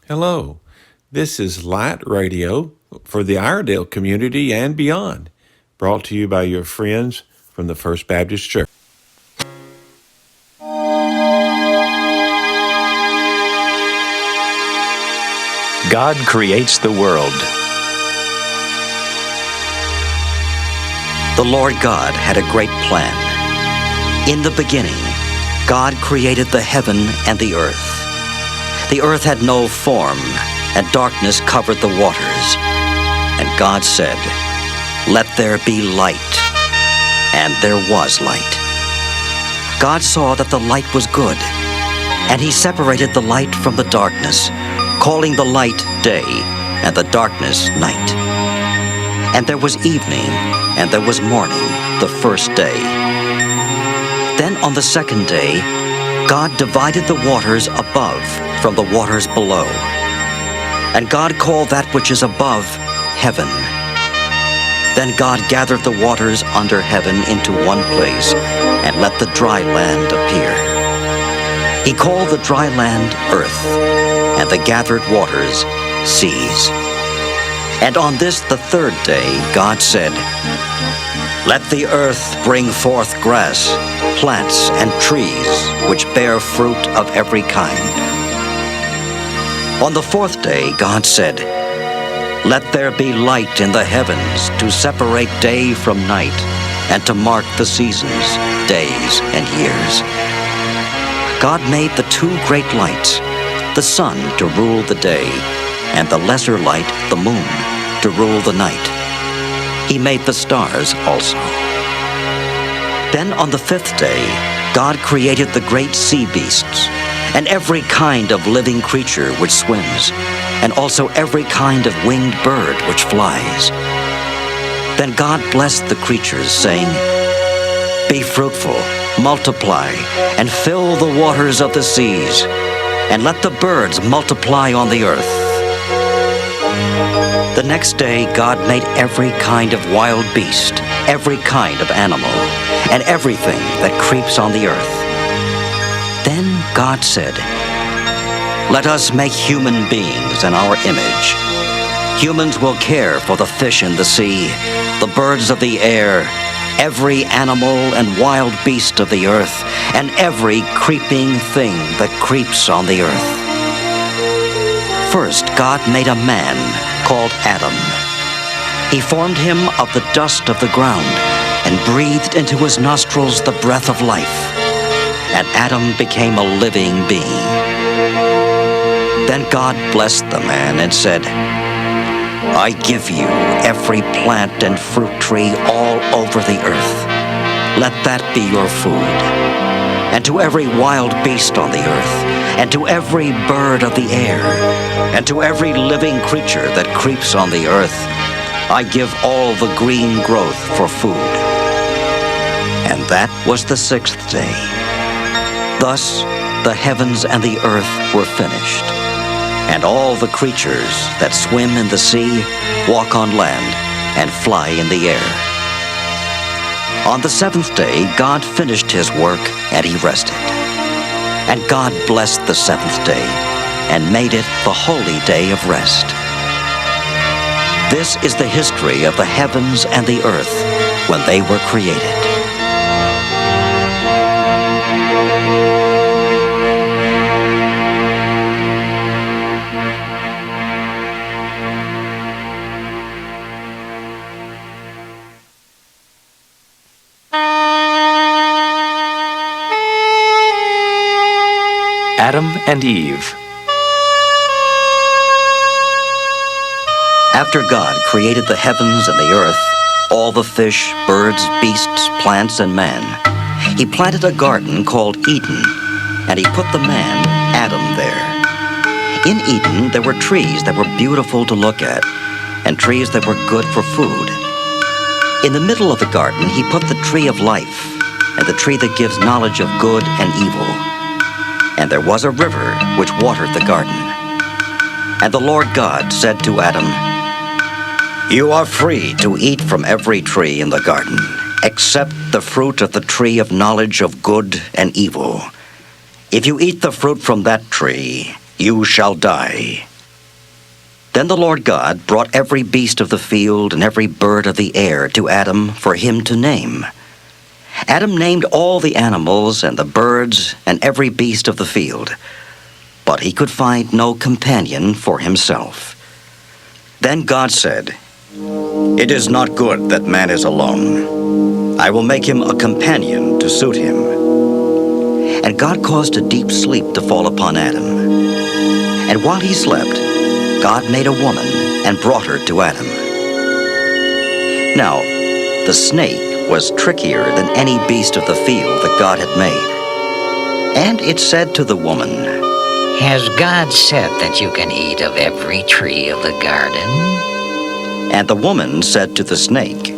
Hello, this is Light Radio for the Iredale community and beyond, brought to you by your friends from the First Baptist Church. God creates the world. The Lord God had a great plan. In the beginning, God created the heaven and the earth. The earth had no form, and darkness covered the waters. And God said, "Let there be light." And there was light. God saw that the light was good, and he separated the light from the darkness, calling the light day and the darkness night. And there was evening, and there was morning, the first day. Then on the second day, God divided the waters above from the waters below. And God called that which is above heaven. Then God gathered the waters under heaven into one place, and let the dry land appear. He called the dry land earth, and the gathered waters seas. And on this the third day God said, "Let the earth bring forth grass, plants, and trees, which bear fruit of every kind." On the fourth day God said, "Let there be light in the heavens to separate day from night, and to mark the seasons, days, and years." God made the two great lights, the sun to rule the day, and the lesser light, the moon, to rule the night. He made the stars also. Then on the fifth day, God created the great sea beasts, and every kind of living creature which swims, and also every kind of winged bird which flies. Then God blessed the creatures, saying, "Be fruitful, multiply, and fill the waters of the seas, and let the birds multiply on the earth." The next day God made every kind of wild beast, every kind of animal, and everything that creeps on the earth. Then God said, "Let us make human beings in our image. Humans will care for the fish in the sea, the birds of the air, every animal and wild beast of the earth, and every creeping thing that creeps on the earth." First God made a man called Adam. He formed him of the dust of the ground and breathed into his nostrils the breath of life, and Adam became a living being. Then God blessed the man and said, "I give you every plant and fruit tree all over the earth. Let that be your food. And to every wild beast on the earth, and to every bird of the air, and to every living creature that creeps on the earth, I give all the green growth for food." And that was the sixth day. Thus the heavens and the earth were finished, and all the creatures that swim in the sea, walk on land, and fly in the air. On the seventh day God finished his work, and he rested. And God blessed the seventh day, and made it the holy day of rest. This is the history of the heavens and the earth when they were created. Adam and Eve. After God created the heavens and the earth, all the fish, birds, beasts, plants, and man, he planted a garden called Eden, and he put the man, Adam, there. In Eden there were trees that were beautiful to look at, and trees that were good for food. In the middle of the garden he put the tree of life, and the tree that gives knowledge of good and evil. And there was a river which watered the garden. And the Lord God said to Adam, "You are free to eat from every tree in the garden, except the fruit of the tree of knowledge of good and evil. If you eat the fruit from that tree, you shall die. Then the Lord God brought every beast of the field and every bird of the air to Adam for him to name. Adam named all the animals and the birds and every beast of the field, but he could find no companion for himself. Then God said, "It is not good that man is alone. I will make him a companion to suit him." And God caused a deep sleep to fall upon Adam. And while he slept, God made a woman and brought her to Adam. Now, the snake was trickier than any beast of the field that God had made. And it said to the woman, Has God said that you can eat of every tree of the garden? And the woman said to the snake,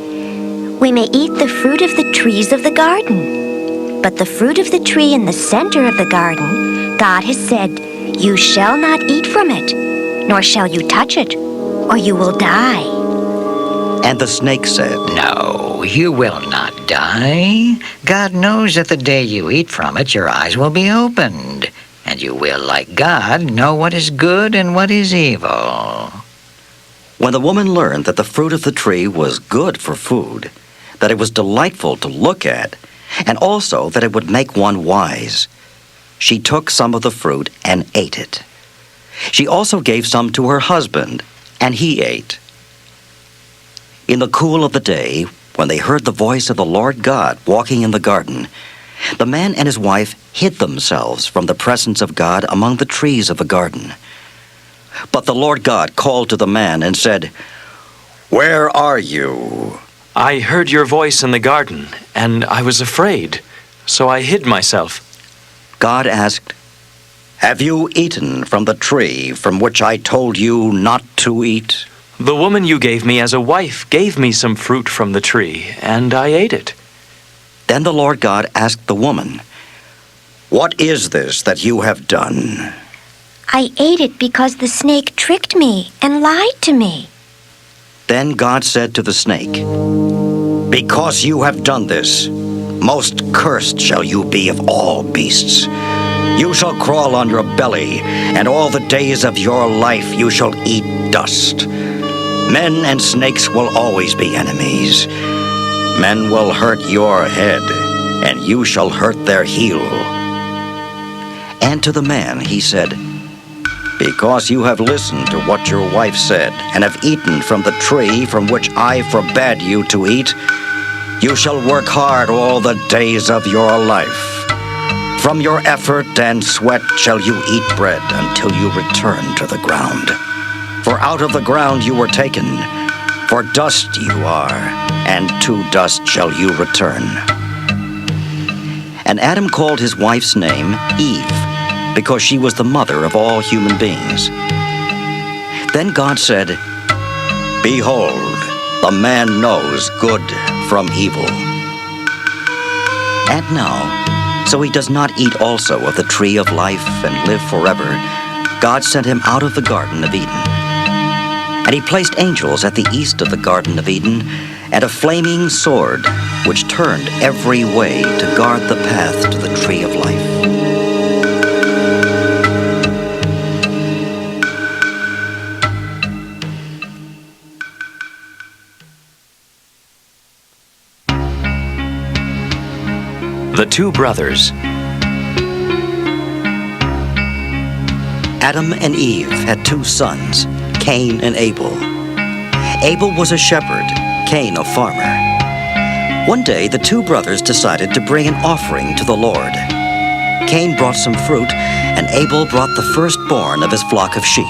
We may eat the fruit of the trees of the garden. But the fruit of the tree in the center of the garden, God has said, You shall not eat from it, nor shall you touch it, or you will die. And the snake said, No, you will not die. God knows that the day you eat from it, your eyes will be opened, and you will, like God, know what is good and what is evil. When the woman learned that the fruit of the tree was good for food, that it was delightful to look at, and also that it would make one wise, she took some of the fruit and ate it. She also gave some to her husband, and he ate. In the cool of the day, when they heard the voice of the Lord God walking in the garden, the man and his wife hid themselves from the presence of God among the trees of the garden. But the Lord God called to the man and said, Where are you? I heard your voice in the garden, and I was afraid, so I hid myself. God asked, Have you eaten from the tree from which I told you not to eat? The woman you gave me as a wife gave me some fruit from the tree, and I ate it. Then the Lord God asked the woman, What is this that you have done? I ate it because the snake tricked me and lied to me. Then God said to the snake, Because you have done this, most cursed shall you be of all beasts. You shall crawl on your belly, and all the days of your life you shall eat dust. Men and snakes will always be enemies. Men will hurt your head, and you shall hurt their heel. And to the man he said, Because you have listened to what your wife said, and have eaten from the tree from which I forbade you to eat, you shall work hard all the days of your life. From your effort and sweat shall you eat bread until you return to the ground. For out of the ground you were taken, for dust you are, and to dust shall you return. And Adam called his wife's name Eve, because she was the mother of all human beings. Then God said, Behold, the man knows good from evil. And now, so he does not eat also of the tree of life and live forever, God sent him out of the Garden of Eden. And he placed angels at the east of the Garden of Eden, and a flaming sword, which turned every way to guard the path to the tree of life. The two brothers. Adam and Eve had two sons, Cain and Abel. Abel was a shepherd, Cain a farmer. One day, the two brothers decided to bring an offering to the Lord. Cain brought some fruit, and Abel brought the firstborn of his flock of sheep.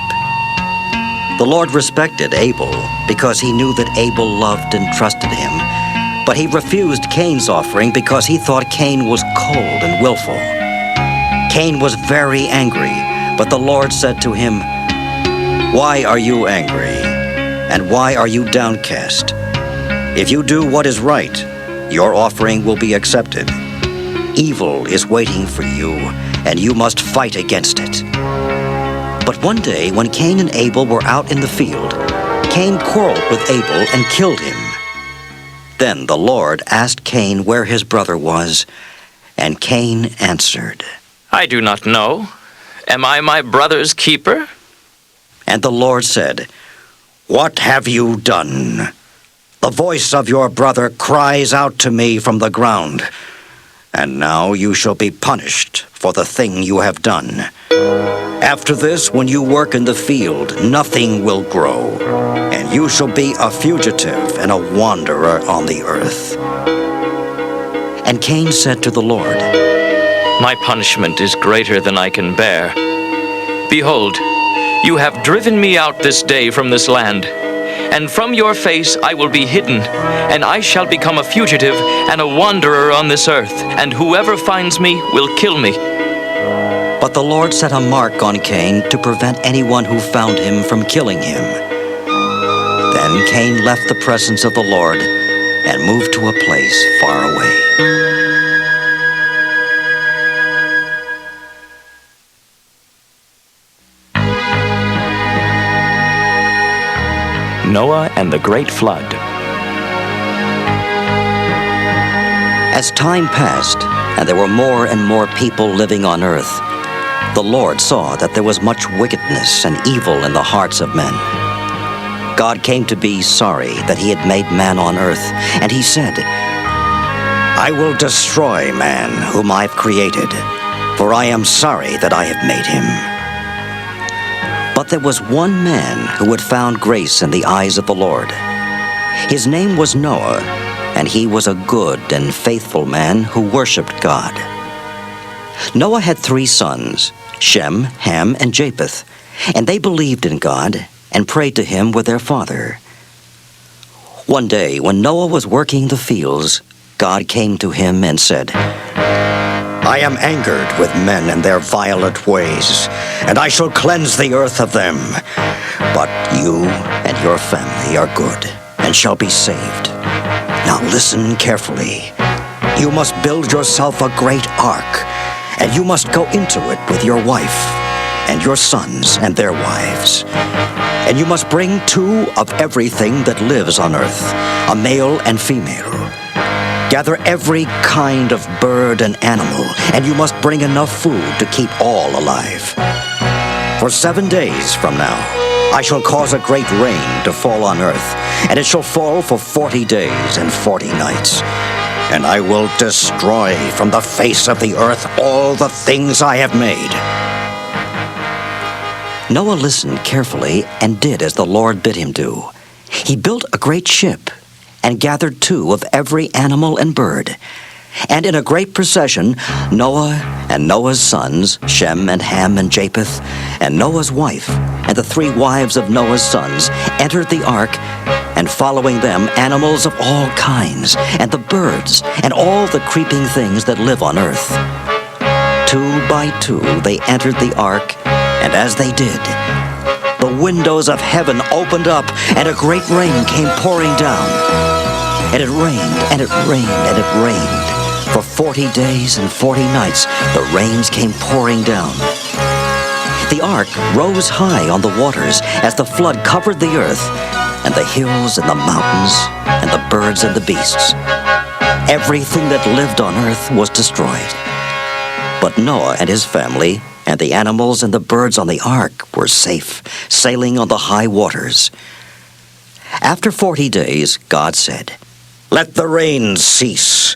The Lord respected Abel because he knew that Abel loved and trusted him, but he refused Cain's offering because he thought Cain was cold and willful. Cain was very angry, but the Lord said to him, Why are you angry? And why are you downcast? If you do what is right, your offering will be accepted. Evil is waiting for you, and you must fight against it. But one day, when Cain and Abel were out in the field, Cain quarreled with Abel and killed him. Then the Lord asked Cain where his brother was, and Cain answered, I do not know. Am I my brother's keeper? And the Lord said, "What have you done? The voice of your brother cries out to me from the ground. And now you shall be punished for the thing you have done. After this, when you work in the field, nothing will grow, and you shall be a fugitive and a wanderer on the earth." And Cain said to the Lord, My punishment is greater than I can bear. Behold, you have driven me out this day from this land, and from your face I will be hidden, and I shall become a fugitive and a wanderer on this earth, and whoever finds me will kill me. But the Lord set a mark on Cain to prevent anyone who found him from killing him. Then Cain left the presence of the Lord and moved to a place far away. Noah and the Great Flood. As time passed, and there were more and more people living on earth, the Lord saw that there was much wickedness and evil in the hearts of men. God came to be sorry that he had made man on earth, and he said, "I will destroy man whom I've created, for I am sorry that I have made him." But there was one man who had found grace in the eyes of the Lord. His name was Noah, and he was a good and faithful man who worshipped God. Noah had 3 sons, Shem, Ham, and Japheth, and they believed in God and prayed to him with their father. One day, when Noah was working the fields, God came to him and said, "I am angered with men and their violent ways, and I shall cleanse the earth of them. But you and your family are good and shall be saved. Now listen carefully. You must build yourself a great ark, and you must go into it with your wife and your sons and their wives. And you must bring 2 of everything that lives on earth, a male and female. Gather every kind of bird and animal, and you must bring enough food to keep all alive. For 7 days from now, I shall cause a great rain to fall on earth, and it shall fall for 40 days and 40 nights. And I will destroy from the face of the earth all the things I have made." Noah listened carefully and did as the Lord bid him do. He built a great ship and gathered 2 of every animal and bird. And in a great procession, Noah and Noah's sons, Shem and Ham and Japheth, and Noah's wife, and the 3 wives of Noah's sons, entered the ark, and following them animals of all kinds, and the birds, and all the creeping things that live on earth. 2 by 2 they entered the ark, and as they did, the windows of heaven opened up, and a great rain came pouring down. And it rained, and it rained, and it rained. For 40 days and 40 nights, the rains came pouring down. The ark rose high on the waters as the flood covered the earth, and the hills and the mountains, and the birds and the beasts. Everything that lived on earth was destroyed. But Noah and his family, and the animals and the birds on the ark were safe, sailing on the high waters. After 40 days, God said, "Let the rain cease.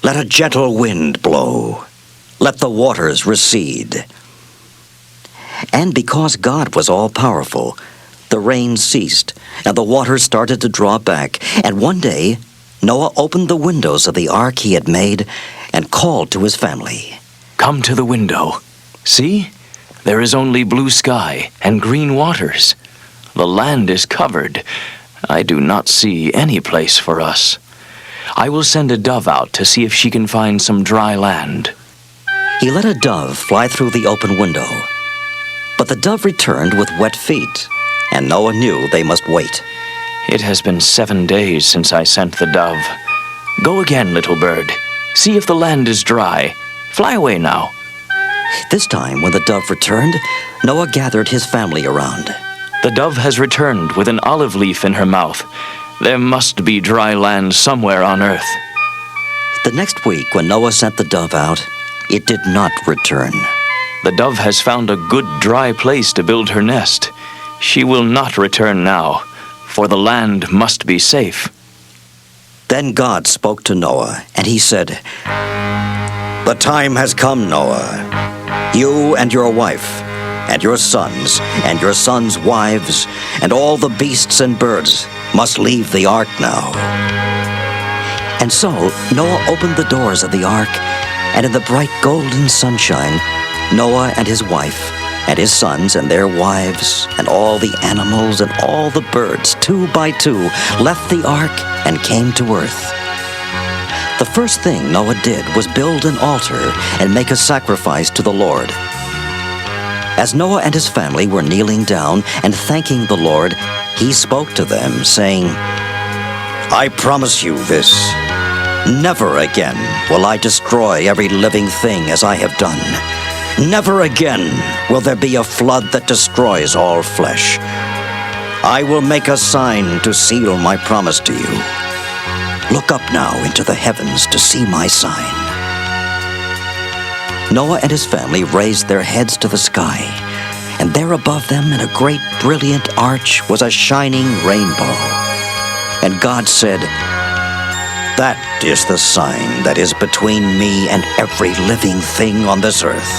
Let a gentle wind blow. Let the waters recede." And because God was all-powerful, the rain ceased, and the waters started to draw back. And one day, Noah opened the windows of the ark he had made and called to his family. Come to the window. See, there is only blue sky and green waters. The land is covered. I do not see any place for us. I will send a dove out to see if she can find some dry land. He let a dove fly through the open window. But the dove returned with wet feet, and Noah knew they must wait. It has been 7 days since I sent the dove. Go again, little bird. See if the land is dry. Fly away now. This time, when the dove returned, Noah gathered his family around. The dove has returned with an olive leaf in her mouth. There must be dry land somewhere on earth. The next week, when Noah sent the dove out, it did not return. The dove has found a good dry place to build her nest. She will not return now, for the land must be safe. Then God spoke to Noah, and he said, "The time has come, Noah. You and your wife, and your sons, and your sons' wives, and all the beasts and birds must leave the ark now." And so Noah opened the doors of the ark, and in the bright golden sunshine, Noah and his wife, and his sons and their wives, and all the animals and all the birds, 2 by 2, left the ark and came to earth. The first thing Noah did was build an altar and make a sacrifice to the Lord. As Noah and his family were kneeling down and thanking the Lord, he spoke to them, saying, "I promise you this. Never again will I destroy every living thing as I have done. Never again will there be a flood that destroys all flesh. I will make a sign to seal my promise to you. Look up now into the heavens to see my sign." Noah and his family raised their heads to the sky, and there above them in a great brilliant arch was a shining rainbow. And God said, "That is the sign that is between me and every living thing on this earth.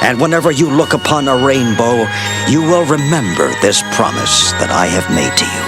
And whenever you look upon a rainbow, you will remember this promise that I have made to you."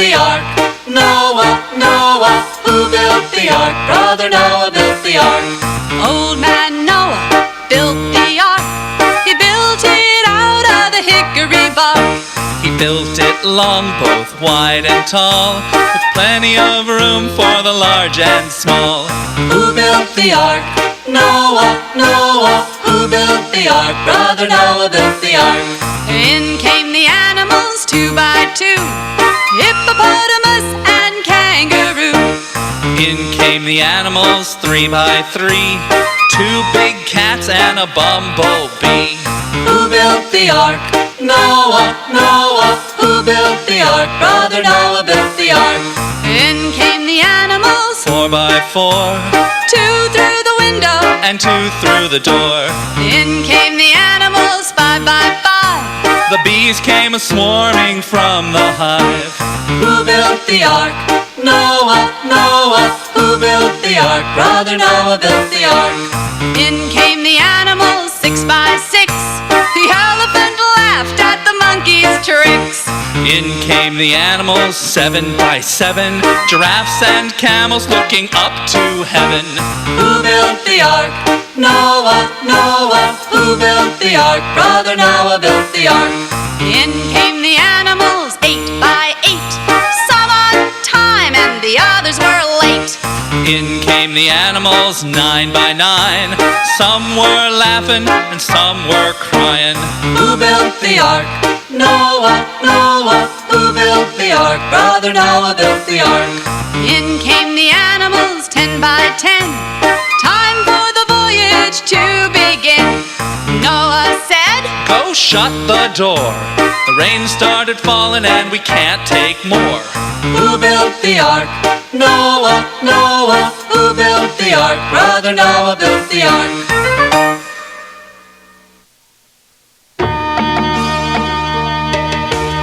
the ark? Noah, Noah, who built the ark? Brother Noah built the ark. Old man Noah built the ark. He built it out of the hickory bark. He built it long, both wide and tall, with plenty of room for the large and small. Who built the ark? Noah, Noah, who built the ark? Brother Noah built the ark. In came the animals 2 by 2, hippopotamus and kangaroo. In came the animals 3 by 3, 2 big cats and a bumblebee. Who built the ark? Noah, Noah, who built the ark? Brother Noah built the ark. In came the animals 4 by 4, 2 through the window and 2 through the door. In came the animals 5 by 5. The bees came a-swarming from the hive. Who built the ark? Noah, Noah, who built the ark? Brother Noah built the ark. In came the animals 6 by 6. The elephant laughed at the monkey's tricks. In came the animals 7 by 7, giraffes and camels looking up to heaven. Who built the ark? Noah, Noah, who built the ark? Brother Noah built the ark. In came the animals 8 by 8, some on time and the others were late. In came the animals 9 by 9, some were laughing and some were crying. Who built the ark? Noah, Noah, who built the ark? Brother Noah built the ark. In came the animals 10 by 10, time for the voyage to begin. Noah said, "Go shut the door. The rain started falling and we can't take more." Who built the ark? Noah, Noah, who built the ark? Brother Noah built the ark.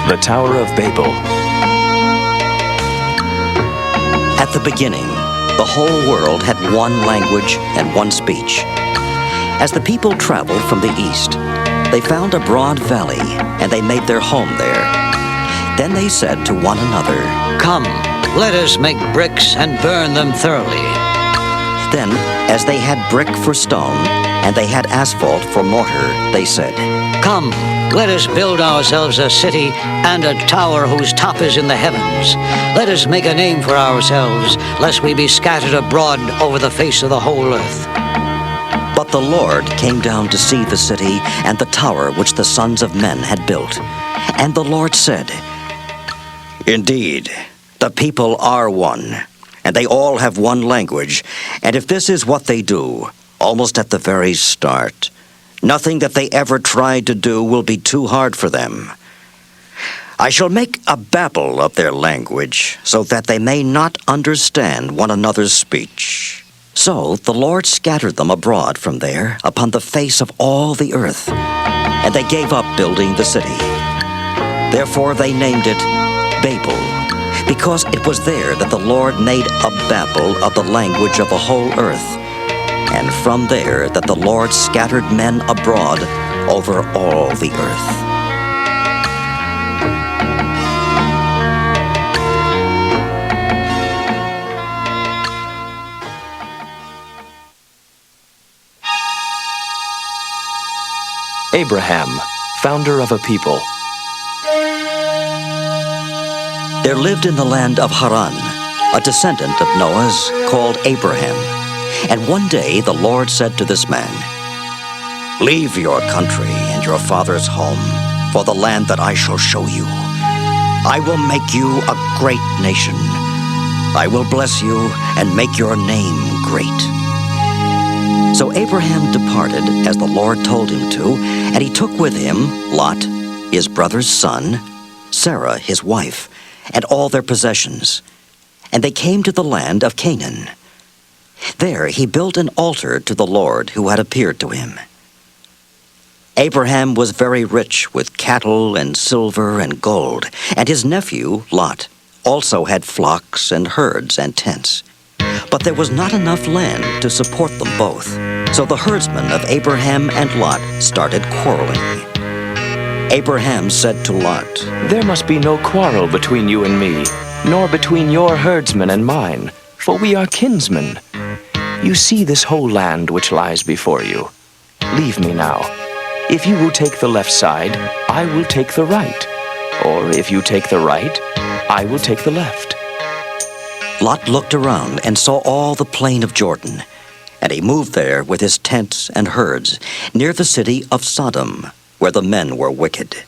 The Tower of Babel. At the beginning, the whole world had one language and one speech. As the people traveled from the east, they found a broad valley, and they made their home there. Then they said to one another, Come, let us make bricks and burn them thoroughly. Then, as they had brick for stone, and they had asphalt for mortar, they said, Come, let us build ourselves a city and a tower whose top is in the heavens. Let us make a name for ourselves, lest we be scattered abroad over the face of the whole earth. But the Lord came down to see the city and the tower which the sons of men had built. And the Lord said, Indeed, The people are one, and they all have one language. And if this is what they do, almost at the very start, nothing that they ever tried to do will be too hard for them. I shall make a babel of their language, so that they may not understand one another's speech. So the Lord scattered them abroad from there upon the face of all the earth, and they gave up building the city. Therefore they named it Babel, because it was there that the Lord made a babel of the language of the whole earth, and from there that the Lord scattered men abroad over all the earth. Abraham, founder of a people. There lived in the land of Haran a descendant of Noah's called Abraham. And one day the Lord said to this man, "Leave your country and your father's home for the land that I shall show you. I will make you a great nation. I will bless you and make your name great." So Abraham departed as the Lord told him to, and he took with him Lot, his brother's son, Sarah, his wife, and all their possessions. And they came to the land of Canaan. There he built an altar to the Lord who had appeared to him. Abraham was very rich with cattle and silver and gold, and his nephew, Lot, also had flocks and herds and tents. But there was not enough land to support them both. So the herdsmen of Abraham and Lot started quarreling. Abraham said to Lot, There must be no quarrel between you and me, nor between your herdsmen and mine, for we are kinsmen. You see this whole land which lies before you. Leave me now. If you will take the left side, I will take the right. Or if you take the right, I will take the left. Lot looked around and saw all the plain of Jordan, and he moved there with his tents and herds, near the city of Sodom, where the men were wicked.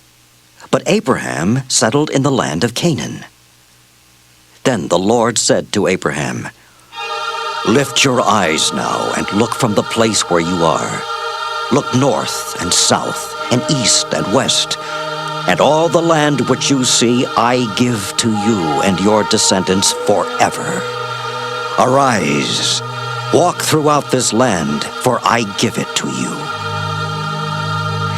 But Abraham settled in the land of Canaan. Then the Lord said to Abraham, "Lift your eyes now and look from the place where you are. Look north and south and east and west, and all the land which you see I give to you and your descendants forever. Arise, walk throughout this land, for I give it to you."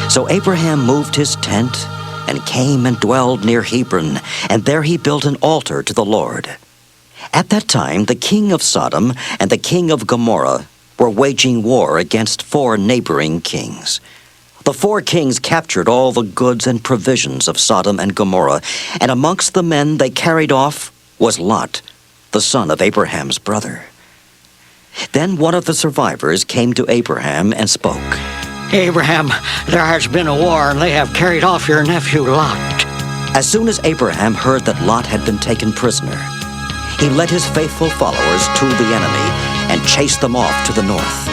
So Abraham moved his tent and came and dwelled near Hebron, and there he built an altar to the Lord. At that time the king of Sodom and the king of Gomorrah were waging war against 4 neighboring kings. The 4 kings captured all the goods and provisions of Sodom and Gomorrah, and amongst the men they carried off was Lot, the son of Abraham's brother. Then one of the survivors came to Abraham and spoke. Abraham, there has been a war, and they have carried off your nephew Lot. As soon as Abraham heard that Lot had been taken prisoner, he led his faithful followers to the enemy and chased them off to the north.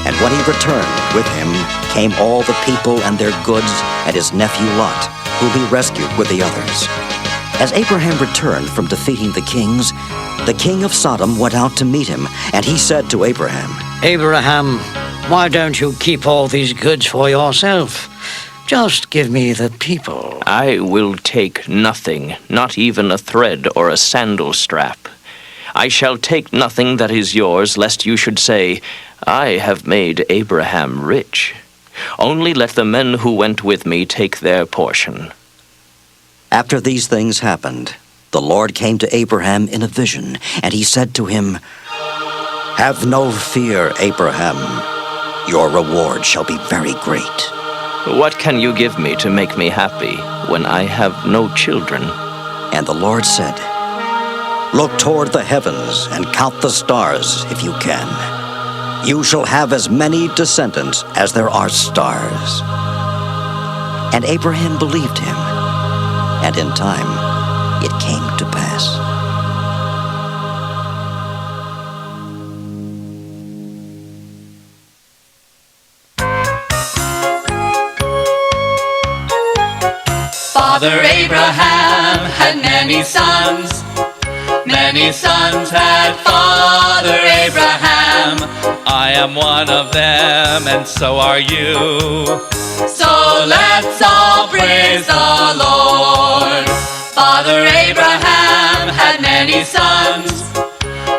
And when he returned, with him came all the people and their goods and his nephew Lot, whom he rescued with the others. As Abraham returned from defeating the kings, the king of Sodom went out to meet him, and he said to Abraham, Abraham, why don't you keep all these goods for yourself? Just give me the people. I will take nothing, not even a thread or a sandal strap. I shall take nothing that is yours, lest you should say, I have made Abraham rich. Only let the men who went with me take their portion. After these things happened, the Lord came to Abraham in a vision, and he said to him, "Have no fear, Abraham. Your reward shall be very great." What can you give me to make me happy when I have no children? And the Lord said, "Look toward the heavens and count the stars if you can. You shall have as many descendants as there are stars." And Abraham believed him, and in time it came to pass. Father Abraham had many sons. Many sons had Father Abraham. I am one of them, and so are you. So let's all praise the Lord. Father Abraham had many sons.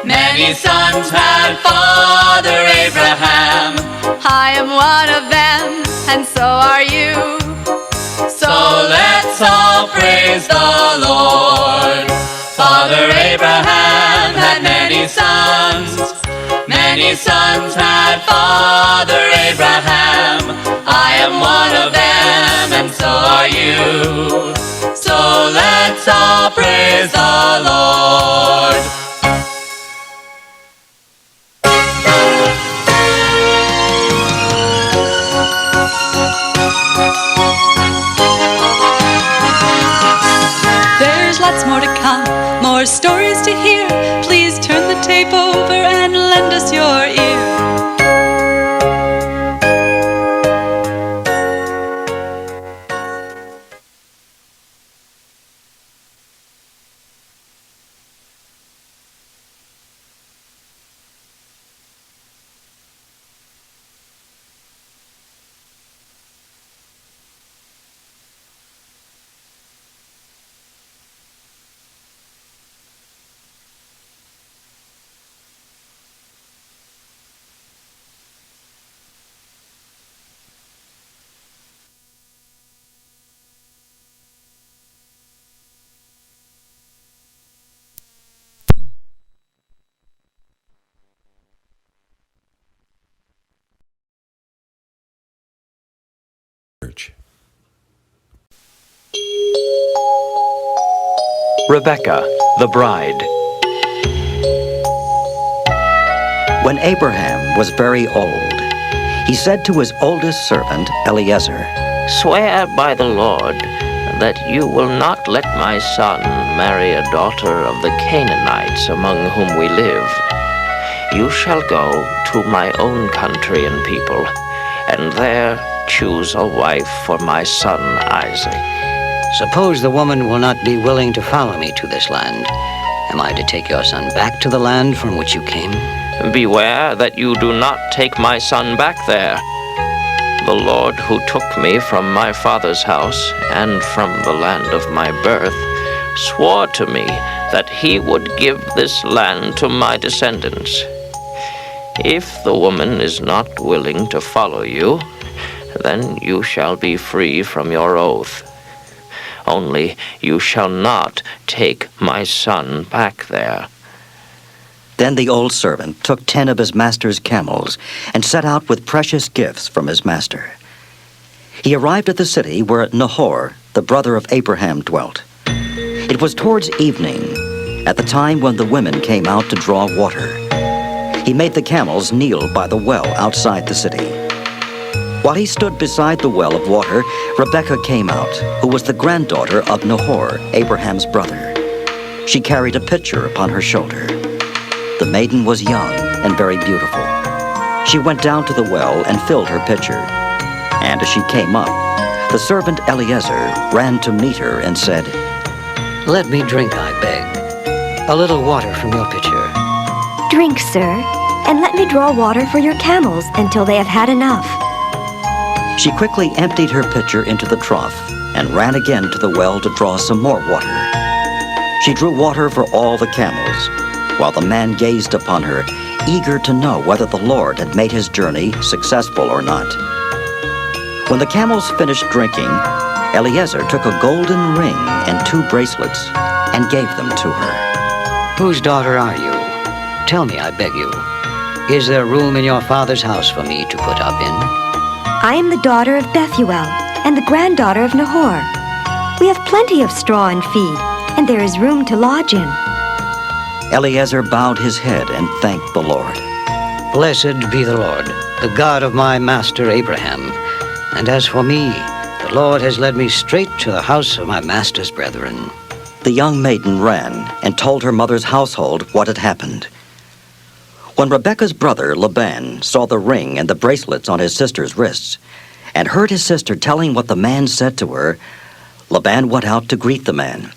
Many sons had Father Abraham. I am one of them, and so are you. So let's all praise the Lord. Father Abraham had many sons. Many sons had Father Abraham. I am one of them, and so are you. So let's all praise the Lord. There's lots more to come, more stories to hear. Please turn the tape over and lend us your ear. Rebecca, the bride. When Abraham was very old, he said to his oldest servant, Eliezer, Swear by the Lord that you will not let my son marry a daughter of the Canaanites among whom we live. You shall go to my own country and people, and there choose a wife for my son Isaac. Suppose the woman will not be willing to follow me to this land. Am I to take your son back to the land from which you came? Beware that you do not take my son back there. The Lord who took me from my father's house and from the land of my birth swore to me that he would give this land to my descendants. If the woman is not willing to follow you, then you shall be free from your oath. Only you shall not take my son back there. Then the old servant took 10 of his master's camels and set out with precious gifts from his master. He arrived at the city where Nahor, the brother of Abraham, dwelt. It was towards evening, at the time when the women came out to draw water. He made the camels kneel by the well outside the city. While he stood beside the well of water, Rebekah came out, who was the granddaughter of Nahor, Abraham's brother. She carried a pitcher upon her shoulder. The maiden was young and very beautiful. She went down to the well and filled her pitcher. And as she came up, the servant Eliezer ran to meet her and said, Let me drink, I beg, a little water from your pitcher. Drink, sir, and let me draw water for your camels until they have had enough. She quickly emptied her pitcher into the trough and ran again to the well to draw some more water. She drew water for all the camels, while the man gazed upon her, eager to know whether the Lord had made his journey successful or not. When the camels finished drinking, Eliezer took a golden ring and 2 bracelets and gave them to her. Whose daughter are you? Tell me, I beg you. Is there room in your father's house for me to put up in? I am the daughter of Bethuel and the granddaughter of Nahor. We have plenty of straw and feed, and there is room to lodge in. Eliezer bowed his head and thanked the Lord. Blessed be the Lord, the God of my master Abraham. And as for me, the Lord has led me straight to the house of my master's brethren. The young maiden ran and told her mother's household what had happened. When Rebekah's brother Laban saw the ring and the bracelets on his sister's wrists, and heard his sister telling what the man said to her, Laban went out to greet the man.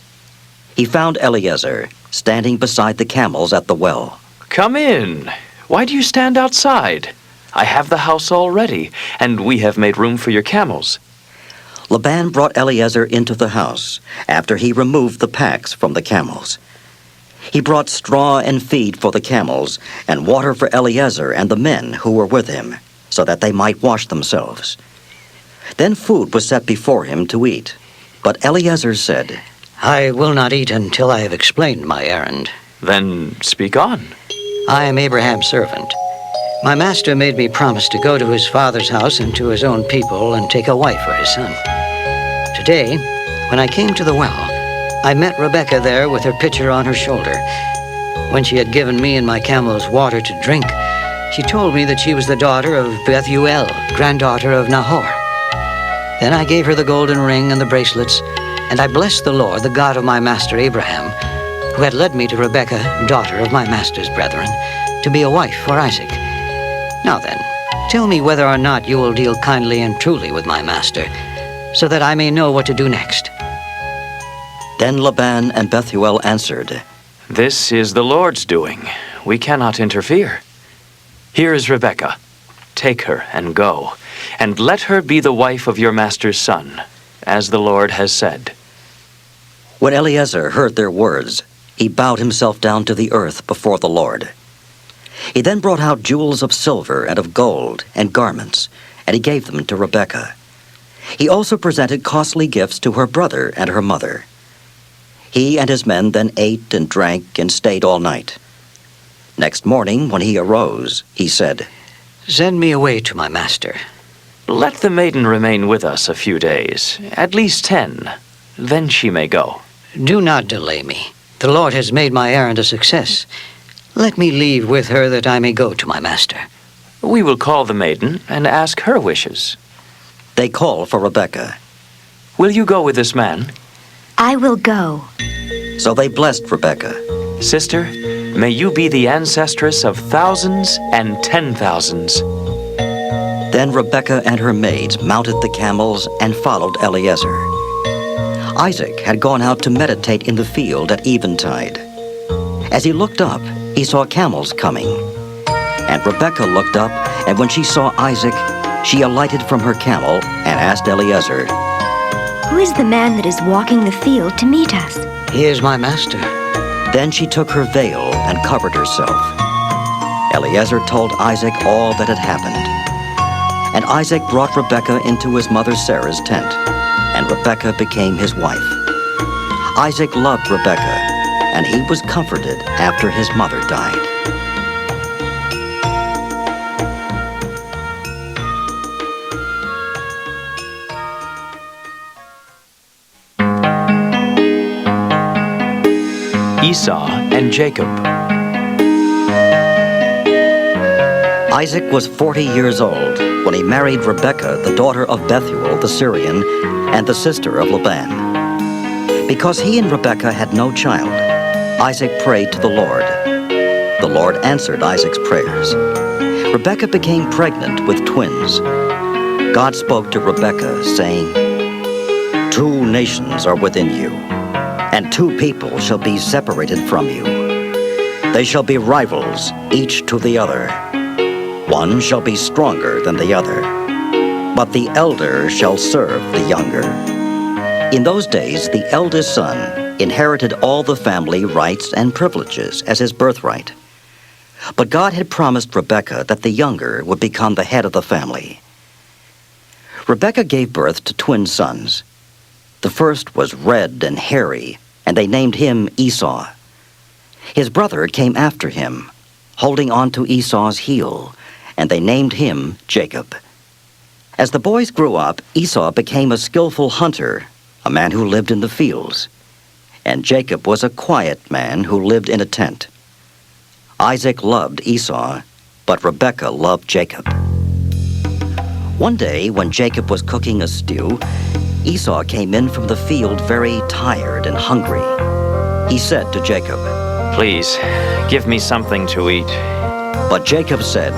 he found Eliezer standing beside the camels at the well. Come in. Why do you stand outside? I have the house all ready, and we have made room for your camels. Laban brought Eliezer into the house after he removed the packs from the camels. He brought straw and feed for the camels and water for Eliezer and the men who were with him, so that they might wash themselves. Then food was set before him to eat. But Eliezer said, I will not eat until I have explained my errand. Then speak on. I am Abraham's servant. My master made me promise to go to his father's house and to his own people and take a wife for his son. Today, when I came to the well, I met Rebekah there with her pitcher on her shoulder. When she had given me and my camels water to drink, she told me that she was the daughter of Bethuel, granddaughter of Nahor. Then I gave her the golden ring and the bracelets, and I blessed the Lord, the God of my master Abraham, who had led me to Rebekah, daughter of my master's brethren, to be a wife for Isaac. Now then, tell me whether or not you will deal kindly and truly with my master, so that I may know what to do next. Then Laban and Bethuel answered, This is the Lord's doing. We cannot interfere. Here is Rebekah. Take her and go, and let her be the wife of your master's son, as the Lord has said. When Eliezer heard their words, he bowed himself down to the earth before the Lord. He then brought out jewels of silver and of gold and garments, and he gave them to Rebekah. He also presented costly gifts to her brother and her mother. He and his men then ate and drank and stayed all night. Next morning, when he arose, he said, Send me away to my master. Let the maiden remain with us a few days, at least 10. Then she may go. Do not delay me. The Lord has made my errand a success. Let me leave with her that I may go to my master. We will call the maiden and ask her wishes. They called for Rebekah. Will you go with this man? I will go. So they blessed Rebekah. Sister, may you be the ancestress of thousands and 10,000s. Then Rebekah and her maids mounted the camels and followed Eliezer. Isaac had gone out to meditate in the field at eventide. As he looked up, he saw camels coming. And Rebekah looked up, and when she saw Isaac, she alighted from her camel and asked Eliezer, Who is the man that is walking the field to meet us? He is my master. Then she took her veil and covered herself. Eliezer told Isaac all that had happened. And Isaac brought Rebekah into his mother Sarah's tent, and Rebekah became his wife. Isaac loved Rebekah, and he was comforted after his mother died. Esau and Jacob. Isaac was 40 years old when he married Rebekah, the daughter of Bethuel the Syrian, and the sister of Laban. Because he and Rebekah had no child, Isaac prayed to the Lord. The Lord answered Isaac's prayers. Rebekah became pregnant with twins. God spoke to Rebekah, saying, 2 nations are within you, and 2 people shall be separated from you. They shall be rivals, each to the other. One shall be stronger than the other, but the elder shall serve the younger. In those days, the eldest son inherited all the family rights and privileges as his birthright. But God had promised Rebekah that the younger would become the head of the family. Rebekah gave birth to twin sons. The first was red and hairy, and they named him Esau. His brother came after him, holding on to Esau's heel, and they named him Jacob. As the boys grew up, Esau became a skillful hunter, a man who lived in the fields, and Jacob was a quiet man who lived in a tent. Isaac loved Esau, but Rebekah loved Jacob. One day, when Jacob was cooking a stew, Esau came in from the field very tired and hungry. He said to Jacob, Please, give me something to eat. But Jacob said,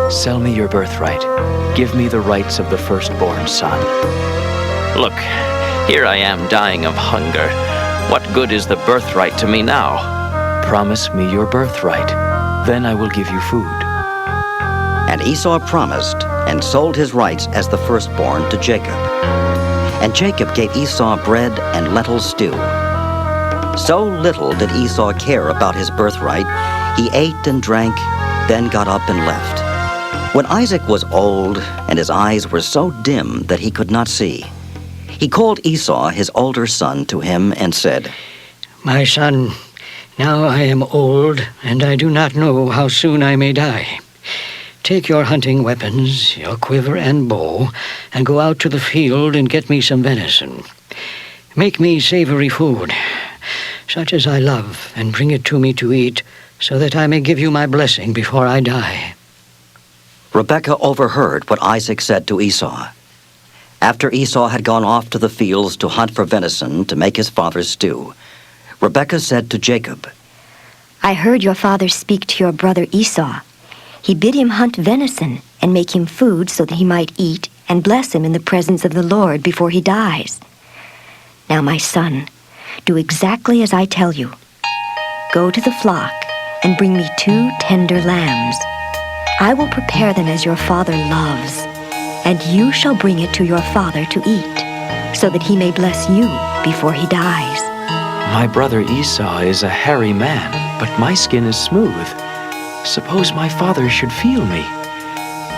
Sell me your birthright. Give me the rights of the firstborn son. Look, here I am dying of hunger. What good is the birthright to me now? Promise me your birthright. Then I will give you food. And Esau promised and sold his rights as the firstborn to Jacob. And Jacob gave Esau bread and lentil stew. So little did Esau care about his birthright, he ate and drank, then got up and left. When Isaac was old and his eyes were so dim that he could not see, he called Esau, his older son, to him and said, My son, now I am old, and I do not know how soon I may die. Take your hunting weapons, your quiver and bow, and go out to the field and get me some venison. Make me savory food, such as I love, and bring it to me to eat, so that I may give you my blessing before I die. Rebekah overheard what Isaac said to Esau. After Esau had gone off to the fields to hunt for venison to make his father's stew, Rebekah said to Jacob, I heard your father speak to your brother Esau. He bid him hunt venison and make him food so that he might eat and bless him in the presence of the Lord before he dies. Now, my son, do exactly as I tell you. Go to the flock and bring me 2 tender lambs. I will prepare them as your father loves, and you shall bring it to your father to eat, so that he may bless you before he dies. My brother Esau is a hairy man, but my skin is smooth. Suppose my father should feel me.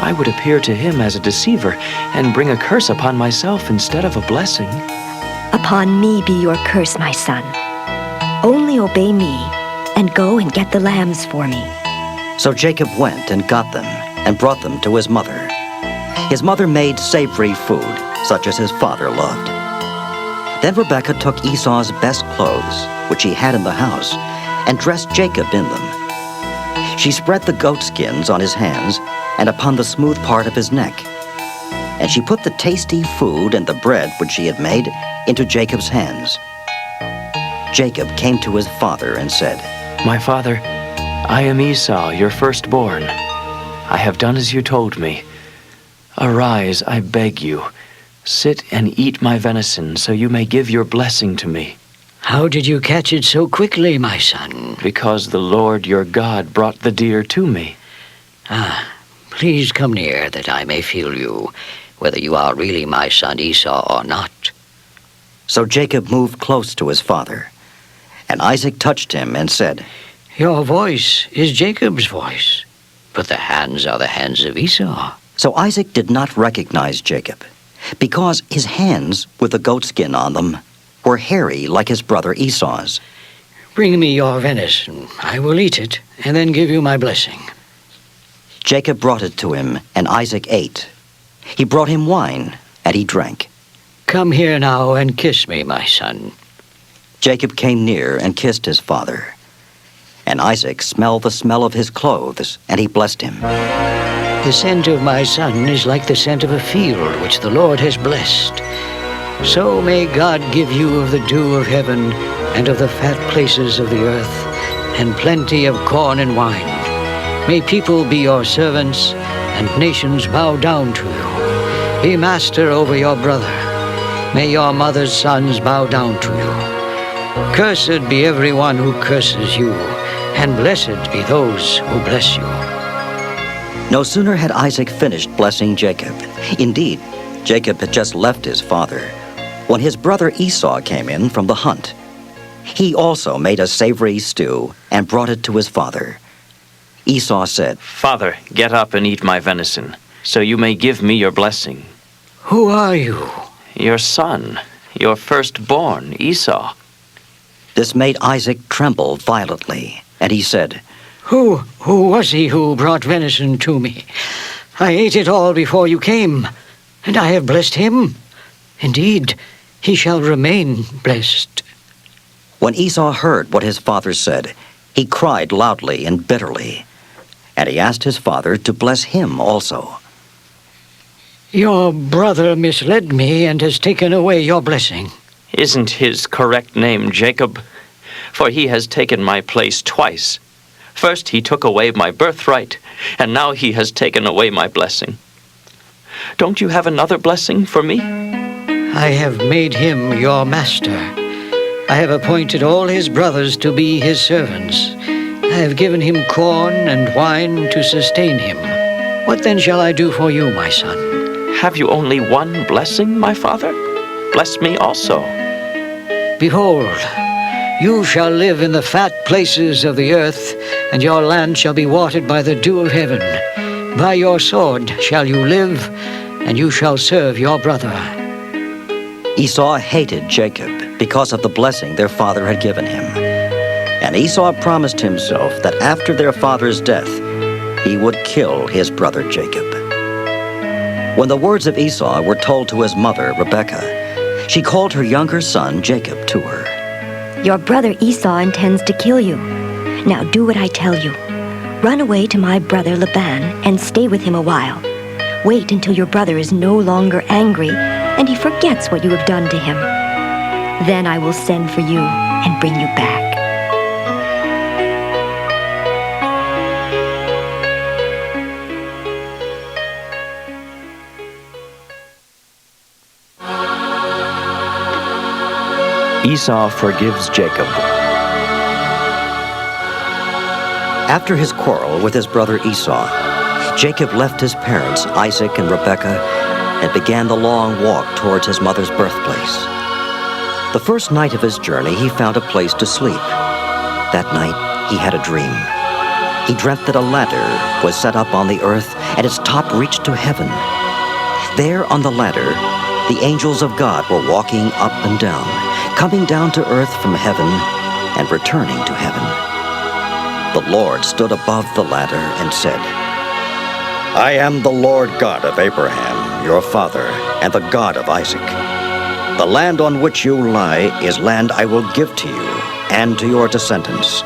I would appear to him as a deceiver and bring a curse upon myself instead of a blessing. Upon me be your curse, my son. Only obey me, and go and get the lambs for me. So Jacob went and got them and brought them to his mother. His mother made savory food, such as his father loved. Then Rebekah took Esau's best clothes, which he had in the house, and dressed Jacob in them. She spread the goat skins on his hands and upon the smooth part of his neck. And she put the tasty food and the bread which she had made into Jacob's hands. Jacob came to his father and said, My father, I am Esau, your firstborn. I have done as you told me. Arise, I beg you. Sit and eat my venison, so you may give your blessing to me. How did you catch it so quickly, my son? Because the Lord your God brought the deer to me. Please come near, that I may feel you, whether you are really my son Esau or not. So Jacob moved close to his father, and Isaac touched him and said, Your voice is Jacob's voice, but the hands are the hands of Esau. So Isaac did not recognize Jacob, because his hands with the goatskin on them were hairy like his brother Esau's. Bring me your venison. I will eat it, and then give you my blessing. Jacob brought it to him, and Isaac ate. He brought him wine, and he drank. Come here now and kiss me, my son. Jacob came near and kissed his father. And Isaac smelled the smell of his clothes, and he blessed him. The scent of my son is like the scent of a field which the Lord has blessed. So may God give you of the dew of heaven and of the fat places of the earth, and plenty of corn and wine. May people be your servants, and nations bow down to you. Be master over your brother. May your mother's sons bow down to you. Cursed be everyone who curses you, and blessed be those who bless you. No sooner had Isaac finished blessing Jacob. Indeed, Jacob had just left his father when his brother Esau came in from the hunt. He also made a savory stew and brought it to his father. Esau said, Father, get up and eat my venison, so you may give me your blessing. Who are you? Your son, your firstborn, Esau. This made Isaac tremble violently, and he said, Who was he who brought venison to me? I ate it all before you came, and I have blessed him. Indeed, he shall remain blessed. When Esau heard what his father said, he cried loudly and bitterly, and he asked his father to bless him also. Your brother misled me and has taken away your blessing. Isn't his correct name Jacob? For he has taken my place twice. First he took away my birthright, and now he has taken away my blessing. Don't you have another blessing for me? I have made him your master. I have appointed all his brothers to be his servants. I have given him corn and wine to sustain him. What then shall I do for you, my son? Have you only one blessing, my father? Bless me also. Behold, you shall live in the fat places of the earth, and your land shall be watered by the dew of heaven. By your sword shall you live, and you shall serve your brother. Esau hated Jacob because of the blessing their father had given him. And Esau promised himself that after their father's death, he would kill his brother Jacob. When the words of Esau were told to his mother, Rebekah, she called her younger son, Jacob, to her. Your brother Esau intends to kill you. Now do what I tell you. Run away to my brother Laban and stay with him a while. Wait until your brother is no longer angry and he forgets what you have done to him. Then I will send for you and bring you back. Esau forgives Jacob. After his quarrel with his brother Esau, Jacob left his parents, Isaac and Rebekah, and began the long walk towards his mother's birthplace. The first night of his journey, he found a place to sleep. That night, he had a dream. He dreamt that a ladder was set up on the earth, and its top reached to heaven. There on the ladder, the angels of God were walking up and down, coming down to earth from heaven and returning to heaven. The Lord stood above the ladder and said, I am the Lord God of Abraham, your father, and the God of Isaac. The land on which you lie is land I will give to you and to your descendants.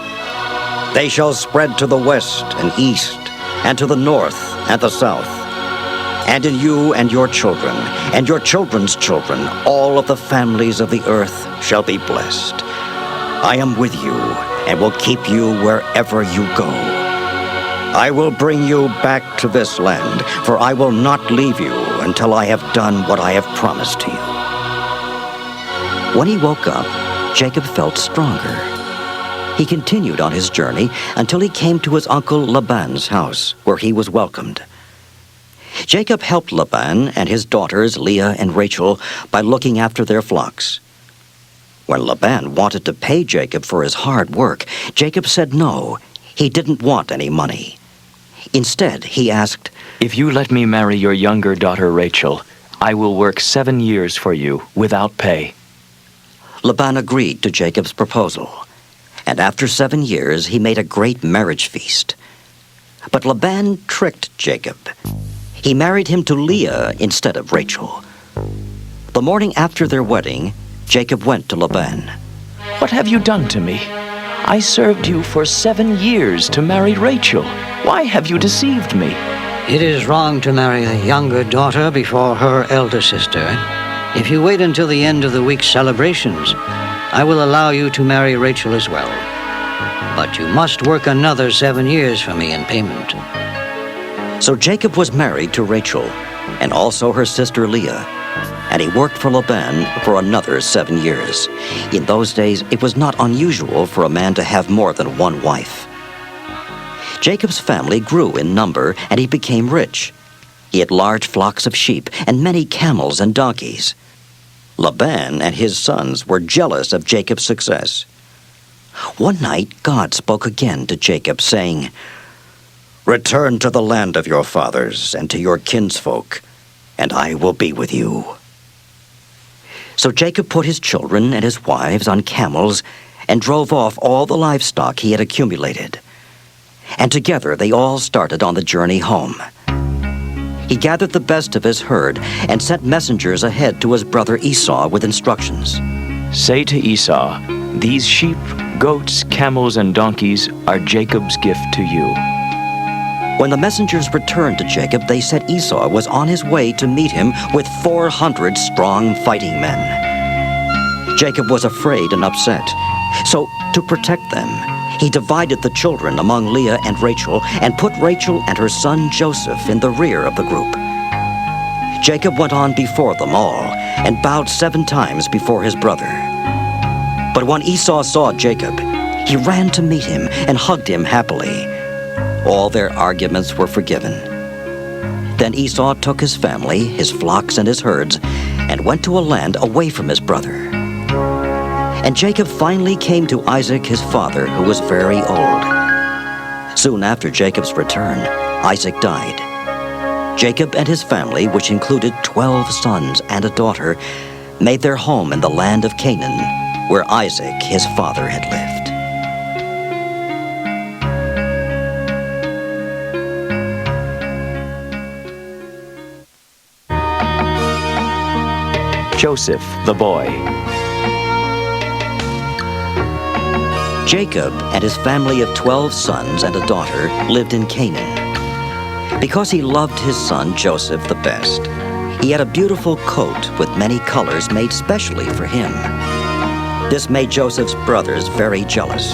They shall spread to the west and east, and to the north and the south. And in you and your children, and your children's children, all of the families of the earth shall be blessed. I am with you, and will keep you wherever you go. I will bring you back to this land, for I will not leave you until I have done what I have promised to you. When he woke up, Jacob felt stronger. He continued on his journey until he came to his uncle Laban's house, where he was welcomed. Jacob helped Laban and his daughters Leah and Rachel by looking after their flocks. When Laban wanted to pay Jacob for his hard work, Jacob said no, he didn't want any money. Instead, he asked, If you let me marry your younger daughter Rachel, I will work 7 years for you without pay. Laban agreed to Jacob's proposal, and after 7 years he made a great marriage feast. But Laban tricked Jacob. He married him to Leah instead of Rachel. The morning after their wedding, Jacob went to Laban. What have you done to me? I served you for 7 years to marry Rachel. Why have you deceived me? It is wrong to marry a younger daughter before her elder sister. If you wait until the end of the week's celebrations, I will allow you to marry Rachel as well. But you must work another 7 years for me in payment. So Jacob was married to Rachel, and also her sister Leah, and he worked for Laban for another 7 years. In those days, it was not unusual for a man to have more than one wife. Jacob's family grew in number, and he became rich. He had large flocks of sheep and many camels and donkeys. Laban and his sons were jealous of Jacob's success. One night, God spoke again to Jacob, saying, Return to the land of your fathers and to your kinsfolk, and I will be with you. So Jacob put his children and his wives on camels and drove off all the livestock he had accumulated. And together they all started on the journey home. He gathered the best of his herd and sent messengers ahead to his brother Esau with instructions. Say to Esau, these sheep, goats, camels, and donkeys are Jacob's gift to you. When the messengers returned to Jacob, they said Esau was on his way to meet him with 400 strong fighting men. Jacob was afraid and upset. So, to protect them, he divided the children among Leah and Rachel and put Rachel and her son Joseph in the rear of the group. Jacob went on before them all and bowed 7 times before his brother. But when Esau saw Jacob, he ran to meet him and hugged him happily. All their arguments were forgiven. Then Esau took his family, his flocks and his herds, and went to a land away from his brother. And Jacob finally came to Isaac his father, who was very old. Soon after Jacob's return, Isaac died. Jacob and his family, which included 12 sons and a daughter, made their home in the land of Canaan, where Isaac his father had lived. Joseph, the boy. Jacob and his family of 12 sons and a daughter lived in Canaan. Because he loved his son Joseph the best, he had a beautiful coat with many colors made specially for him. This made Joseph's brothers very jealous.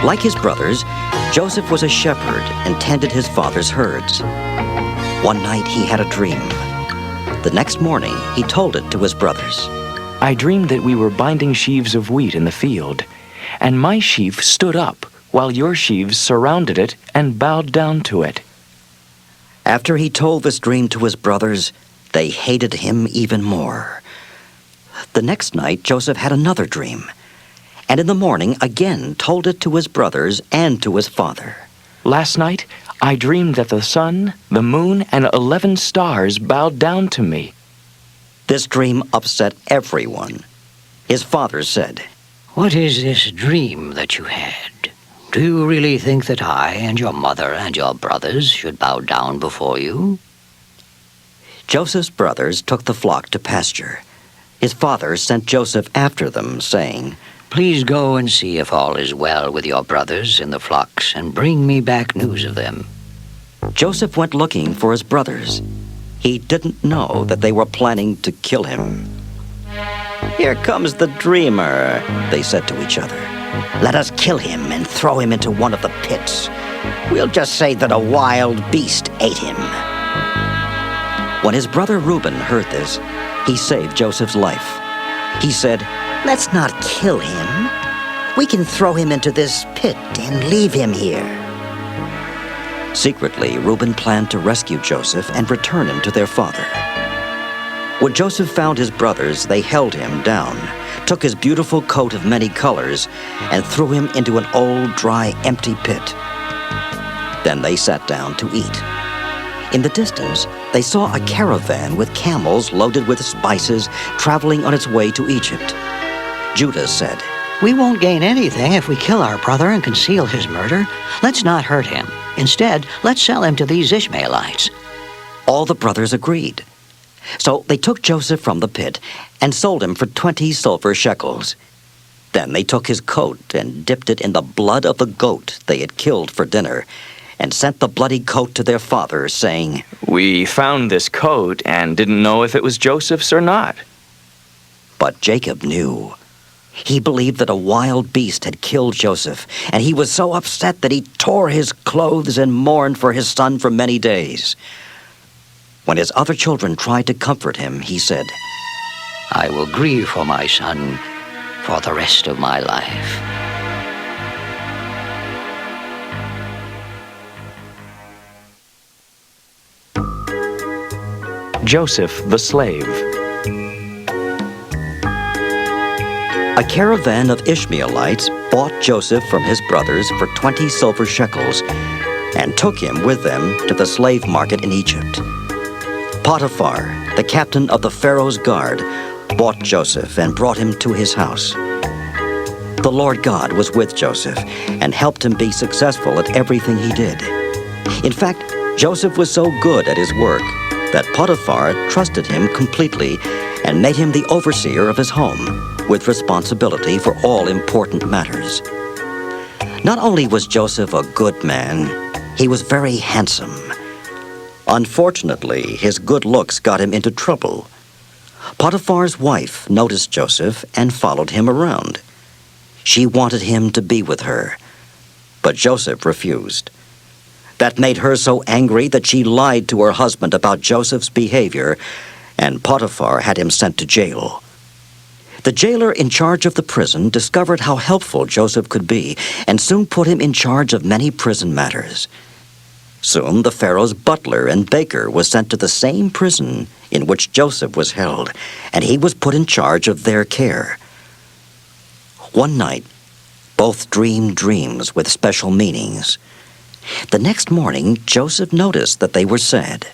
Like his brothers, Joseph was a shepherd and tended his father's herds. One night he had a dream. The next morning he told it to his brothers. I dreamed that we were binding sheaves of wheat in the field, and my sheaf stood up, while your sheaves surrounded it and bowed down to it. After he told this dream to his brothers, they hated him even more. The next night Joseph had another dream, and in the morning again told it to his brothers and to his father. Last night, I dreamed that the sun, the moon, and 11 stars bowed down to me. This dream upset everyone. His father said, What is this dream that you had? Do you really think that I and your mother and your brothers should bow down before you? Joseph's brothers took the flock to pasture. His father sent Joseph after them, saying, Please go and see if all is well with your brothers in the flocks, and bring me back news of them. Joseph went looking for his brothers. He didn't know that they were planning to kill him. Here comes the dreamer, they said to each other. Let us kill him and throw him into one of the pits. We'll just say that a wild beast ate him. When his brother Reuben heard this, he saved Joseph's life. He said, Let's not kill him. We can throw him into this pit and leave him here. Secretly, Reuben planned to rescue Joseph and return him to their father. When Joseph found his brothers, they held him down, took his beautiful coat of many colors, and threw him into an old, dry, empty pit. Then they sat down to eat. In the distance, they saw a caravan with camels loaded with spices traveling on its way to Egypt. Judah said, We won't gain anything if we kill our brother and conceal his murder. Let's not hurt him. Instead, let's sell him to these Ishmaelites. All the brothers agreed. So they took Joseph from the pit and sold him for 20 silver shekels. Then they took his coat and dipped it in the blood of the goat they had killed for dinner, and sent the bloody coat to their father, saying, We found this coat and didn't know if it was Joseph's or not. But Jacob knew. He believed that a wild beast had killed Joseph, and he was so upset that he tore his clothes and mourned for his son for many days. When his other children tried to comfort him, he said, I will grieve for my son for the rest of my life. Joseph the slave. A caravan of Ishmaelites bought Joseph from his brothers for 20 silver shekels and took him with them to the slave market in Egypt. Potiphar, the captain of the Pharaoh's guard, bought Joseph and brought him to his house. The Lord God was with Joseph and helped him be successful at everything he did. In fact, Joseph was so good at his work that Potiphar trusted him completely and made him the overseer of his home, with responsibility for all important matters. Not only was Joseph a good man, he was very handsome. Unfortunately, his good looks got him into trouble. Potiphar's wife noticed Joseph and followed him around. She wanted him to be with her, but Joseph refused. That made her so angry that she lied to her husband about Joseph's behavior, and Potiphar had him sent to jail. The jailer in charge of the prison discovered how helpful Joseph could be and soon put him in charge of many prison matters. Soon the Pharaoh's butler and baker was sent to the same prison in which Joseph was held, and he was put in charge of their care. One night, both dreamed dreams with special meanings. The next morning, Joseph noticed that they were sad.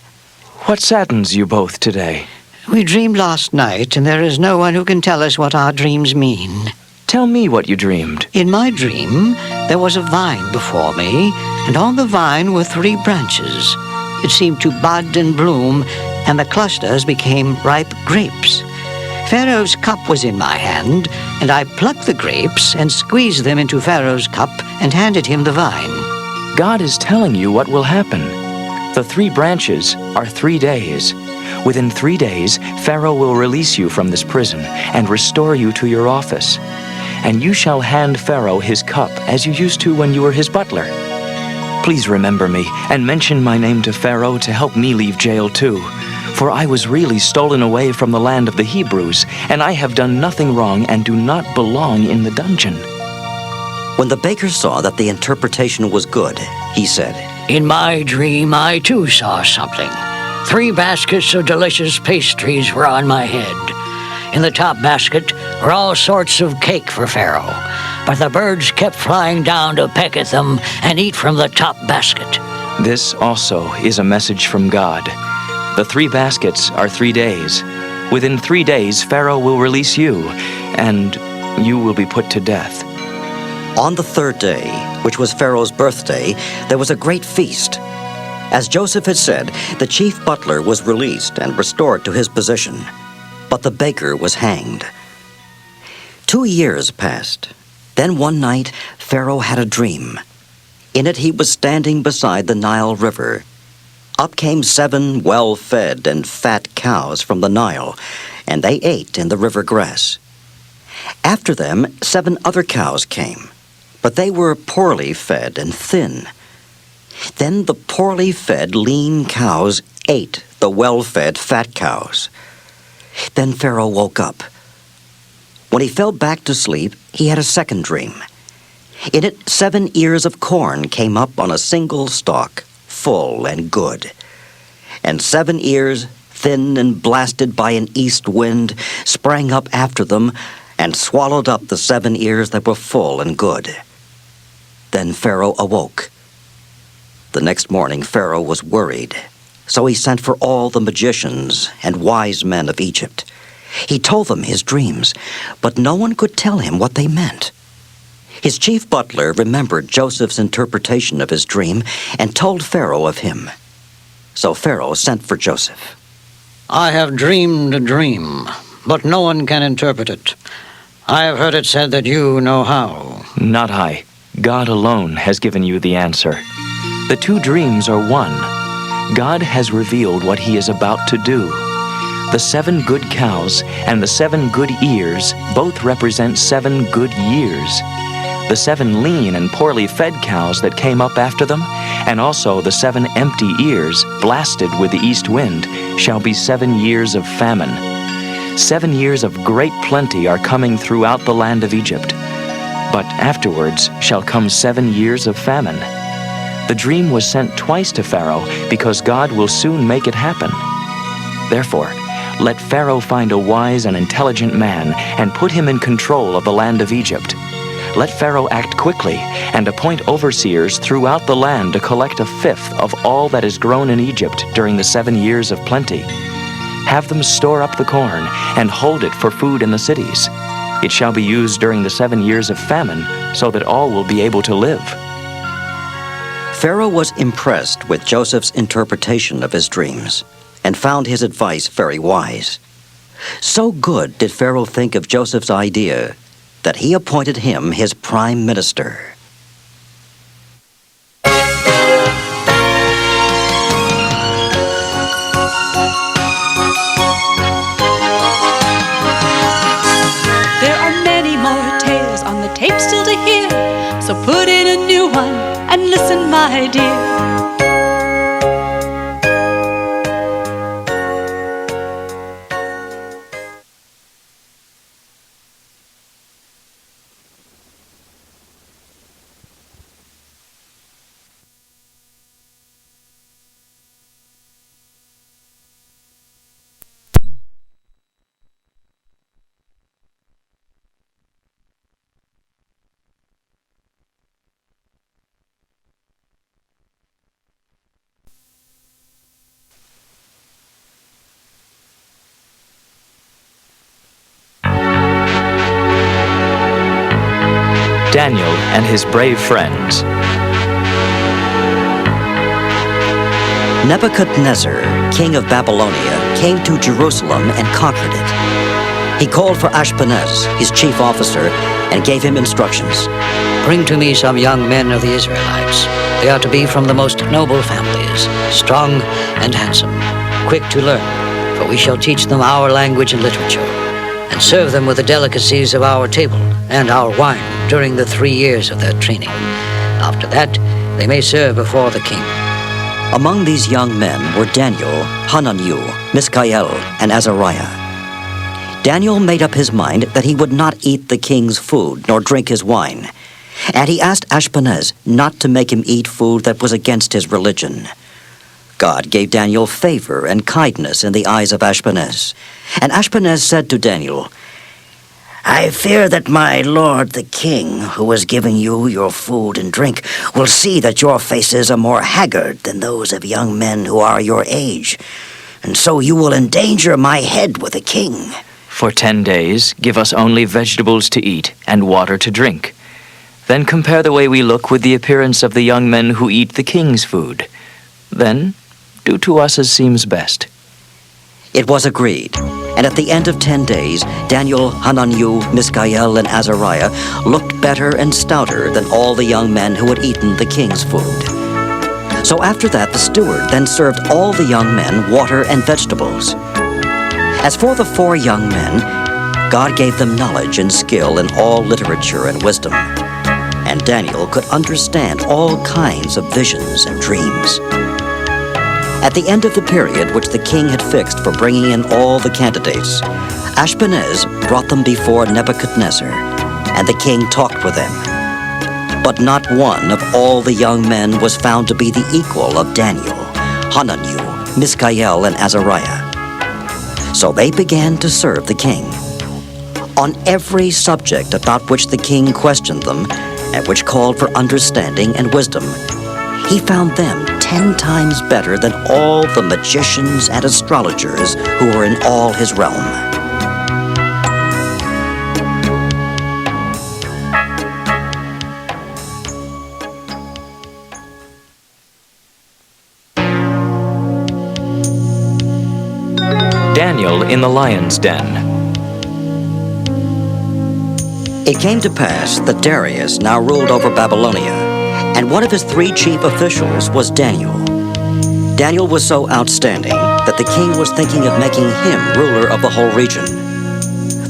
What saddens you both today? We dreamed last night, and there is no one who can tell us what our dreams mean. Tell me what you dreamed. In my dream, there was a vine before me, and on the vine were 3 branches. It seemed to bud and bloom, and the clusters became ripe grapes. Pharaoh's cup was in my hand, and I plucked the grapes and squeezed them into Pharaoh's cup and handed him the vine. God is telling you what will happen. The 3 branches are 3 days. Within 3 days, Pharaoh will release you from this prison and restore you to your office. And you shall hand Pharaoh his cup as you used to when you were his butler. Please remember me and mention my name to Pharaoh to help me leave jail too. For I was really stolen away from the land of the Hebrews, and I have done nothing wrong and do not belong in the dungeon. When the baker saw that the interpretation was good, he said, In my dream, I too saw something. 3 baskets of delicious pastries were on my head. In the top basket were all sorts of cake for Pharaoh, but the birds kept flying down to peck at them and eat from the top basket. This also is a message from God. The 3 baskets are 3 days. Within 3 days, Pharaoh will release you, and you will be put to death. On the 3rd day, which was Pharaoh's birthday, there was a great feast. As Joseph had said, the chief butler was released and restored to his position, but the baker was hanged. 2 years passed. Then one night, Pharaoh had a dream. In it he was standing beside the Nile River. Up came 7 well-fed and fat cows from the Nile, and they ate in the river grass. After them, 7 other cows came, but they were poorly fed and thin. Then the poorly fed lean cows ate the well-fed fat cows. Then Pharaoh woke up. When he fell back to sleep, he had a second dream. In it, 7 ears of corn came up on a single stalk, full and good. And 7 ears, thin and blasted by an east wind, sprang up after them and swallowed up the 7 ears that were full and good. Then Pharaoh awoke. The next morning, Pharaoh was worried, so he sent for all the magicians and wise men of Egypt. He told them his dreams, but no one could tell him what they meant. His chief butler remembered Joseph's interpretation of his dream and told Pharaoh of him. So Pharaoh sent for Joseph. I have dreamed a dream, but no one can interpret it. I have heard it said that you know how. Not I. God alone has given you the answer. The 2 dreams are one. God has revealed what he is about to do. The 7 good cows and the 7 good ears both represent 7 good years. The 7 lean and poorly fed cows that came up after them, and also the 7 empty ears blasted with the east wind, shall be 7 years of famine. 7 years of great plenty are coming throughout the land of Egypt. But afterwards shall come 7 years of famine. The dream was sent twice to Pharaoh because God will soon make it happen. Therefore, let Pharaoh find a wise and intelligent man and put him in control of the land of Egypt. Let Pharaoh act quickly and appoint overseers throughout the land to collect 1/5 of all that is grown in Egypt during the 7 years of plenty. Have them store up the corn and hold it for food in the cities. It shall be used during the 7 years of famine so that all will be able to live. Pharaoh was impressed with Joseph's interpretation of his dreams and found his advice very wise. So good did Pharaoh think of Joseph's idea that he appointed him his prime minister. There are many more tales on the tape still to hear, so put in a new one and listen, my dear. Daniel and his brave friends. Nebuchadnezzar, king of Babylonia, came to Jerusalem and conquered it. He called for Ashpenaz, his chief officer, and gave him instructions. Bring to me some young men of the Israelites. They are to be from the most noble families, strong and handsome, quick to learn, for we shall teach them our language and literature, and serve them with the delicacies of our table and our wine during the 3 years of their training. After that, they may serve before the king. Among these young men were Daniel, Hananiah, Mishael, and Azariah. Daniel made up his mind that he would not eat the king's food nor drink his wine, and he asked Ashpenaz not to make him eat food that was against his religion. God gave Daniel favor and kindness in the eyes of Ashpenaz, and Ashpenaz said to Daniel, I fear that my lord the king, who is giving you your food and drink, will see that your faces are more haggard than those of young men who are your age, and so you will endanger my head with the king. For 10 days, give us only vegetables to eat and water to drink. Then compare the way we look with the appearance of the young men who eat the king's food. Then do to us as seems best. It was agreed, and at the end of 10 days, Daniel, Hananiah, Mishael, and Azariah looked better and stouter than all the young men who had eaten the king's food. So after that, the steward then served all the young men water and vegetables. As for the 4 young men, God gave them knowledge and skill in all literature and wisdom, and Daniel could understand all kinds of visions and dreams. At the end of the period which the king had fixed for bringing in all the candidates, Ashpenaz brought them before Nebuchadnezzar, and the king talked with them. But not one of all the young men was found to be the equal of Daniel, Hananiah, Mishael, and Azariah. So they began to serve the king. On every subject about which the king questioned them, and which called for understanding and wisdom, he found them 10 times better than all the magicians and astrologers who were in all his realm. Daniel in the lion's den. It came to pass that Darius now ruled over Babylonia, and one of his 3 chief officials was Daniel. Daniel was so outstanding that the king was thinking of making him ruler of the whole region.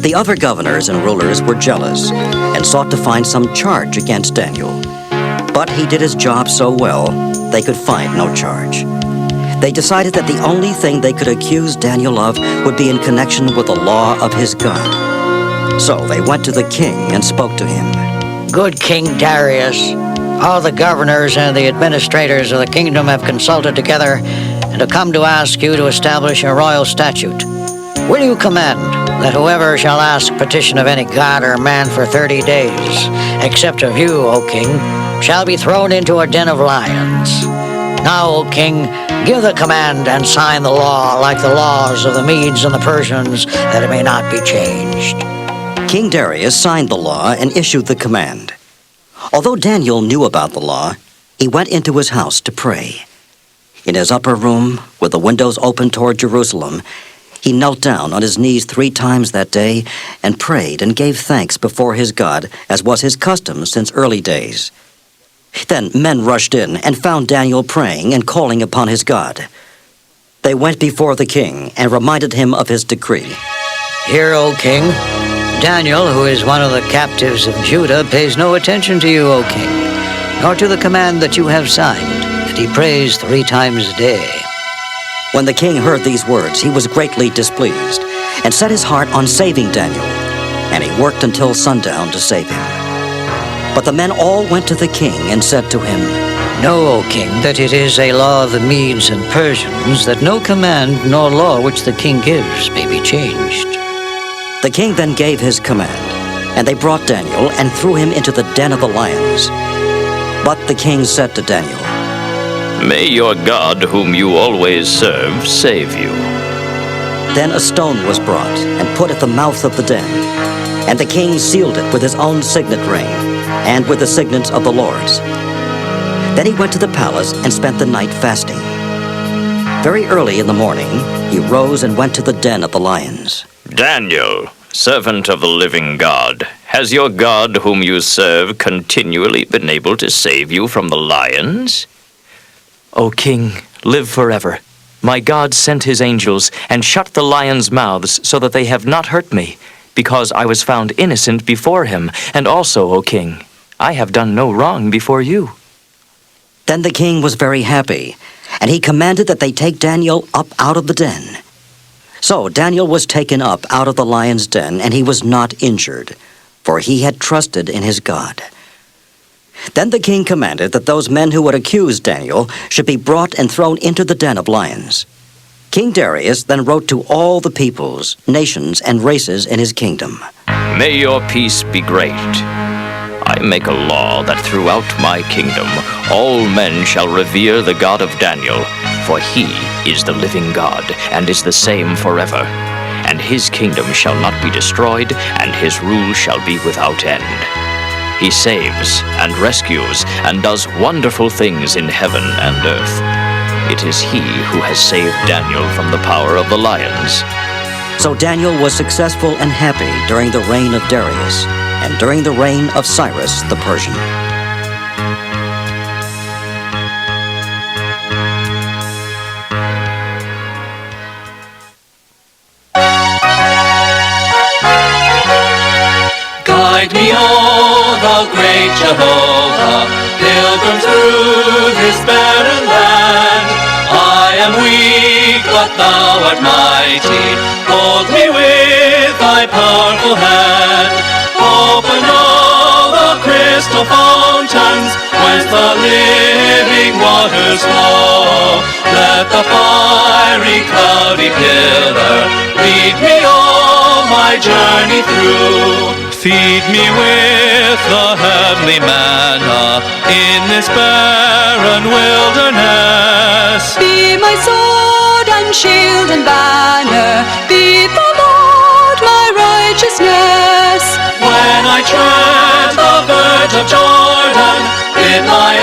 The other governors and rulers were jealous and sought to find some charge against Daniel. But he did his job so well, they could find no charge. They decided that the only thing they could accuse Daniel of would be in connection with the law of his God. So they went to the king and spoke to him. Good King Darius, all the governors and the administrators of the kingdom have consulted together and have come to ask you to establish a royal statute. Will you command that whoever shall ask petition of any god or man for 30 days, except of you, O king, shall be thrown into a den of lions? Now, O king, give the command and sign the law like the laws of the Medes and the Persians, that it may not be changed. King Darius signed the law and issued the command. Although Daniel knew about the law, he went into his house to pray. In his upper room, with the windows open toward Jerusalem, he knelt down on his knees 3 times that day and prayed and gave thanks before his God, as was his custom since early days. Then men rushed in and found Daniel praying and calling upon his God. They went before the king and reminded him of his decree. Hear, O king, Daniel, who is one of the captives of Judah, pays no attention to you, O king, nor to the command that you have signed, and he prays 3 times a day. When the king heard these words, he was greatly displeased and set his heart on saving Daniel, and he worked until sundown to save him. But the men all went to the king and said to him, Know, O king, that it is a law of the Medes and Persians that no command nor law which the king gives may be changed. The king then gave his command, and they brought Daniel and threw him into the den of the lions. But the king said to Daniel, May your God, whom you always serve, save you. Then a stone was brought and put at the mouth of the den, and the king sealed it with his own signet ring and with the signets of the lords. Then he went to the palace and spent the night fasting. Very early in the morning, he rose and went to the den of the lions. Daniel, servant of the living God, has your God whom you serve continually been able to save you from the lions? O king, live forever. My God sent his angels and shut the lions' mouths so that they have not hurt me, because I was found innocent before him. And also, O king, I have done no wrong before you. Then the king was very happy, and he commanded that they take Daniel up out of the den. So Daniel was taken up out of the lion's den, and he was not injured, for he had trusted in his God. Then the king commanded that those men who had accused Daniel should be brought and thrown into the den of lions. King Darius then wrote to all the peoples, nations, and races in his kingdom. May your peace be great. I make a law that throughout my kingdom all men shall revere the God of Daniel, for he is the living God, and is the same forever. And his kingdom shall not be destroyed, and his rule shall be without end. He saves and rescues and does wonderful things in heaven and earth. It is he who has saved Daniel from the power of the lions. So Daniel was successful and happy during the reign of Darius, and during the reign of Cyrus the Persian. Guide me, O thou great Jehovah, pilgrim through this barren land. I am weak, but thou art mighty. Hold me with thy powerful hand. Open all the crystal fountains, whence the living waters flow. Let the fiery cloudy pillar lead me all my journey through. Feed me with the heavenly manna in this barren wilderness. Be my sword and shield and banner, be the Lord my righteousness. When I tread the verge of Jordan, bid my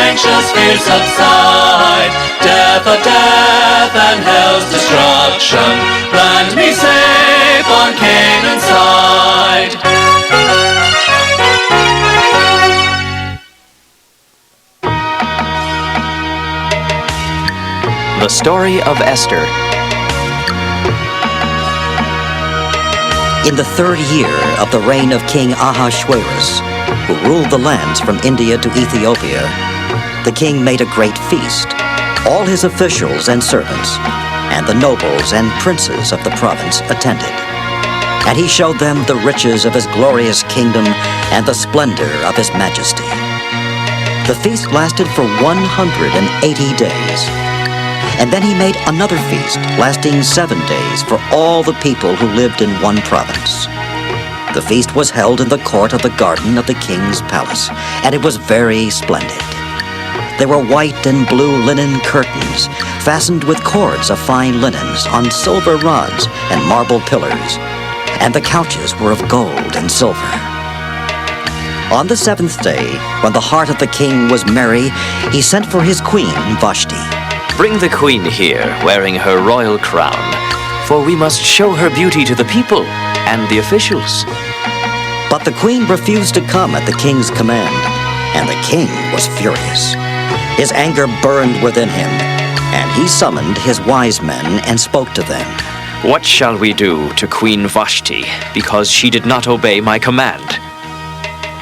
anxious fears subside. Death of death and hell's destruction, land me safe on Canaan's side. The story of Esther. In the third year of the reign of King Ahasuerus, who ruled the lands from India to Ethiopia, the king made a great feast. All his officials and servants, and the nobles and princes of the province attended. And he showed them the riches of his glorious kingdom and the splendor of his majesty. The feast lasted for 180 days. And then he made another feast, lasting 7 days, for all the people who lived in one province. The feast was held in the court of the garden of the king's palace, and it was very splendid. There were white and blue linen curtains, fastened with cords of fine linens on silver rods and marble pillars, and the couches were of gold and silver. On the 7th day, when the heart of the king was merry, he sent for his queen, Vashti. Bring the queen here, wearing her royal crown, for we must show her beauty to the people and the officials. But the queen refused to come at the king's command, and the king was furious. His anger burned within him, and he summoned his wise men and spoke to them. What shall we do to Queen Vashti, because she did not obey my command?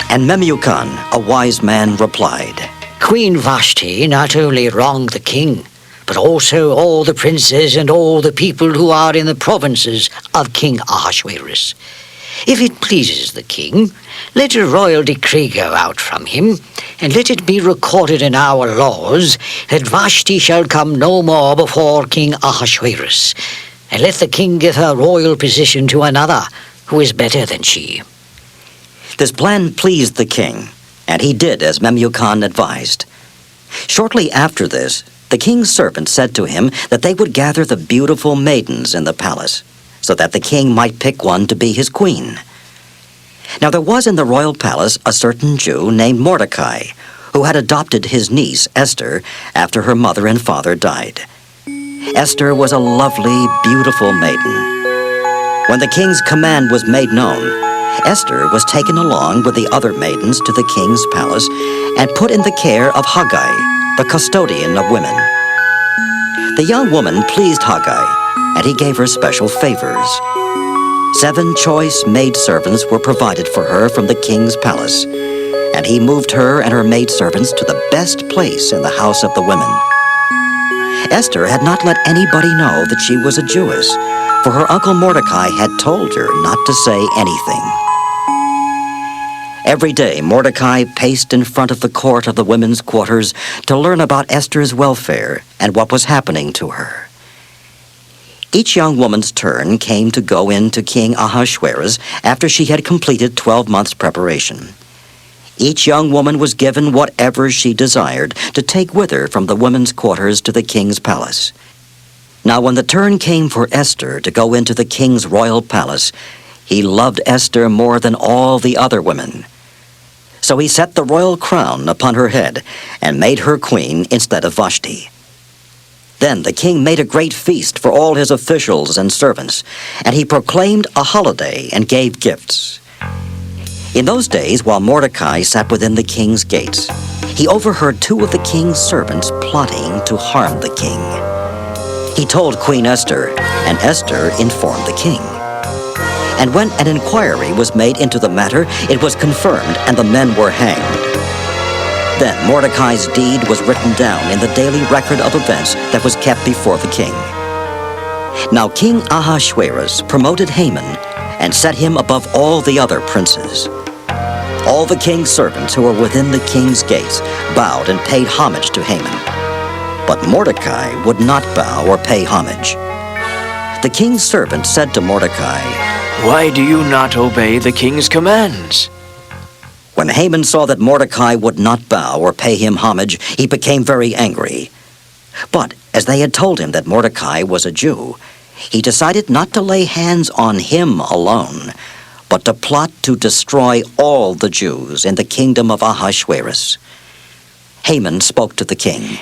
And Memucan, a wise man, replied, Queen Vashti not only wronged the king, but also all the princes and all the people who are in the provinces of King Ahasuerus. If it pleases the king, let a royal decree go out from him, and let it be recorded in our laws that Vashti shall come no more before King Ahasuerus, and let the king give her royal position to another who is better than she. This plan pleased the king, and he did as Memucan advised. Shortly after this, The king's servant said to him that they would gather the beautiful maidens in the palace, so that the king might pick one to be his queen. Now there was in the royal palace a certain Jew named Mordecai, who had adopted his niece, Esther, after her mother and father died. Esther was a lovely, beautiful maiden. When the king's command was made known, Esther was taken along with the other maidens to the king's palace and put in the care of Haggai, the custodian of women. The young woman pleased Haggai, and he gave her special favors. 7 choice maidservants were provided for her from the king's palace, and he moved her and her maidservants to the best place in the house of the women. Esther had not let anybody know that she was a Jewess, for her uncle Mordecai had told her not to say anything. Every day, Mordecai paced in front of the court of the women's quarters to learn about Esther's welfare and what was happening to her. Each young woman's turn came to go in to King Ahasuerus after she had completed 12 months' preparation. Each young woman was given whatever she desired to take with her from the women's quarters to the king's palace. Now when the turn came for Esther to go into the king's royal palace, he loved Esther more than all the other women. So he set the royal crown upon her head and made her queen instead of Vashti. Then the king made a great feast for all his officials and servants, and he proclaimed a holiday and gave gifts. In those days, while Mordecai sat within the king's gates, he overheard 2 of the king's servants plotting to harm the king. He told Queen Esther, and Esther informed the king. And when an inquiry was made into the matter, it was confirmed, and the men were hanged. Then Mordecai's deed was written down in the daily record of events that was kept before the king. Now King Ahasuerus promoted Haman and set him above all the other princes. All the king's servants who were within the king's gates bowed and paid homage to Haman. But Mordecai would not bow or pay homage. The king's servant said to Mordecai, Why do you not obey the king's commands? When Haman saw that Mordecai would not bow or pay him homage, he became very angry. But as they had told him that Mordecai was a Jew, he decided not to lay hands on him alone, but to plot to destroy all the Jews in the kingdom of Ahasuerus. Haman spoke to the king.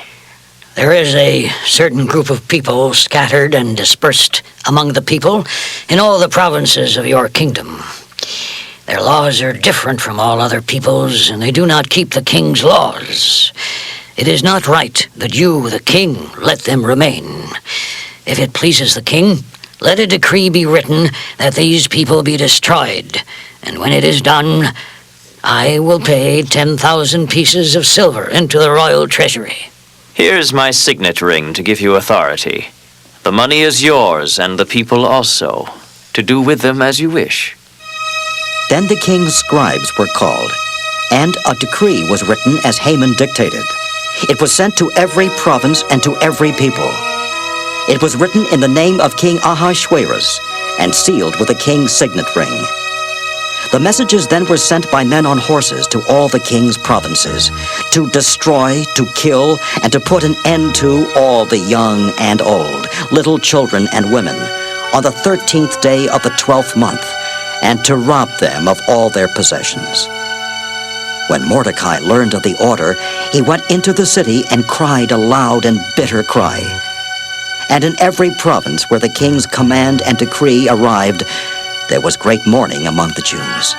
There is a certain group of people scattered and dispersed among the people in all the provinces of your kingdom. Their laws are different from all other peoples, and they do not keep the king's laws. It is not right that you, the king, let them remain. If it pleases the king, let a decree be written that these people be destroyed, and when it is done, I will pay 10,000 pieces of silver into the royal treasury. Here's my signet ring to give you authority. The money is yours, and the people also, to do with them as you wish. Then the king's scribes were called, and a decree was written as Haman dictated. It was sent to every province and to every people. It was written in the name of King Ahasuerus and sealed with the king's signet ring. The messages then were sent by men on horses to all the king's provinces, to destroy, to kill, and to put an end to all the young and old, little children and women, on the 13th day of the 12th month, and to rob them of all their possessions. When Mordecai learned of the order, he went into the city and cried a loud and bitter cry. And in every province where the king's command and decree arrived, there was great mourning among the Jews.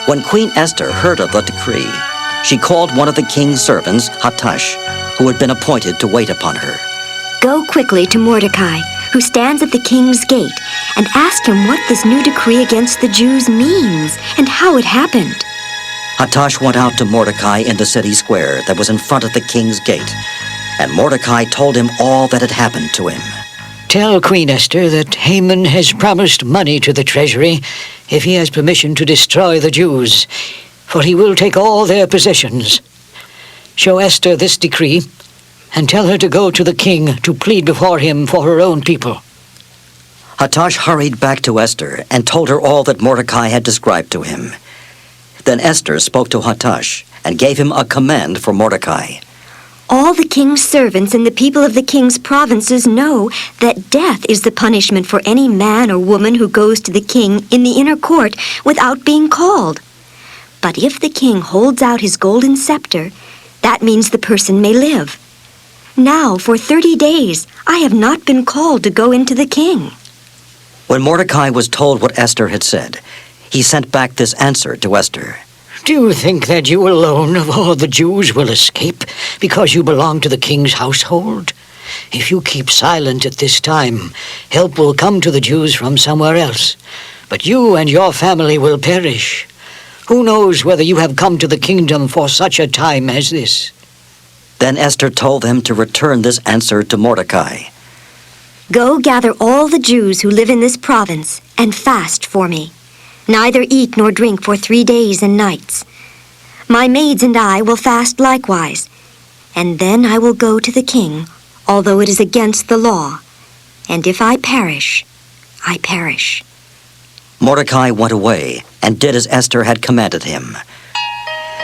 When Queen Esther heard of the decree, she called one of the king's servants, Hattash, who had been appointed to wait upon her. Go quickly to Mordecai, who stands at the king's gate, and ask him what this new decree against the Jews means and how it happened. Hattash went out to Mordecai in the city square that was in front of the king's gate, and Mordecai told him all that had happened to him. Tell Queen Esther that Haman has promised money to the treasury if he has permission to destroy the Jews, for he will take all their possessions. Show Esther this decree, and tell her to go to the king to plead before him for her own people. Hattash hurried back to Esther and told her all that Mordecai had described to him. Then Esther spoke to Hattash and gave him a command for Mordecai. All the king's servants and the people of the king's provinces know that death is the punishment for any man or woman who goes to the king in the inner court without being called. But if the king holds out his golden scepter, that means the person may live. Now, for 30 days, I have not been called to go into the king." When Mordecai was told what Esther had said, he sent back this answer to Esther. Do you think that you alone of all the Jews will escape because you belong to the king's household? If you keep silent at this time, help will come to the Jews from somewhere else, but you and your family will perish. Who knows whether you have come to the kingdom for such a time as this? Then Esther told them to return this answer to Mordecai. "Go gather all the Jews who live in this province and fast for me. Neither eat nor drink for 3 days and nights. My maids and I will fast likewise, and then I will go to the king, although it is against the law. And if I perish, I perish." Mordecai went away and did as Esther had commanded him.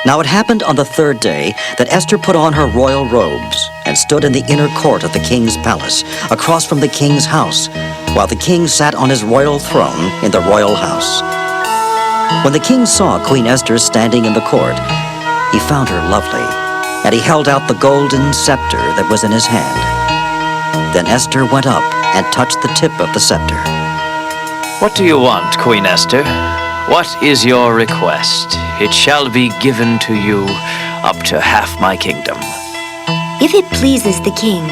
Now it happened on the 3rd day that Esther put on her royal robes and stood in the inner court of the king's palace, across from the king's house, while the king sat on his royal throne in the royal house. When the king saw Queen Esther standing in the court, he found her lovely, and he held out the golden scepter that was in his hand. Then Esther went up and touched the tip of the scepter. What do you want, Queen Esther? What is your request? It shall be given to you up to half my kingdom. "If it pleases the king,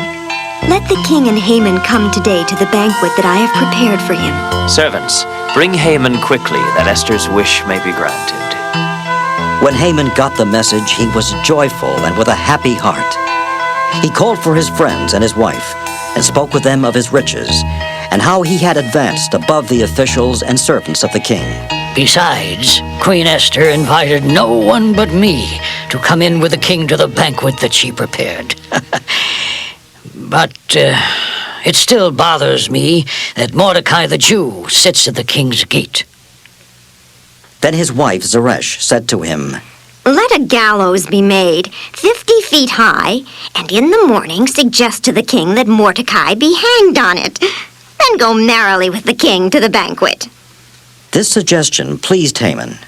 let the king and Haman come today to the banquet that I have prepared for him." Servants, bring Haman quickly, that Esther's wish may be granted. When Haman got the message, he was joyful and with a happy heart. He called for his friends and his wife and spoke with them of his riches and how he had advanced above the officials and servants of the king. Besides, Queen Esther invited no one but me to come in with the king to the banquet that she prepared. But it still bothers me that Mordecai the Jew sits at the king's gate. Then his wife Zeresh said to him, "Let a gallows be made 50 feet high, and in the morning suggest to the king that Mordecai be hanged on it. Then go merrily with the king to the banquet." This suggestion pleased Haman,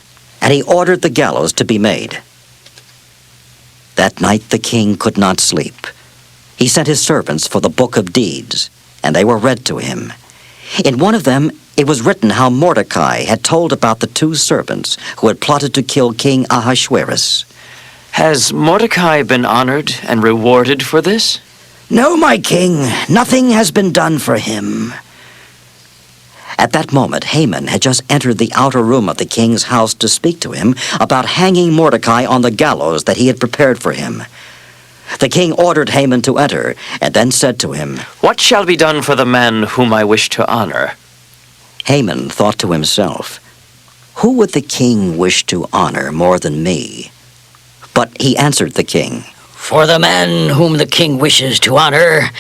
and he ordered the gallows to be made. That night the king could not sleep. He sent his servants for the book of deeds, and they were read to him. In one of them it was written how Mordecai had told about the 2 servants who had plotted to kill King Ahasuerus. Has Mordecai been honored and rewarded for this? "No, my king, nothing has been done for him." At that moment, Haman had just entered the outer room of the king's house to speak to him about hanging Mordecai on the gallows that he had prepared for him. The king ordered Haman to enter, and then said to him, What shall be done for the man whom I wish to honor? Haman thought to himself, "Who would the king wish to honor more than me?" But he answered the king, For the man whom the king wishes to honor,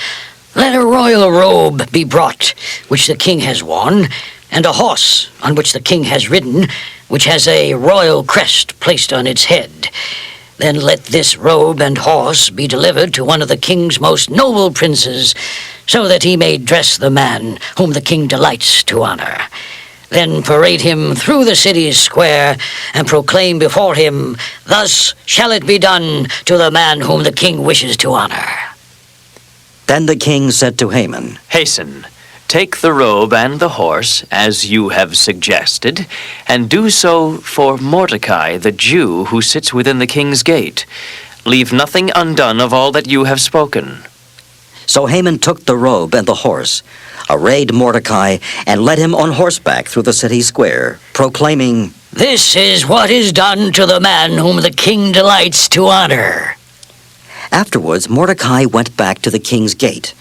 let a royal robe be brought, which the king has worn, and a horse on which the king has ridden, which has a royal crest placed on its head. Then let this robe and horse be delivered to one of the king's most noble princes, so that he may dress the man whom the king delights to honor. Then parade him through the city's square, and proclaim before him, Thus shall it be done to the man whom the king wishes to honor. Then the king said to Haman, Hasten, take the robe and the horse, as you have suggested, and do so for Mordecai, the Jew, who sits within the king's gate. Leave nothing undone of all that you have spoken. So Haman took the robe and the horse, arrayed Mordecai, and led him on horseback through the city square, proclaiming, This is what is done to the man whom the king delights to honor. Afterwards Mordecai went back to the king's gate.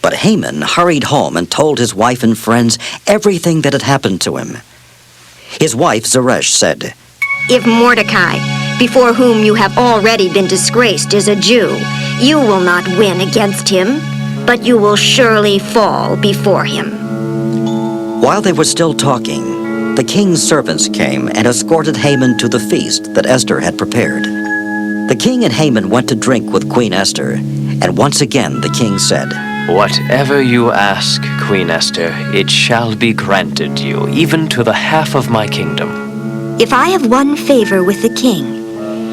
But Haman hurried home and told his wife and friends everything that had happened to him. His wife Zeresh said, If Mordecai, before whom you have already been disgraced, is a Jew, you will not win against him, but you will surely fall before him. While they were still talking, the king's servants came and escorted Haman to the feast that Esther had prepared. The king and Haman went to drink with Queen Esther, and once again the king said, Whatever you ask, Queen Esther, it shall be granted you, even to the half of my kingdom. If I have won favor with the king,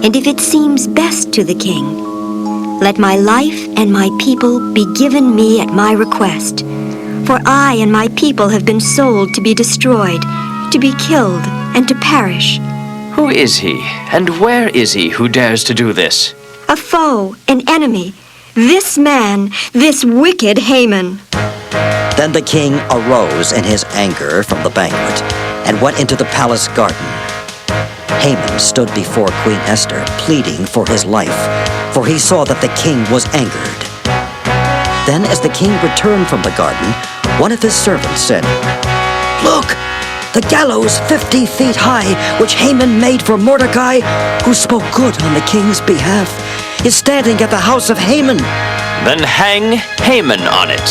and if it seems best to the king, let my life and my people be given me at my request. For I and my people have been sold to be destroyed, to be killed, and to perish. Who is he, and where is he who dares to do this? A foe, an enemy, this man, this wicked Haman. Then the king arose in his anger from the banquet and went into the palace garden. Haman stood before Queen Esther, pleading for his life, for he saw that the king was angered. Then as the king returned from the garden, one of his servants said, Look! The gallows 50 feet high, which Haman made for Mordecai, who spoke good on the king's behalf, is standing at the house of Haman. Then hang Haman on it.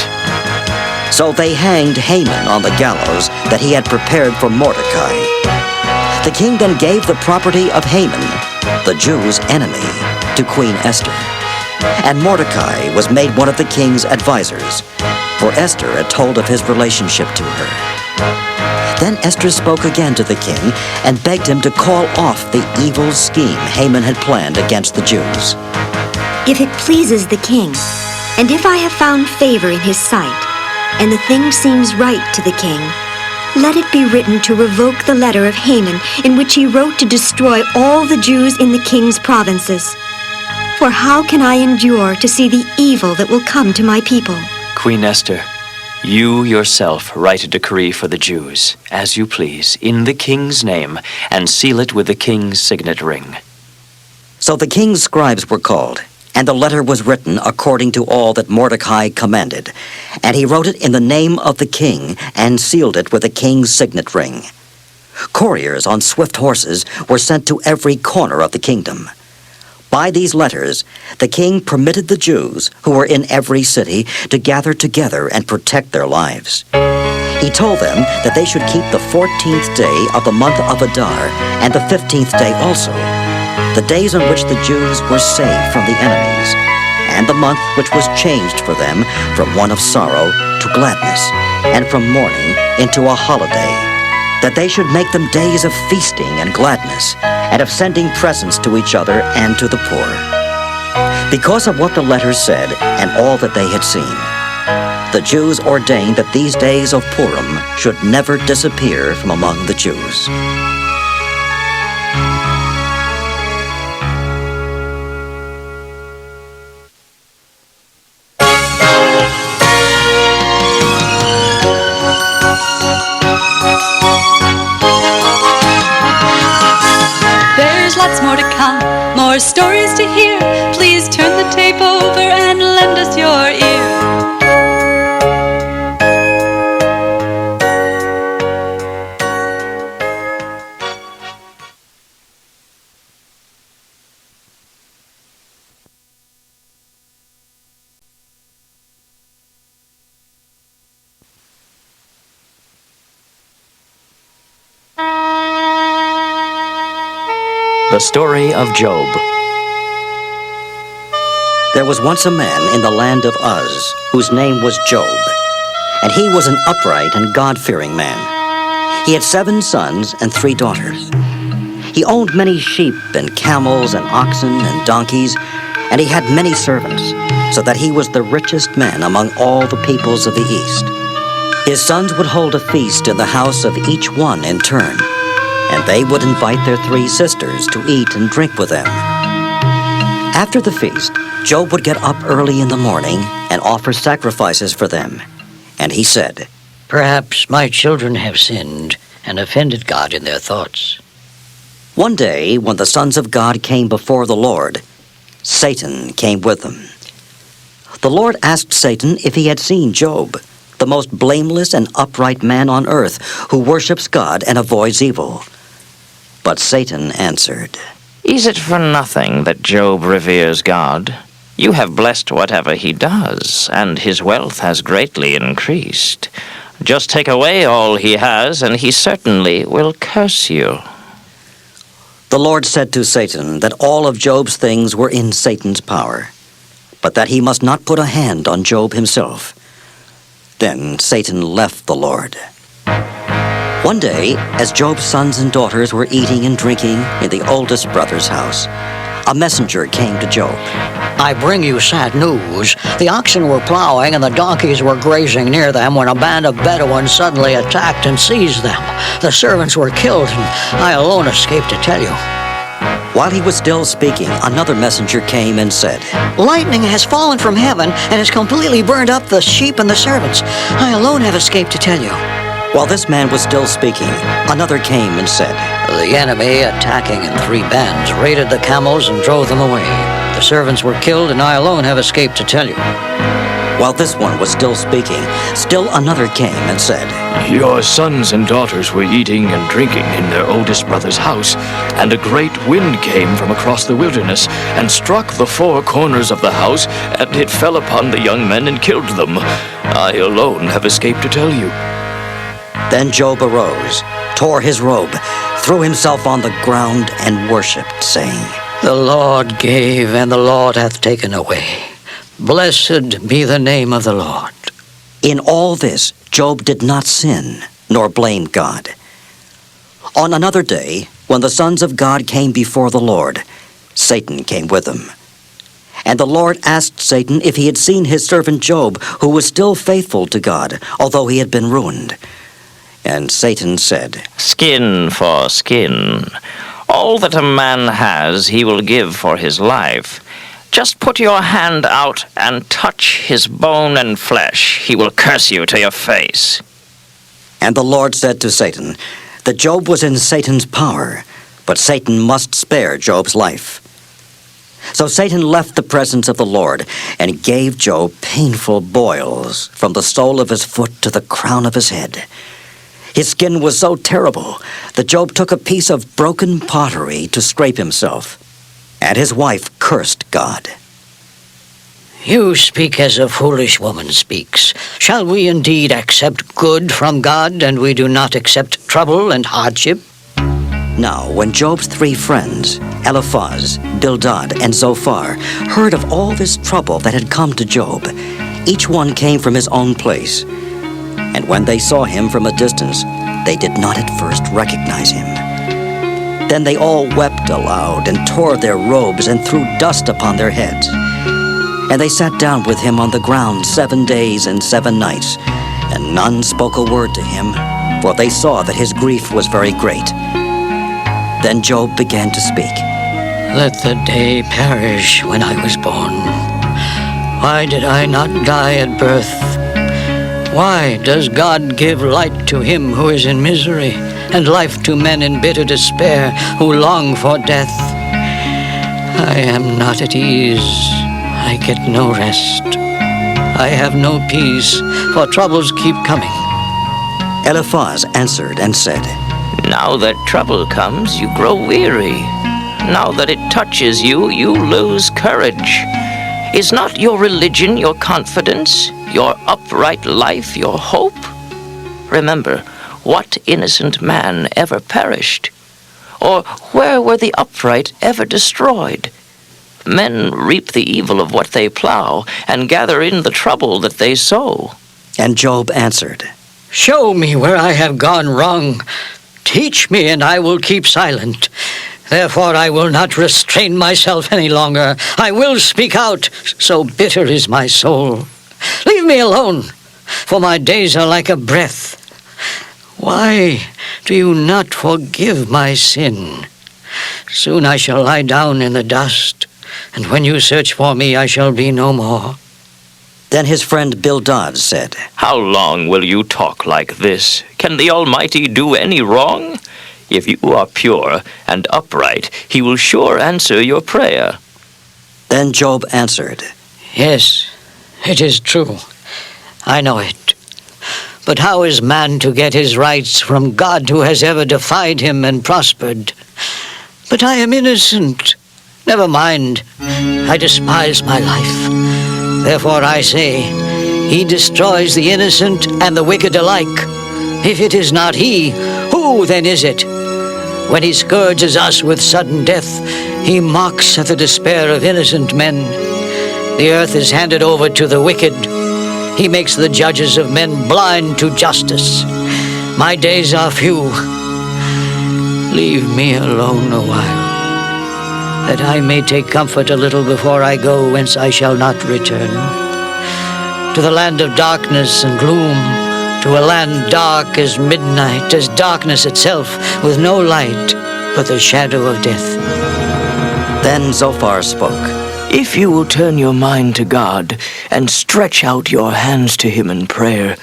So they hanged Haman on the gallows that he had prepared for Mordecai. The king then gave the property of Haman, the Jews' enemy, to Queen Esther. And Mordecai was made one of the king's advisors, for Esther had told of his relationship to her. Then Esther spoke again to the king and begged him to call off the evil scheme Haman had planned against the Jews. If it pleases the king, and if I have found favor in his sight, and the thing seems right to the king, let it be written to revoke the letter of Haman in which he wrote to destroy all the Jews in the king's provinces. For how can I endure to see the evil that will come to my people? Queen Esther, you yourself write a decree for the Jews, as you please, in the king's name, and seal it with the king's signet ring. So the king's scribes were called, and the letter was written according to all that Mordecai commanded. And he wrote it in the name of the king, and sealed it with the king's signet ring. Couriers on swift horses were sent to every corner of the kingdom. By these letters, the king permitted the Jews, who were in every city, to gather together and protect their lives. He told them that they should keep the 14th day of the month of Adar, and the 15th day also, the days on which the Jews were saved from the enemies, and the month which was changed for them from one of sorrow to gladness, and from mourning into a holiday, that they should make them days of feasting and gladness, and of sending presents to each other and to the poor. Because of what the letters said and all that they had seen, the Jews ordained that these days of Purim should never disappear from among the Jews. Lots more to come, more stories to hear. Please turn the tape over and lend us your ear. The story of Job. There was once a man in the land of Uz, whose name was Job, and he was an upright and God-fearing man. He had 7 sons and 3 daughters. He owned many sheep and camels and oxen and donkeys, and he had many servants, so that he was the richest man among all the peoples of the East. His sons would hold a feast in the house of each one in turn, and they would invite their 3 sisters to eat and drink with them. After the feast, Job would get up early in the morning and offer sacrifices for them. And he said, Perhaps my children have sinned and offended God in their thoughts. One day, when the sons of God came before the Lord, Satan came with them. The Lord asked Satan if he had seen Job, the most blameless and upright man on earth, who worships God and avoids evil. But Satan answered, Is it for nothing that Job reveres God? You have blessed whatever he does, and his wealth has greatly increased. Just take away all he has, and he certainly will curse you. The Lord said to Satan that all of Job's things were in Satan's power, but that he must not put a hand on Job himself. Then Satan left the Lord. One day, as Job's sons and daughters were eating and drinking in the oldest brother's house, a messenger came to Job. I bring you sad news. The oxen were plowing and the donkeys were grazing near them when a band of Bedouins suddenly attacked and seized them. The servants were killed, and I alone escaped to tell you. While he was still speaking, another messenger came and said, Lightning has fallen from heaven and has completely burned up the sheep and the servants. I alone have escaped to tell you. While this man was still speaking, another came and said, The enemy, attacking in 3 bands, raided the camels and drove them away. The servants were killed, and I alone have escaped to tell you. While this one was still speaking, still another came and said, Your sons and daughters were eating and drinking in their oldest brother's house, and a great wind came from across the wilderness and struck the 4 corners of the house, and it fell upon the young men and killed them. I alone have escaped to tell you. Then Job arose, tore his robe, threw himself on the ground, and worshipped, saying, The Lord gave, and the Lord hath taken away. Blessed be the name of the Lord. In all this, Job did not sin, nor blame God. On another day, when the sons of God came before the Lord, Satan came with them. And the Lord asked Satan if he had seen his servant Job, who was still faithful to God, although he had been ruined. And Satan said, Skin for skin. All that a man has he will give for his life. Just put your hand out and touch his bone and flesh. He will curse you to your face. And the Lord said to Satan that Job was in Satan's power, but Satan must spare Job's life. So Satan left the presence of the Lord and gave Job painful boils from the sole of his foot to the crown of his head. His skin was so terrible that Job took a piece of broken pottery to scrape himself, and his wife cursed God. You speak as a foolish woman speaks. Shall we indeed accept good from God, and we do not accept trouble and hardship? Now, when Job's 3 friends, Eliphaz, Bildad, and Zophar, heard of all this trouble that had come to Job, each one came from his own place. And when they saw him from a distance, they did not at first recognize him. Then they all wept aloud and tore their robes and threw dust upon their heads. And they sat down with him on the ground 7 days and 7 nights, and none spoke a word to him, for they saw that his grief was very great. Then Job began to speak. Let the day perish when I was born. Why did I not die at birth? Why does God give light to him who is in misery, and life to men in bitter despair who long for death? I am not at ease. I get no rest. I have no peace, for troubles keep coming. Eliphaz answered and said, Now that trouble comes, you grow weary. Now that it touches you, you lose courage. Is not your religion your confidence, your upright life your hope? Remember, what innocent man ever perished? Or where were the upright ever destroyed? Men reap the evil of what they plow, and gather in the trouble that they sow. And Job answered, Show me where I have gone wrong. Teach me, and I will keep silent. Therefore I will not restrain myself any longer. I will speak out, so bitter is my soul. Leave me alone, for my days are like a breath. Why do you not forgive my sin? Soon I shall lie down in the dust, and when you search for me, I shall be no more. Then his friend Bildad said, How long will you talk like this? Can the Almighty do any wrong? If you are pure and upright, he will sure answer your prayer. Then Job answered, Yes, it is true. I know it. But how is man to get his rights from God who has ever defied him and prospered? But I am innocent. Never mind. I despise my life. Therefore I say, he destroys the innocent and the wicked alike. If it is not he, who then is it? When he scourges us with sudden death, he mocks at the despair of innocent men. The earth is handed over to the wicked. He makes the judges of men blind to justice. My days are few. Leave me alone a while, that I may take comfort a little before I go whence I shall not return. To the land of darkness and gloom, to a land dark as midnight, as darkness itself, with no light but the shadow of death. Then Zophar spoke. If you will turn your mind to God and stretch out your hands to him in prayer,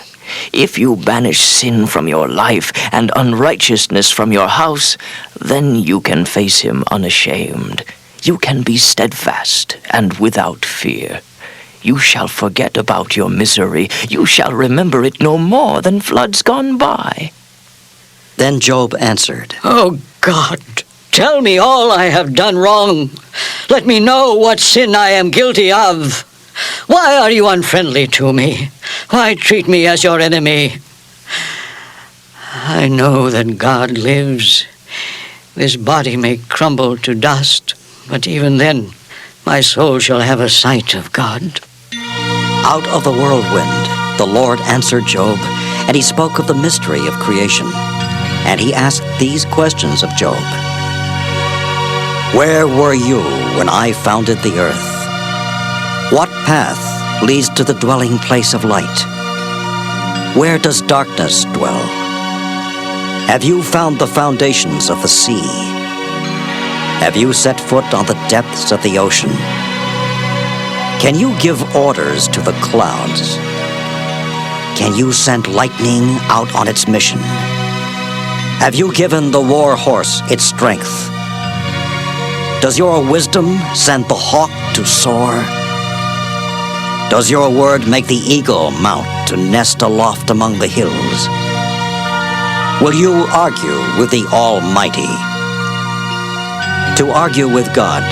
if you banish sin from your life and unrighteousness from your house, then you can face him unashamed. You can be steadfast and without fear. You shall forget about your misery. You shall remember it no more than floods gone by. Then Job answered, Oh God, tell me all I have done wrong. Let me know what sin I am guilty of. Why are you unfriendly to me? Why treat me as your enemy? I know that God lives. This body may crumble to dust, but even then my soul shall have a sight of God. Out of the whirlwind the Lord answered Job, and he spoke of the mystery of creation. And he asked these questions of Job. Where were you when I founded the earth? What path leads to the dwelling place of light? Where does darkness dwell? Have you found the foundations of the sea? Have you set foot on the depths of the ocean? Can you give orders to the clouds? Can you send lightning out on its mission? Have you given the war horse its strength? Does your wisdom send the hawk to soar? Does your word make the eagle mount to nest aloft among the hills? Will you argue with the Almighty? To argue with God,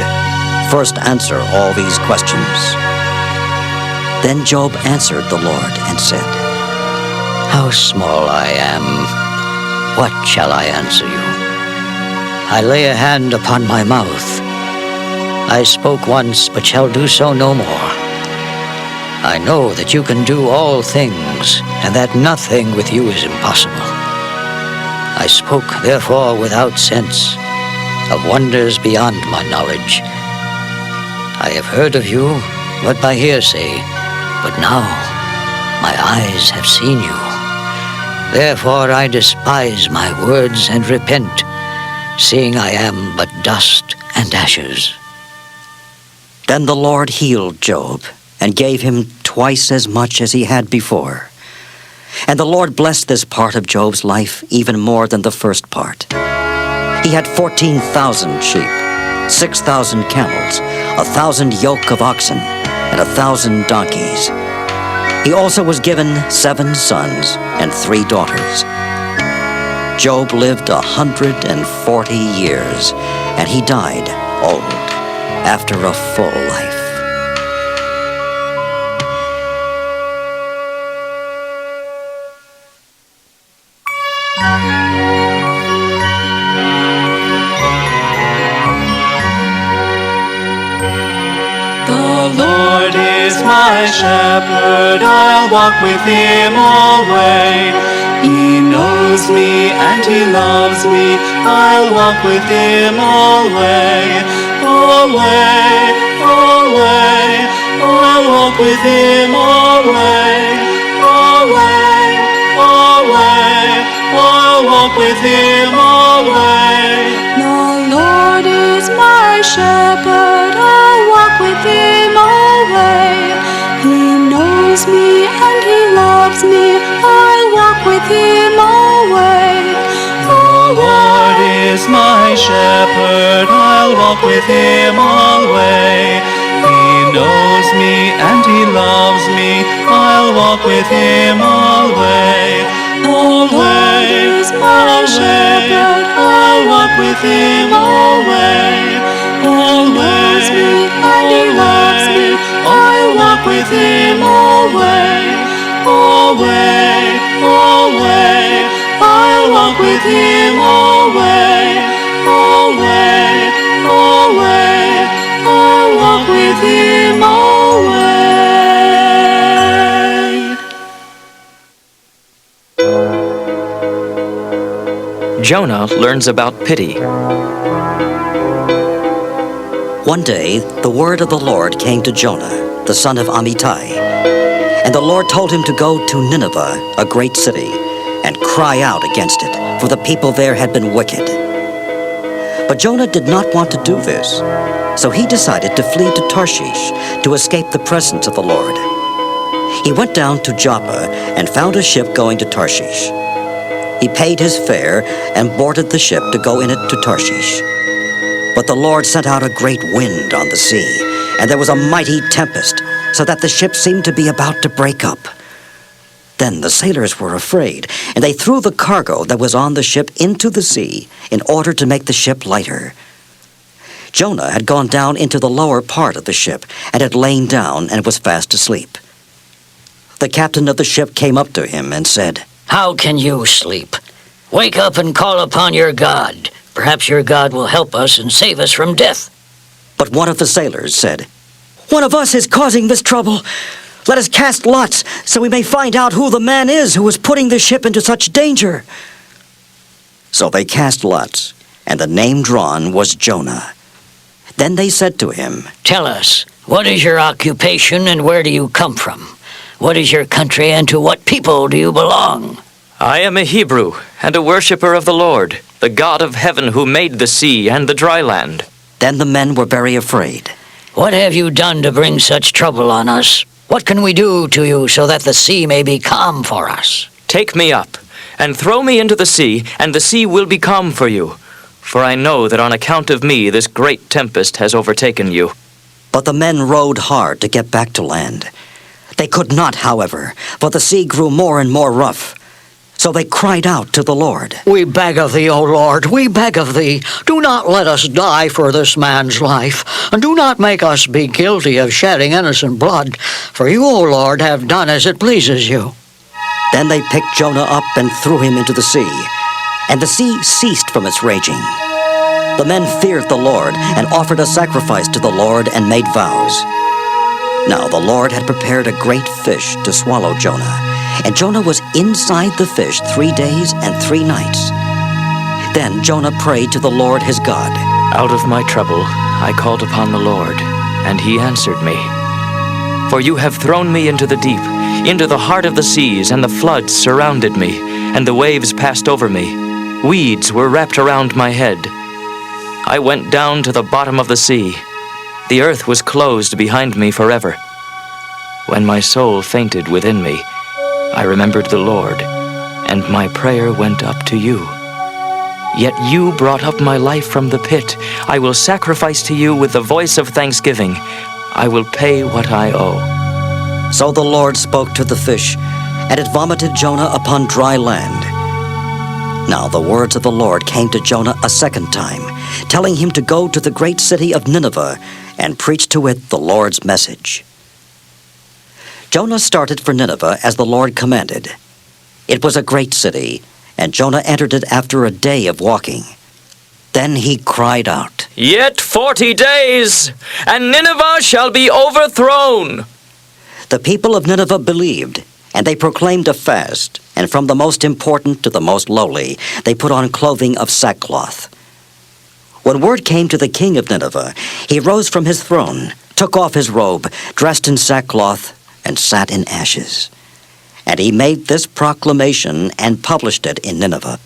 first answer all these questions. Then Job answered the Lord and said, How small I am. What shall I answer you? I lay a hand upon my mouth. I spoke once, but shall do so no more. I know that you can do all things, and that nothing with you is impossible. I spoke, therefore, without sense, of wonders beyond my knowledge. I have heard of you, but by hearsay, but now my eyes have seen you. Therefore I despise my words and repent, seeing I am but dust and ashes. Then the Lord healed Job and gave him twice as much as he had before. And the Lord blessed this part of Job's life even more than the first part. He had 14,000 sheep, 6,000 camels, 1,000 yoke of oxen, and 1,000 donkeys. He also was given 7 sons and 3 daughters. Job lived 140 years, and he died old after a full life. The Lord is my shepherd, I'll walk with him alway. He knows me and he loves me, I'll walk with him alway. Alway, alway, I'll walk with him alway. Alway, alway, I'll walk with him alway. The Lord is my shepherd, I'll walk with him alway. He knows me and he loves me, I'll walk with him alway. The Lord is my shepherd, I'll walk with him alway. He knows me and he loves me, I'll walk with him alway. Alway, my shepherd, I'll walk with him alway. Always me and he loves me, I'll walk with him alway. Alway, alway, I'll walk with him alway. away, away, I'll walk with him away. Jonah learns about pity. One day, the word of the Lord came to Jonah, the son of Amittai. And the Lord told him to go to Nineveh, a great city, and cry out against it, for the people there had been wicked. But Jonah did not want to do this, so he decided to flee to Tarshish to escape the presence of the Lord. He went down to Joppa and found a ship going to Tarshish. He paid his fare and boarded the ship to go in it to Tarshish. But the Lord sent out a great wind on the sea, and there was a mighty tempest, so that the ship seemed to be about to break up. Then the sailors were afraid, and they threw the cargo that was on the ship into the sea in order to make the ship lighter. Jonah had gone down into the lower part of the ship and had lain down and was fast asleep. The captain of the ship came up to him and said, How can you sleep? Wake up and call upon your God. Perhaps your God will help us and save us from death. But one of the sailors said, One of us is causing this trouble. Let us cast lots so we may find out who the man is who is putting the ship into such danger. So they cast lots, and the name drawn was Jonah. Then they said to him, Tell us, what is your occupation and where do you come from? What is your country and to what people do you belong? I am a Hebrew and a worshipper of the Lord, the God of heaven who made the sea and the dry land. Then the men were very afraid. What have you done to bring such trouble on us? What can we do to you so that the sea may be calm for us? Take me up and throw me into the sea, and the sea will be calm for you. For I know that on account of me this great tempest has overtaken you. But the men rowed hard to get back to land. They could not, however, for the sea grew more and more rough. So they cried out to the Lord. We beg of thee, O Lord, we beg of thee, do not let us die for this man's life, and do not make us be guilty of shedding innocent blood, for you, O Lord, have done as it pleases you. Then they picked Jonah up and threw him into the sea, and the sea ceased from its raging. The men feared the Lord and offered a sacrifice to the Lord and made vows. Now the Lord had prepared a great fish to swallow Jonah, and Jonah was inside the fish 3 days and 3 nights. Then Jonah prayed to the Lord his God. Out of my trouble I called upon the Lord, and he answered me. For you have thrown me into the deep, into the heart of the seas, and the floods surrounded me, and the waves passed over me. Weeds were wrapped around my head. I went down to the bottom of the sea. The earth was closed behind me forever. When my soul fainted within me, I remembered the Lord, and my prayer went up to you. Yet you brought up my life from the pit. I will sacrifice to you with the voice of thanksgiving. I will pay what I owe. So the Lord spoke to the fish, and it vomited Jonah upon dry land. Now the words of the Lord came to Jonah a second time, telling him to go to the great city of Nineveh and preach to it the Lord's message. Jonah started for Nineveh as the Lord commanded. It was a great city, and Jonah entered it after a day of walking. Then he cried out, Yet 40 days, and Nineveh shall be overthrown. The people of Nineveh believed, and they proclaimed a fast, and from the most important to the most lowly, they put on clothing of sackcloth. When word came to the king of Nineveh, he rose from his throne, took off his robe, dressed in sackcloth, and sat in ashes. And he made this proclamation and published it in Nineveh.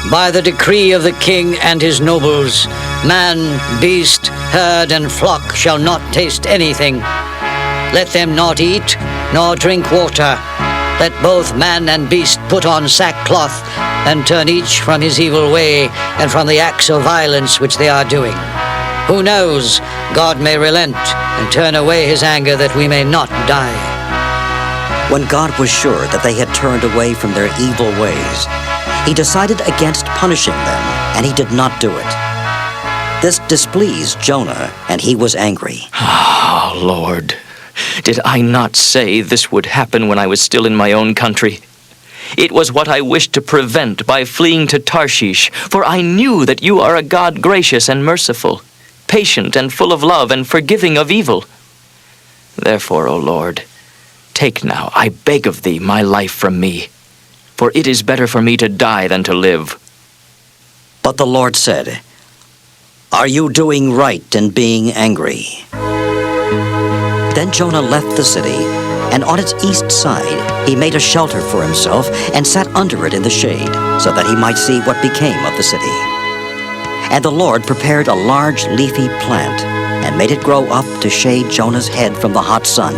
By the decree of the king and his nobles, man, beast, herd, and flock shall not taste anything. Let them not eat, nor drink water. Let both man and beast put on sackcloth, and turn each from his evil way, and from the acts of violence which they are doing. Who knows, God may relent, and turn away his anger that we may not die. When God was sure that they had turned away from their evil ways, he decided against punishing them, and he did not do it. This displeased Jonah, and he was angry. Ah, Lord, did I not say this would happen when I was still in my own country? It was what I wished to prevent by fleeing to Tarshish, for I knew that you are a God gracious and merciful, patient and full of love and forgiving of evil. Therefore, O Lord, take now, I beg of thee, my life from me, for it is better for me to die than to live. But the Lord said, "Are you doing right in being angry?" Then Jonah left the city, and on its east side he made a shelter for himself and sat under it in the shade, so that he might see what became of the city. And the Lord prepared a large leafy plant and made it grow up to shade Jonah's head from the hot sun.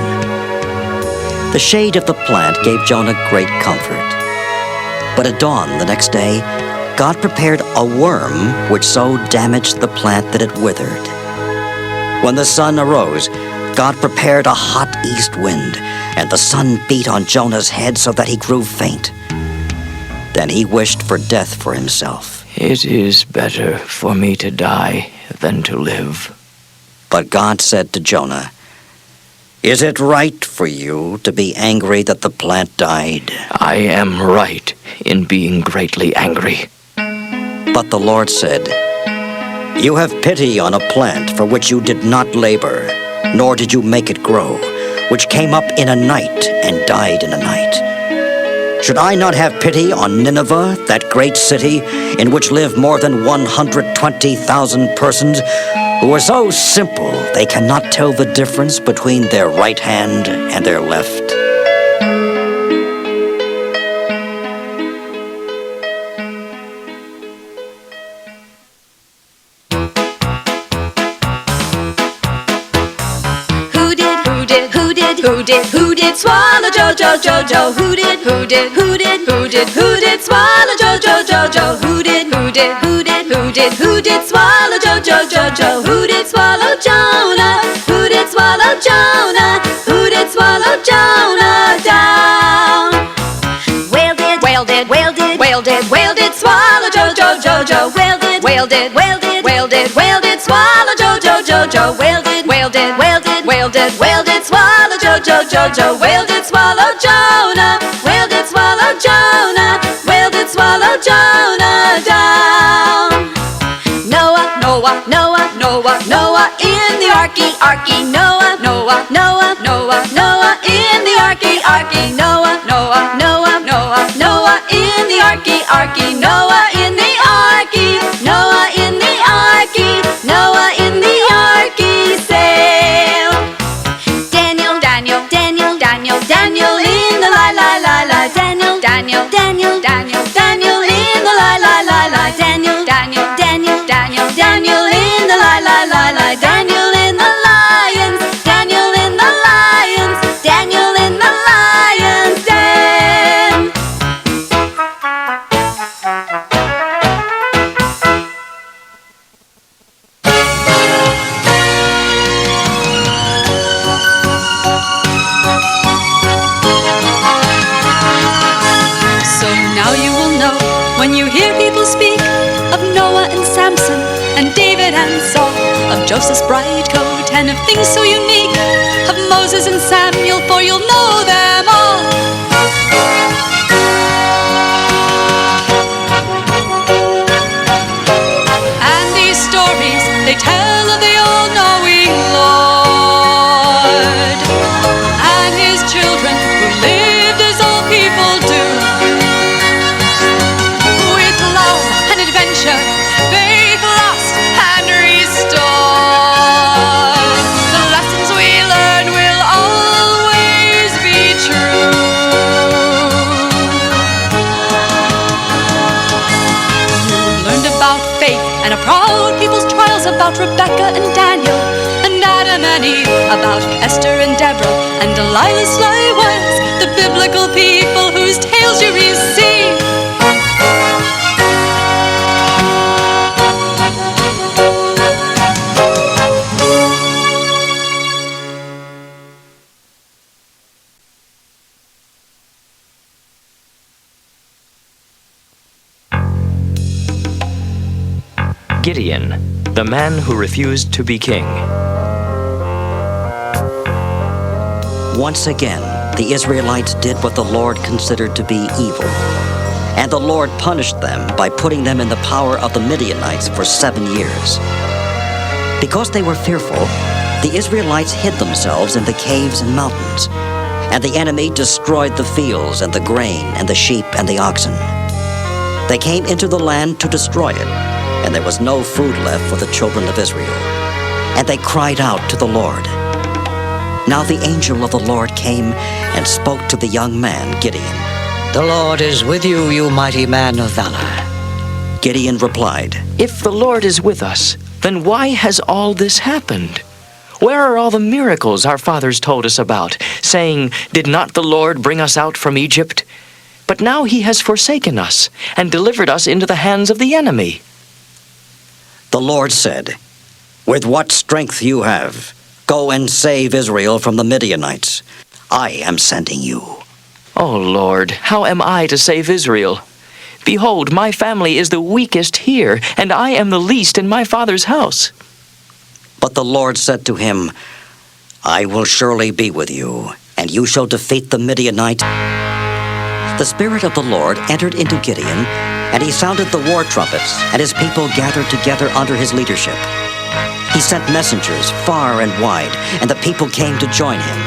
The shade of the plant gave Jonah great comfort. But at dawn the next day, God prepared a worm which so damaged the plant that it withered. When the sun arose, God prepared a hot east wind, and the sun beat on Jonah's head so that he grew faint. Then he wished for death for himself. It is better for me to die than to live. But God said to Jonah, "Is it right for you to be angry that the plant died?" I am right in being greatly angry. But the Lord said, "You have pity on a plant for which you did not labor, nor did you make it grow, which came up in a night and died in a night. Should I not have pity on Nineveh, that great city, in which live more than 120,000 persons, who are so simple they cannot tell the difference between their right hand and their left?" Who did swallow Jojo? Who did swallow Jojo? Who did swallow Jojo? Who did swallow Jonah? Who did swallow Jonah? Who did swallow Jonah down? Whale did swallow Jojo. Whale did swallow Jojo. Whale did swallow Jojo. Whale did swallow Jojo. Whale did swallow Jonah. Whale did swallow Jonah. Whale did swallow Jonah down. Noah in the arky. Noah in the arky. Noah in the arky. Noah in the arky. Noah in the arky. Noah in the arky sail. Daniel in the la. Daniel in the la. Daniel in the la. Daniel in the la. Daniel in the lions. Daniel in the lions. Daniel in the lions den. So now you will know when you hear people speak of Noah and Samson and David and Saul, of Joseph's bright coat and of things so unique, of Moses and Samuel, for you'll know them all. And these stories, they tell of the all-knowing Lord and his children who lived as all people do, with love and adventure, faith lost and restored. The lessons we learn will always be true. You learned about faith and a proud people's trials, about Rebecca and Daniel and Adam and Eve, about Esther and Deborah and Delilah's sly words, the biblical people whose tales you receive. Gideon, the man who refused to be king. Once again, the Israelites did what the Lord considered to be evil. And the Lord punished them by putting them in the power of the Midianites for 7 years. Because they were fearful, the Israelites hid themselves in the caves and mountains, and the enemy destroyed the fields and the grain and the sheep and the oxen. They came into the land to destroy it, and there was no food left for the children of Israel. And they cried out to the Lord. Now the angel of the Lord came and spoke to the young man, Gideon. The Lord is with you, you mighty man of valor. Gideon replied, If the Lord is with us, then why has all this happened? Where are all the miracles our fathers told us about, saying, Did not the Lord bring us out from Egypt? But now he has forsaken us and delivered us into the hands of the enemy. The Lord said, With what strength you have, go and save Israel from the Midianites. I am sending you. O Lord, how am I to save Israel? Behold, my family is the weakest here, and I am the least in my father's house. But the Lord said to him, I will surely be with you, and you shall defeat the Midianites. The Spirit of the Lord entered into Gideon, and he sounded the war trumpets, and his people gathered together under his leadership. He sent messengers far and wide, and the people came to join him.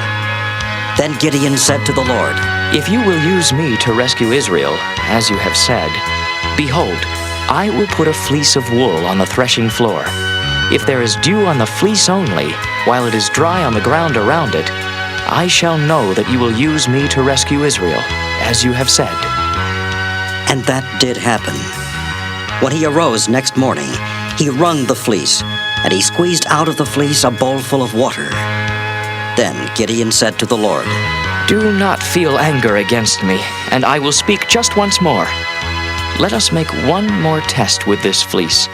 Then Gideon said to the Lord, If you will use me to rescue Israel, as you have said, behold, I will put a fleece of wool on the threshing floor. If there is dew on the fleece only, while it is dry on the ground around it, I shall know that you will use me to rescue Israel, as you have said. And that did happen. When he arose next morning, he wrung the fleece, and he squeezed out of the fleece a bowl full of water. Then Gideon said to the Lord, Do not feel anger against me, and I will speak just once more. Let us make one more test with this fleece.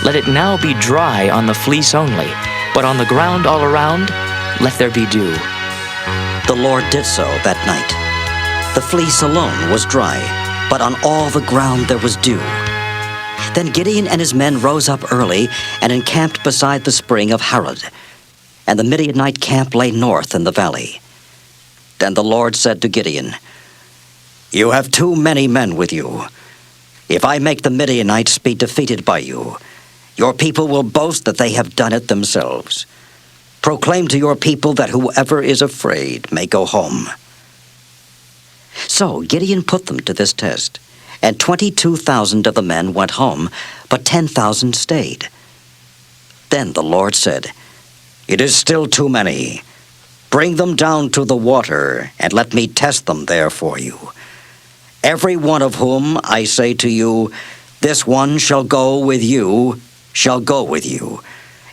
Let it now be dry on the fleece only, but on the ground all around, let there be dew. The Lord did so that night. The fleece alone was dry, but on all the ground there was dew. Then Gideon and his men rose up early and encamped beside the spring of Harod. And the Midianite camp lay north in the valley. Then the Lord said to Gideon, You have too many men with you. If I make the Midianites be defeated by you, your people will boast that they have done it themselves. Proclaim to your people that whoever is afraid may go home. So Gideon put them to this test, and 22,000 of the men went home, but 10,000 stayed. Then the Lord said, It is still too many. Bring them down to the water, and let me test them there for you. Every one of whom I say to you, This one shall go with you, shall go with you.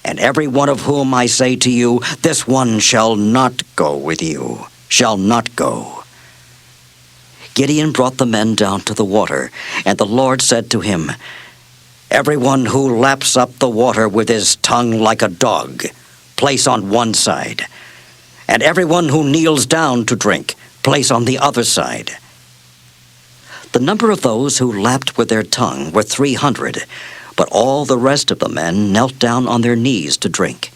And every one of whom I say to you, This one shall not go with you, shall not go. Gideon brought the men down to the water, and the Lord said to him, Everyone who laps up the water with his tongue like a dog, place on one side. And everyone who kneels down to drink, place on the other side. The number of those who lapped with their tongue were 300, but all the rest of the men knelt down on their knees to drink.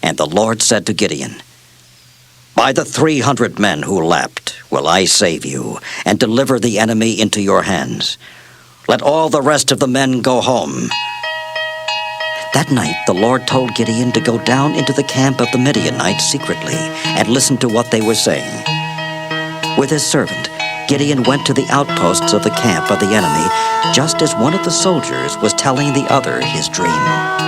And the Lord said to Gideon, By the 300 men who lapped will I save you, and deliver the enemy into your hands. Let all the rest of the men go home. That night the Lord told Gideon to go down into the camp of the Midianites secretly, and listen to what they were saying. With his servant, Gideon went to the outposts of the camp of the enemy, just as one of the soldiers was telling the other his dream.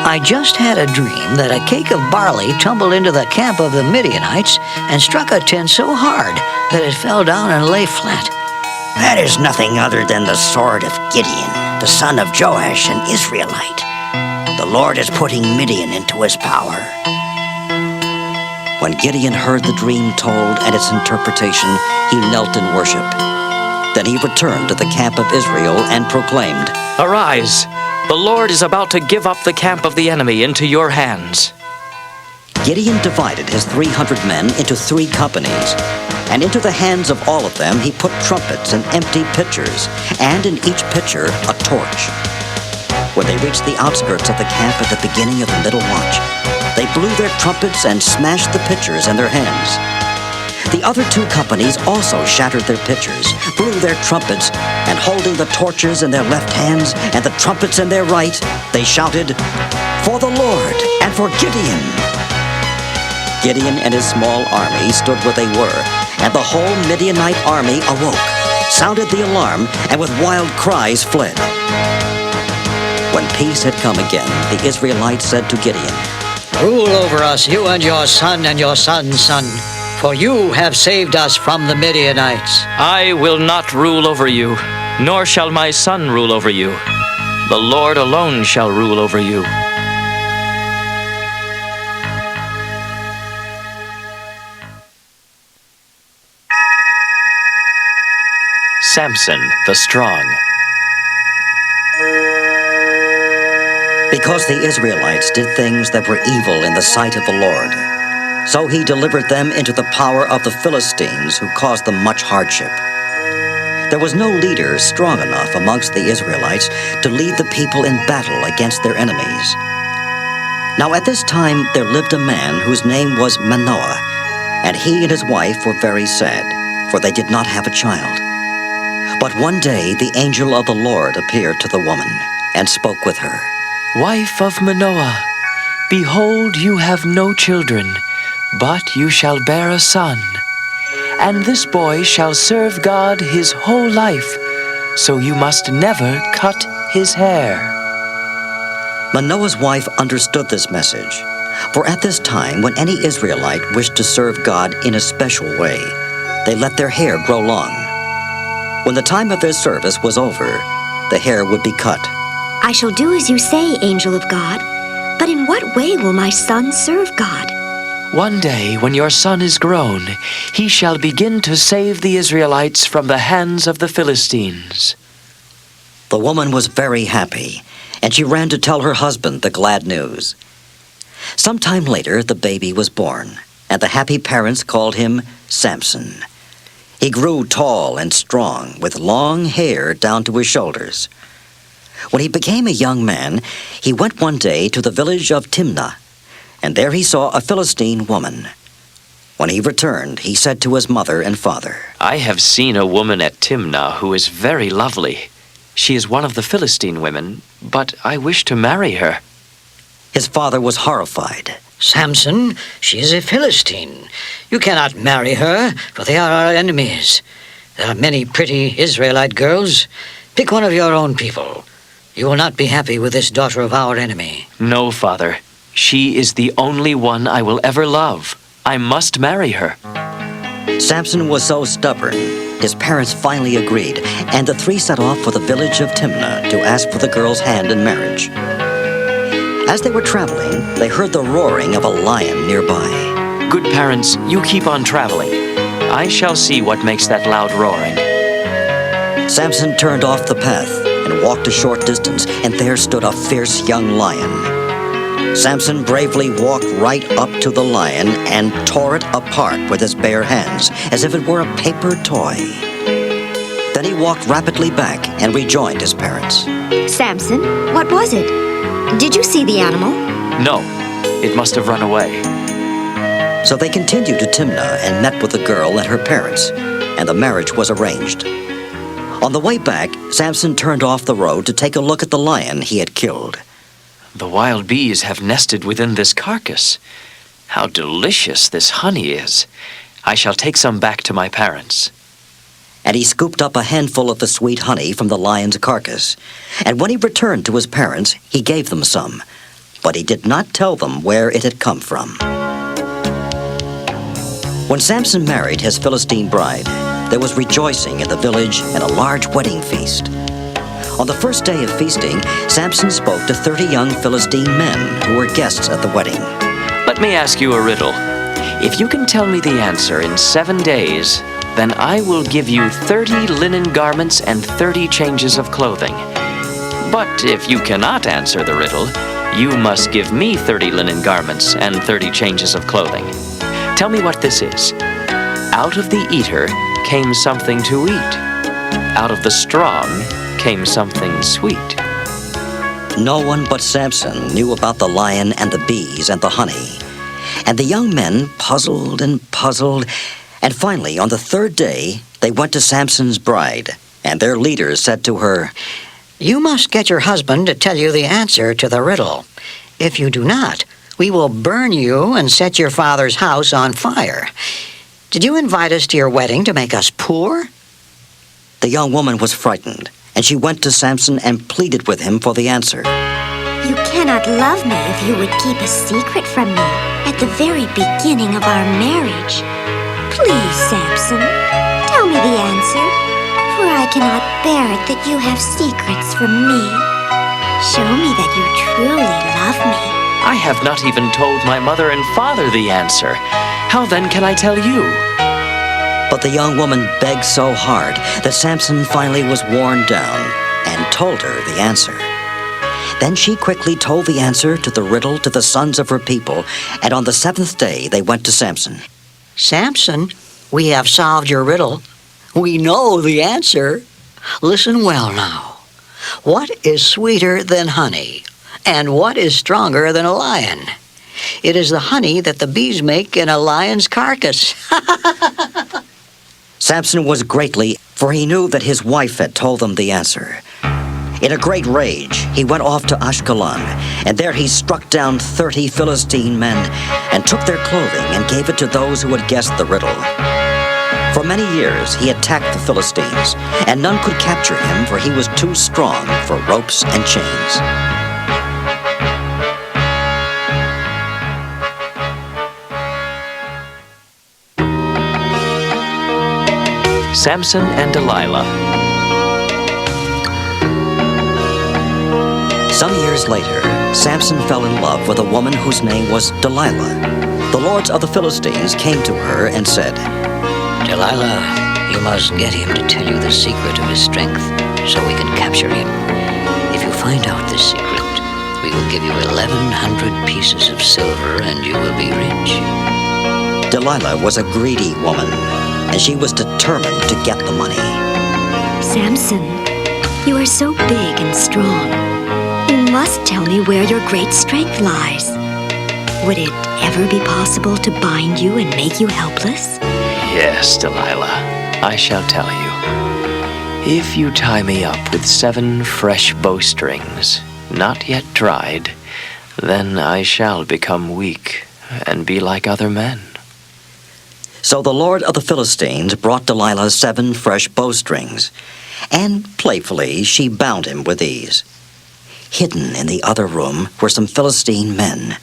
I just had a dream that a cake of barley tumbled into the camp of the Midianites and struck a tent so hard that it fell down and lay flat. That is nothing other than the sword of Gideon, the son of Joash, an Israelite. The Lord is putting Midian into his power. When Gideon heard the dream told and its interpretation, he knelt in worship. Then he returned to the camp of Israel and proclaimed, Arise! The Lord is about to give up the camp of the enemy into your hands. Gideon divided his 300 men into 3 companies, and into the hands of all of them he put trumpets and empty pitchers, and in each pitcher a torch. When they reached the outskirts of the camp at the beginning of the middle watch, they blew their trumpets and smashed the pitchers in their hands. The other two companies also shattered their pitchers, blew their trumpets, and holding the torches in their left hands and the trumpets in their right, they shouted, "For the Lord and for Gideon!" Gideon and his small army stood where they were, and the whole Midianite army awoke, sounded the alarm, and with wild cries fled. When peace had come again, the Israelites said to Gideon, Rule over us, you and your son and your son's son, for you have saved us from the Midianites. I will not rule over you, nor shall my son rule over you. The Lord alone shall rule over you. Samson the Strong. Because the Israelites did things that were evil in the sight of the Lord, so he delivered them into the power of the Philistines, who caused them much hardship. There was no leader strong enough amongst the Israelites to lead the people in battle against their enemies. Now at this time there lived a man whose name was Manoah, and he and his wife were very sad, for they did not have a child. But one day the angel of the Lord appeared to the woman and spoke with her. Wife of Manoah, behold, you have no children, but you shall bear a son. And this boy shall serve God his whole life, so you must never cut his hair. Manoah's wife understood this message, for at this time when any Israelite wished to serve God in a special way, they let their hair grow long. When the time of their service was over, the hair would be cut. I shall do as you say, angel of God. But in what way will my son serve God? One day, when your son is grown, he shall begin to save the Israelites from the hands of the Philistines. The woman was very happy, and she ran to tell her husband the glad news. Sometime later, the baby was born, and the happy parents called him Samson. He grew tall and strong, with long hair down to his shoulders. When he became a young man, he went one day to the village of Timnah, and there he saw a Philistine woman. When he returned, he said to his mother and father, I have seen a woman at Timnah who is very lovely. She is one of the Philistine women, but I wish to marry her. His father was horrified. Samson, she is a Philistine. You cannot marry her, for they are our enemies. There are many pretty Israelite girls. Pick one of your own people. You will not be happy with this daughter of our enemy. No, father. She is the only one I will ever love. I must marry her. Samson was so stubborn, his parents finally agreed, and the three set off for the village of Timnah to ask for the girl's hand in marriage. As they were traveling, they heard the roaring of a lion nearby. Good parents, you keep on traveling. I shall see what makes that loud roaring. Samson turned off the path and walked a short distance, and there stood a fierce young lion. Samson bravely walked right up to the lion and tore it apart with his bare hands, as if it were a paper toy. Then he walked rapidly back and rejoined his parents. Samson, what was it? Did you see the animal? No, it must have run away. So they continued to Timnah and met with the girl and her parents, and the marriage was arranged. On the way back, Samson turned off the road to take a look at the lion he had killed. The wild bees have nested within this carcass. How delicious this honey is. I shall take some back to my parents. And he scooped up a handful of the sweet honey from the lion's carcass. And when he returned to his parents, he gave them some, but he did not tell them where it had come from. When Samson married his Philistine bride, there was rejoicing in the village and a large wedding feast. On the first day of feasting, Samson spoke to 30 young Philistine men who were guests at the wedding. Let me ask you a riddle. If you can tell me the answer in 7 days, then I will give you 30 linen garments and 30 changes of clothing. But if you cannot answer the riddle, you must give me 30 linen garments and 30 changes of clothing. Tell me what this is. Out of the eater came something to eat. Out of the strong came something sweet. No one but Samson knew about the lion and the bees and the honey. And the young men puzzled and puzzled, And finally, on the third day, they went to Samson's bride, and their leaders said to her, You must get your husband to tell you the answer to the riddle. If you do not, we will burn you and set your father's house on fire. Did you invite us to your wedding to make us poor? The young woman was frightened, and she went to Samson and pleaded with him for the answer. You cannot love me if you would keep a secret from me at the very beginning of our marriage. Please, Samson, tell me the answer, for I cannot bear it that you have secrets from me. Show me that you truly love me. I have not even told my mother and father the answer. How then can I tell you? But the young woman begged so hard that Samson finally was worn down and told her the answer. Then she quickly told the answer to the riddle to the sons of her people, and on the seventh day they went to Samson. Samson, we have solved your riddle. We know the answer. Listen well now. What is sweeter than honey? And what is stronger than a lion? It is the honey that the bees make in a lion's carcass. Samson was greatly, for he knew that his wife had told them the answer. In a great rage, he went off to Ashkelon, and there he struck down 30 Philistine men and took their clothing and gave it to those who had guessed the riddle. For many years he attacked the Philistines, and none could capture him, for he was too strong for ropes and chains. Samson and Delilah. Some years later, Samson fell in love with a woman whose name was Delilah. The lords of the Philistines came to her and said, Delilah, you must get him to tell you the secret of his strength, so we can capture him. If you find out this secret, we will give you 1,100 pieces of silver, and you will be rich. Delilah was a greedy woman, and she was determined to get the money. Samson, you are so big and strong. You must tell me where your great strength lies. Would it ever be possible to bind you and make you helpless? Yes, Delilah, I shall tell you. If you tie me up with 7 fresh bowstrings, not yet dried, then I shall become weak and be like other men. So the lord of the Philistines brought Delilah 7 fresh bowstrings, and playfully she bound him with these. Hidden in the other room were some Philistine men.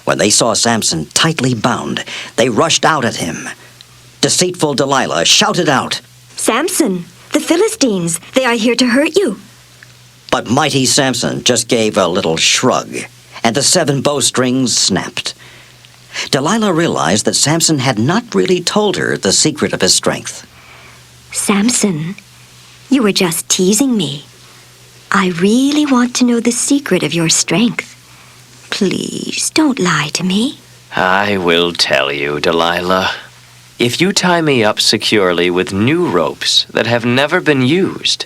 When they saw Samson tightly bound, they rushed out at him. Deceitful Delilah shouted out, Samson, the Philistines, they are here to hurt you. But mighty Samson just gave a little shrug, and the 7 bowstrings snapped. Delilah realized that Samson had not really told her the secret of his strength. Samson, you were just teasing me. I really want to know the secret of your strength. Please, don't lie to me. I will tell you, Delilah. If you tie me up securely with new ropes that have never been used,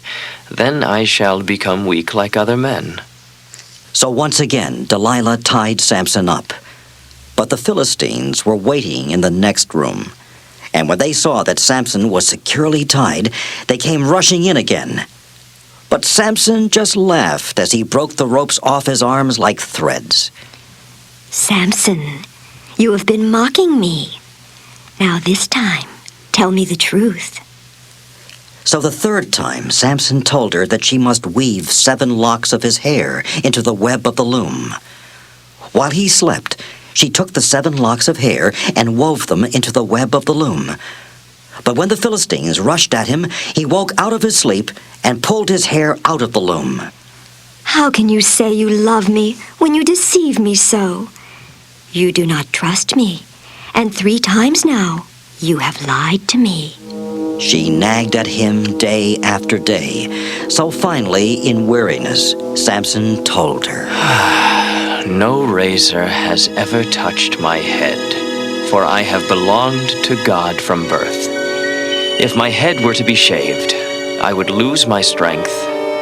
then I shall become weak like other men. So once again, Delilah tied Samson up. But the Philistines were waiting in the next room. And when they saw that Samson was securely tied, they came rushing in again. But Samson just laughed as he broke the ropes off his arms like threads. Samson, you have been mocking me. Now this time, tell me the truth. So the third time, Samson told her that she must weave 7 locks of his hair into the web of the loom. While he slept, she took the 7 locks of hair and wove them into the web of the loom. But when the Philistines rushed at him, he woke out of his sleep and pulled his hair out of the loom. How can you say you love me when you deceive me so? You do not trust me, and 3 times now you have lied to me. She nagged at him day after day. So finally, in weariness, Samson told her, No razor has ever touched my head, for I have belonged to God from birth. If my head were to be shaved, I would lose my strength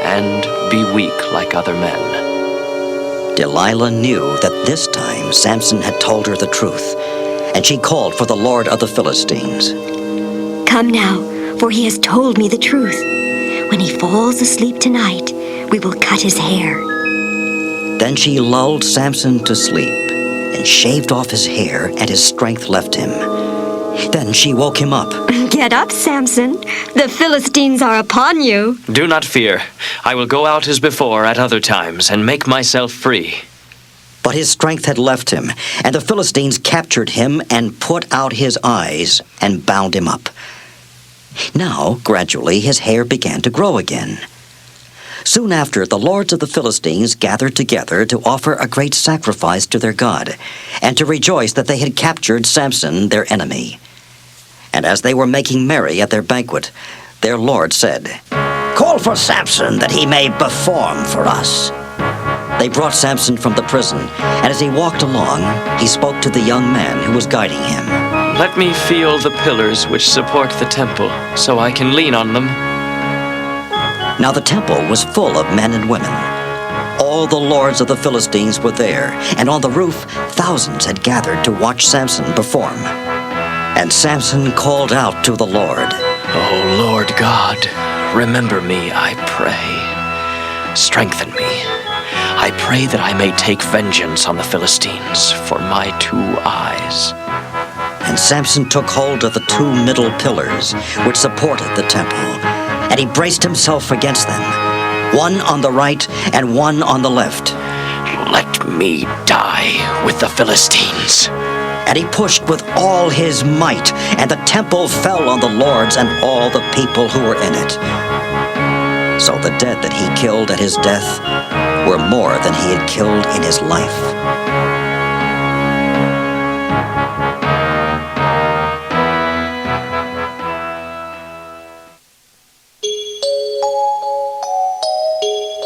and be weak like other men. Delilah knew that this time Samson had told her the truth, and she called for the lord of the Philistines. come now, for he has told me the truth. When he falls asleep tonight, we will cut his hair. Then she lulled Samson to sleep and shaved off his hair, and his strength left him. Then she woke him up. Get up, Samson. The Philistines are upon you. Do not fear. I will go out as before at other times and make myself free. But his strength had left him, and the Philistines captured him and put out his eyes and bound him up. Now, gradually, his hair began to grow again. Soon after, the lords of the Philistines gathered together to offer a great sacrifice to their God, and to rejoice that they had captured Samson, their enemy. And as they were making merry at their banquet, their lord said, Call for Samson, that he may perform for us. They brought Samson from the prison, and as he walked along, he spoke to the young man who was guiding him. Let me feel the pillars which support the temple, so I can lean on them. Now the temple was full of men and women. All the lords of the Philistines were there, and on the roof thousands had gathered to watch Samson perform. And Samson called out to the Lord, O Lord God, remember me, I pray. Strengthen me. I pray that I may take vengeance on the Philistines for my 2 eyes. And Samson took hold of the 2 middle pillars which supported the temple, and he braced himself against them, one on the right and one on the left. Let me die with the Philistines. And he pushed with all his might, and the temple fell on the lords and all the people who were in it. So the dead that he killed at his death were more than he had killed in his life.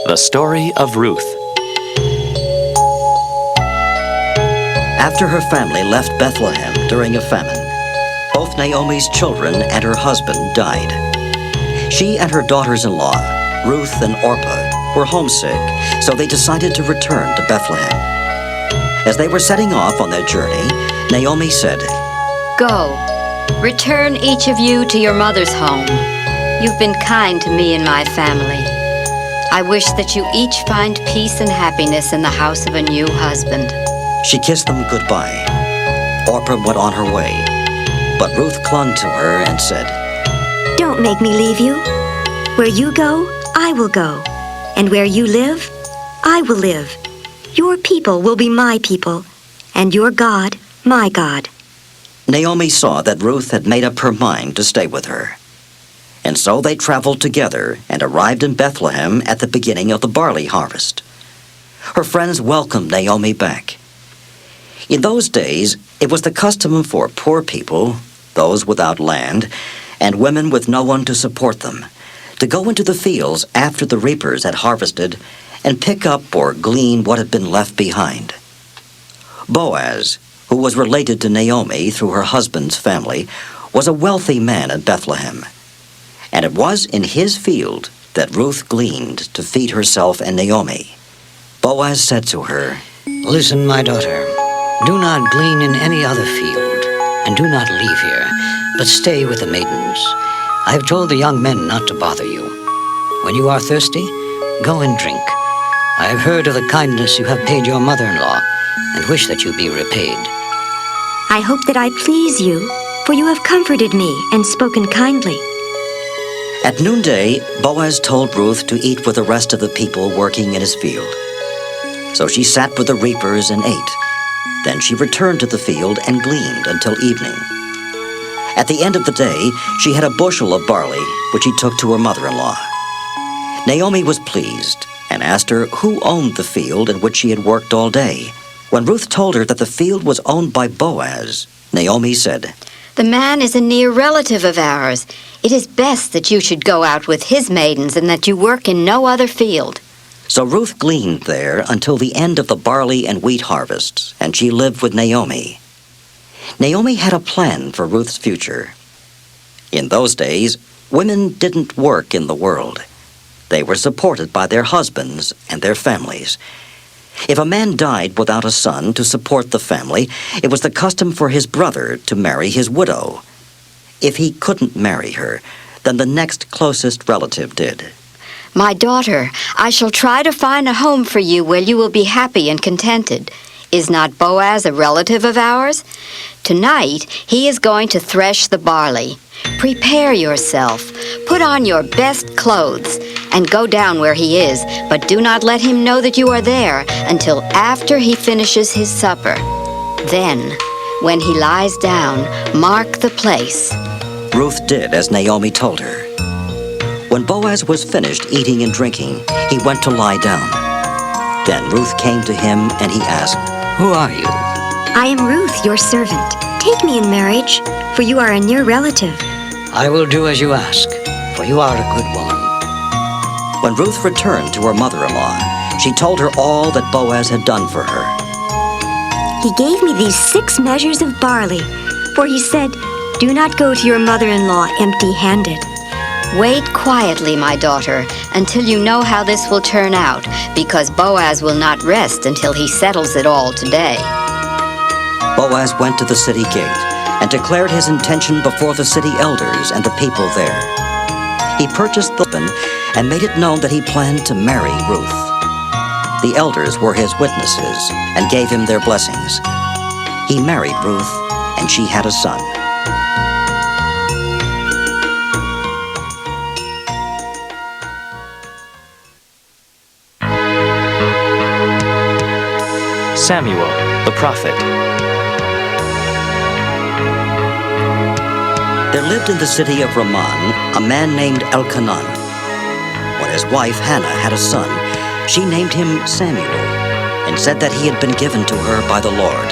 The story of Ruth. After her family left Bethlehem during a famine, both Naomi's children and her husband died. She and her daughters-in-law, Ruth and Orpah, were homesick, so they decided to return to Bethlehem. As they were setting off on their journey, Naomi said, Go, return each of you to your mother's home. You've been kind to me and my family. I wish that you each find peace and happiness in the house of a new husband. She kissed them goodbye. Orpah went on her way, but Ruth clung to her and said, Don't make me leave you. Where you go, I will go. And where you live, I will live. Your people will be my people, and your God, my God. Naomi saw that Ruth had made up her mind to stay with her. And so they traveled together and arrived in Bethlehem at the beginning of the barley harvest. Her friends welcomed Naomi back. In those days, it was the custom for poor people, those without land, and women with no one to support them, to go into the fields after the reapers had harvested and pick up or glean what had been left behind. Boaz, who was related to Naomi through her husband's family, was a wealthy man in Bethlehem. And it was in his field that Ruth gleaned to feed herself and Naomi. Boaz said to her, Listen, my daughter, do not glean in any other field, and do not leave here, but stay with the maidens. I have told the young men not to bother you. When you are thirsty, go and drink. I have heard of the kindness you have paid your mother-in-law, and wish that you be repaid. I hope that I please you, for you have comforted me and spoken kindly. At noonday, Boaz told Ruth to eat with the rest of the people working in his field. So she sat with the reapers and ate. Then she returned to the field and gleaned until evening. At the end of the day, she had a bushel of barley, which she took to her mother-in-law. Naomi was pleased and asked her who owned the field in which she had worked all day. When Ruth told her that the field was owned by Boaz, Naomi said, The man is a near relative of ours. It is best that you should go out with his maidens and that you work in no other field. So Ruth gleaned there until the end of the barley and wheat harvests, and she lived with Naomi. Naomi had a plan for Ruth's future. In those days, women didn't work in the world. They were supported by their husbands and their families. If a man died without a son to support the family, it was the custom for his brother to marry his widow. If he couldn't marry her, then the next closest relative did. My daughter, I shall try to find a home for you where you will be happy and contented. Is not Boaz a relative of ours? Tonight, he is going to thresh the barley. Prepare yourself, put on your best clothes, and go down where he is, but do not let him know that you are there until after he finishes his supper. Then, when he lies down, mark the place. Ruth did as Naomi told her. When Boaz was finished eating and drinking, he went to lie down. Then Ruth came to him and he asked, "Who are you?" I am Ruth, your servant. Take me in marriage, for you are a near relative. "I will do as you ask, for you are a good woman." When Ruth returned to her mother-in-law, she told her all that Boaz had done for her. He gave me these 6 measures of barley, for he said, "Do not go to your mother-in-law empty-handed." Wait quietly, my daughter, until you know how this will turn out, because Boaz will not rest until he settles it all today. Boaz went to the city gate and declared his intention before the city elders and the people there. He purchased the woman and made it known that he planned to marry Ruth. The elders were his witnesses and gave him their blessings. He married Ruth, and she had a son. Samuel, the prophet. There lived in the city of Ramah a man named Elkanah. When his wife Hannah had a son, she named him Samuel and said that he had been given to her by the Lord.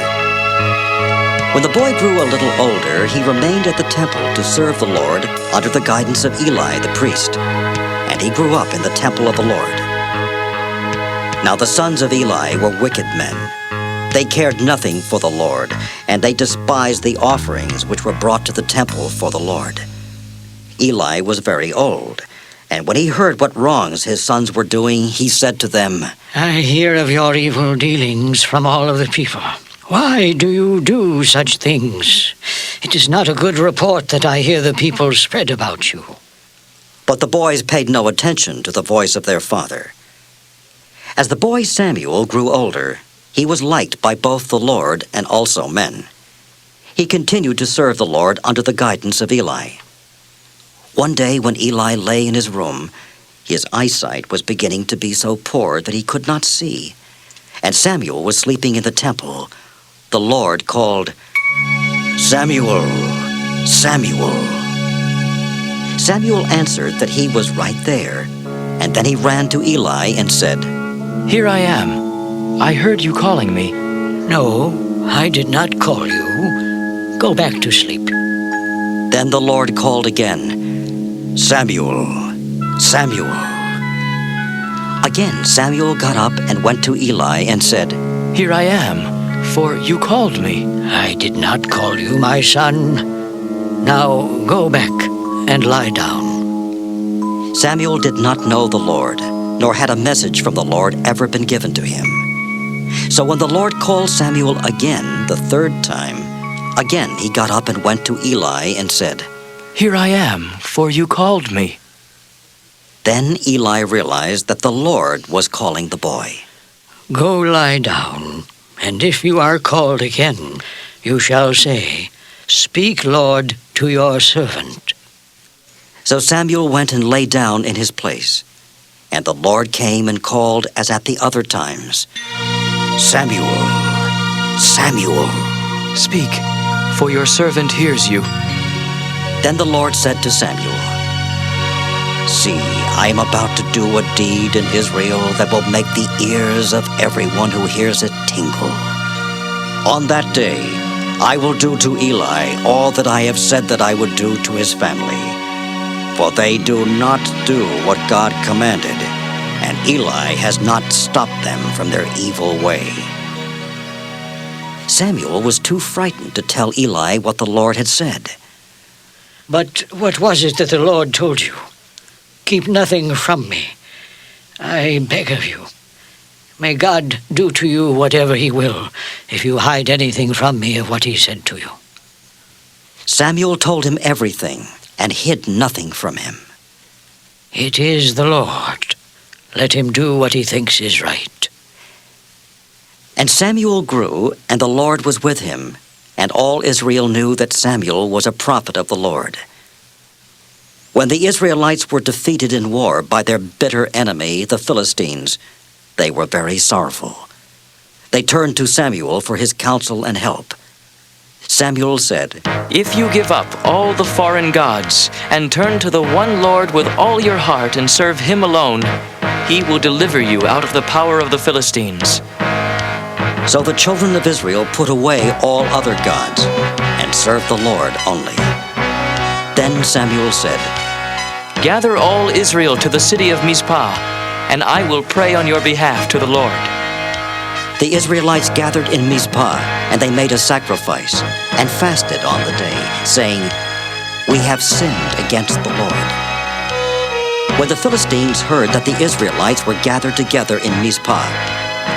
When the boy grew a little older, he remained at the temple to serve the Lord under the guidance of Eli the priest, and he grew up in the temple of the Lord. Now the sons of Eli were wicked men. They cared nothing for the Lord, and they despised the offerings which were brought to the temple for the Lord. Eli was very old, and when he heard what wrongs his sons were doing, he said to them, "I hear of your evil dealings from all of the people. Why do you do such things? It is not a good report that I hear the people spread about you." But the boys paid no attention to the voice of their father. As the boy Samuel grew older, he was liked by both the Lord and also men. He continued to serve the Lord under the guidance of Eli. One day when Eli lay in his room, his eyesight was beginning to be so poor that he could not see, and Samuel was sleeping in the temple. The Lord called, "Samuel, Samuel." Samuel answered that he was right there, and then he ran to Eli and said, "Here I am. I heard you calling me." "No, I did not call you. Go back to sleep." Then the Lord called again, "Samuel, Samuel." Again Samuel got up and went to Eli and said, "Here I am, for you called me." "I did not call you, my son. Now go back and lie down." Samuel did not know the Lord, nor had a message from the Lord ever been given to him. So when the Lord called Samuel again the 3rd time, again he got up and went to Eli and said, "Here I am, for you called me." Then Eli realized that the Lord was calling the boy. "Go lie down, and if you are called again, you shall say, 'Speak, Lord, to your servant.'" So Samuel went and lay down in his place. And the Lord came and called as at the other times, "Samuel, Samuel." "Speak, for your servant hears you." Then the Lord said to Samuel, "See, I am about to do a deed in Israel that will make the ears of everyone who hears it tingle. On that day, I will do to Eli all that I have said that I would do to his family. For they do not do what God commanded, and Eli has not stopped them from their evil way." Samuel was too frightened to tell Eli what the Lord had said. "But what was it that the Lord told you? Keep nothing from me. I beg of you. May God do to you whatever he will, if you hide anything from me of what he said to you." Samuel told him everything and hid nothing from him. It is the Lord. Let him do what he thinks is right. And Samuel grew, and the Lord was with him, and all Israel knew that Samuel was a prophet of the Lord. When the Israelites were defeated in war by their bitter enemy, the Philistines, they were very sorrowful. They turned to Samuel for his counsel and help. Samuel said, If you give up all the foreign gods and turn to the one Lord with all your heart and serve him alone, he will deliver you out of the power of the Philistines. So the children of Israel put away all other gods and served the Lord only. Then Samuel said, Gather all Israel to the city of Mizpah, and I will pray on your behalf to the Lord. The Israelites gathered in Mizpah, and they made a sacrifice and fasted on the day, saying, We have sinned against the Lord. When the Philistines heard that the Israelites were gathered together in Mizpah,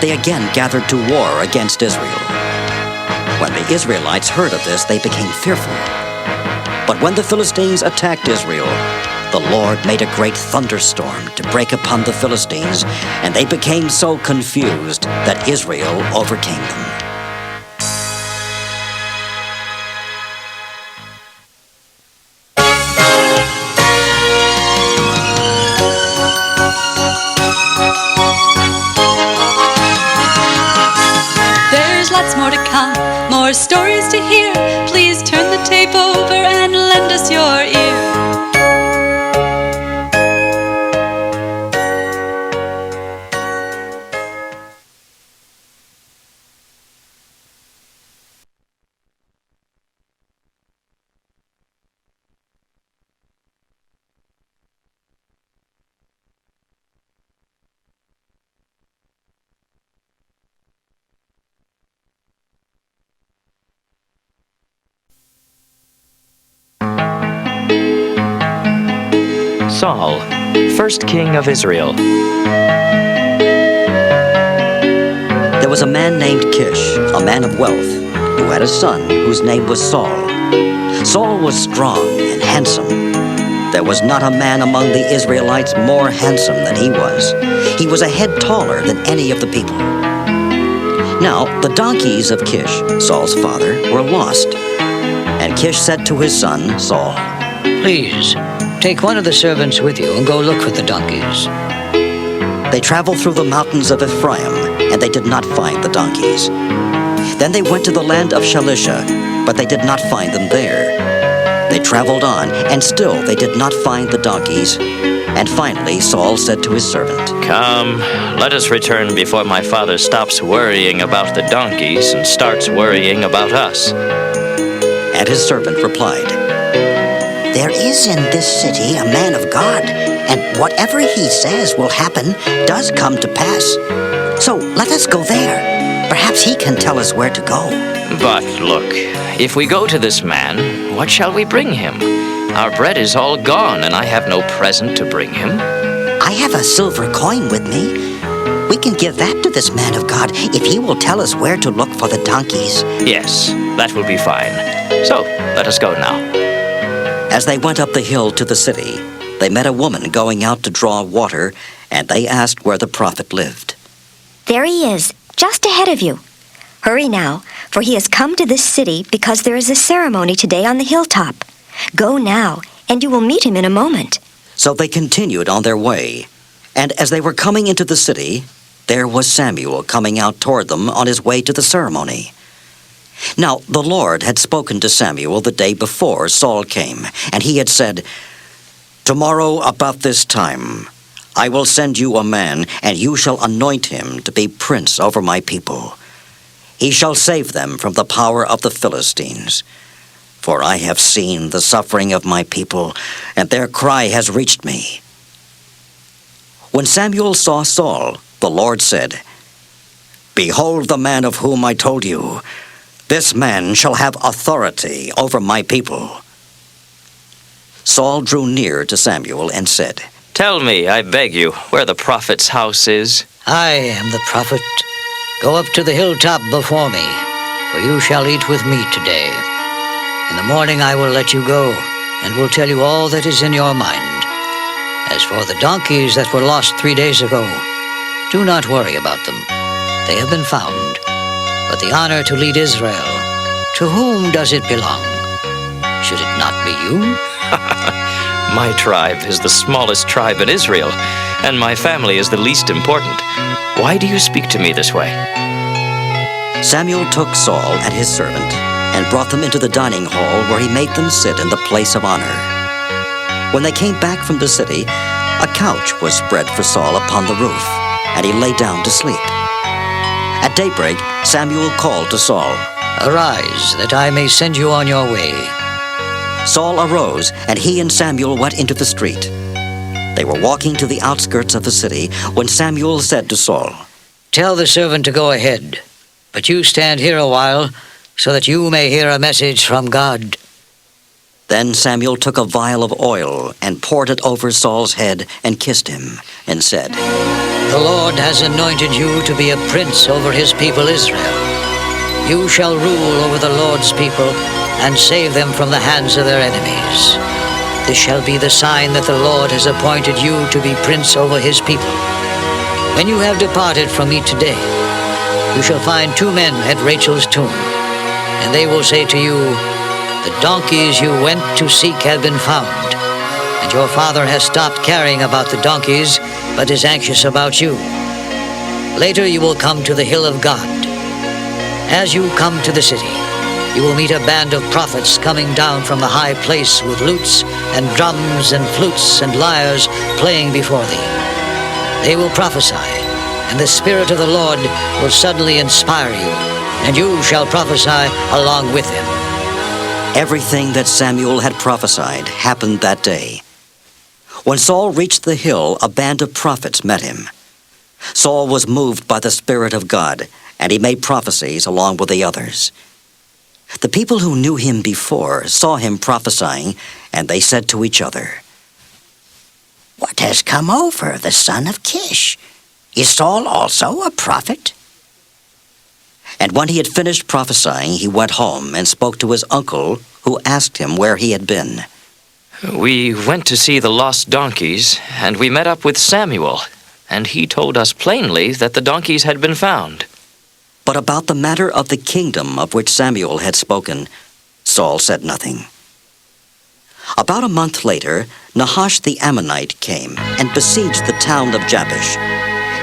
they again gathered to war against Israel. When the Israelites heard of this, they became fearful. But when the Philistines attacked Israel, the Lord made a great thunderstorm to break upon the Philistines, and they became so confused that Israel overcame them. There's lots more to come, more stories to hear. Please turn the tape over and lend us your ear. Saul, first king of Israel. There was a man named Kish, a man of wealth, who had a son whose name was Saul. Saul was strong and handsome. There was not a man among the Israelites more handsome than he was. He was a head taller than any of the people. Now, the donkeys of Kish, Saul's father, were lost. And Kish said to his son, Saul, Please, take one of the servants with you and go look for the donkeys. They traveled through the mountains of Ephraim, and they did not find the donkeys. Then they went to the land of Shalisha, but they did not find them there. They traveled on, and still they did not find the donkeys. And finally Saul said to his servant, Come, let us return before my father stops worrying about the donkeys and starts worrying about us. And his servant replied, There is in this city a man of God, and whatever he says will happen does come to pass. So let us go there. Perhaps he can tell us where to go. But look, if we go to this man, what shall we bring him? Our bread is all gone, and I have no present to bring him. I have a silver coin with me. We can give that to this man of God if he will tell us where to look for the donkeys. Yes, that will be fine. So, let us go now. As they went up the hill to the city, they met a woman going out to draw water, and they asked where the prophet lived. There he is, just ahead of you. Hurry now, for he has come to this city because there is a ceremony today on the hilltop. Go now, and you will meet him in a moment. So they continued on their way, and as they were coming into the city, there was Samuel coming out toward them on his way to the ceremony. Now the Lord had spoken to Samuel the day before Saul came, and he had said, Tomorrow about this time I will send you a man, and you shall anoint him to be prince over my people. He shall save them from the power of the Philistines. For I have seen the suffering of my people, and their cry has reached me. When Samuel saw Saul, the Lord said, Behold the man of whom I told you. This man shall have authority over my people. Saul drew near to Samuel and said, Tell me, I beg you, where the prophet's house is. I am the prophet. Go up to the hilltop before me, for you shall eat with me today. In the morning I will let you go, and will tell you all that is in your mind. As for the donkeys that were lost 3 days ago, do not worry about them. They have been found. But the honor to lead Israel, to whom does it belong? Should it not be you? My tribe is the smallest tribe in Israel, and my family is the least important. Why do you speak to me this way? Samuel took Saul and his servant and brought them into the dining hall where he made them sit in the place of honor. When they came back from the city, a couch was spread for Saul upon the roof, and he lay down to sleep. At daybreak, Samuel called to Saul. Arise, that I may send you on your way. Saul arose, and he and Samuel went into the street. They were walking to the outskirts of the city when Samuel said to Saul, Tell the servant to go ahead, but you stand here a while, so that you may hear a message from God. Then Samuel took a vial of oil and poured it over Saul's head and kissed him and said, The Lord has anointed you to be a prince over his people Israel. You shall rule over the Lord's people and save them from the hands of their enemies. This shall be the sign that the Lord has appointed you to be prince over his people. When you have departed from me today, you shall find 2 men at Rachel's tomb, and they will say to you, The donkeys you went to seek have been found, and your father has stopped caring about the donkeys, but is anxious about you. Later you will come to the hill of God. As you come to the city, you will meet a band of prophets coming down from the high place with lutes and drums and flutes and lyres playing before thee. They will prophesy, and the Spirit of the Lord will suddenly inspire you, and you shall prophesy along with them. Everything that Samuel had prophesied happened that day. When Saul reached the hill, a band of prophets met him. Saul was moved by the Spirit of God, and he made prophecies along with the others. The people who knew him before saw him prophesying, and they said to each other, What has come over the son of Kish? Is Saul also a prophet? And when he had finished prophesying, he went home and spoke to his uncle, who asked him where he had been. We went to see the lost donkeys, and we met up with Samuel, and he told us plainly that the donkeys had been found. But about the matter of the kingdom of which Samuel had spoken, Saul said nothing. About a month later, Nahash the Ammonite came and besieged the town of Jabesh.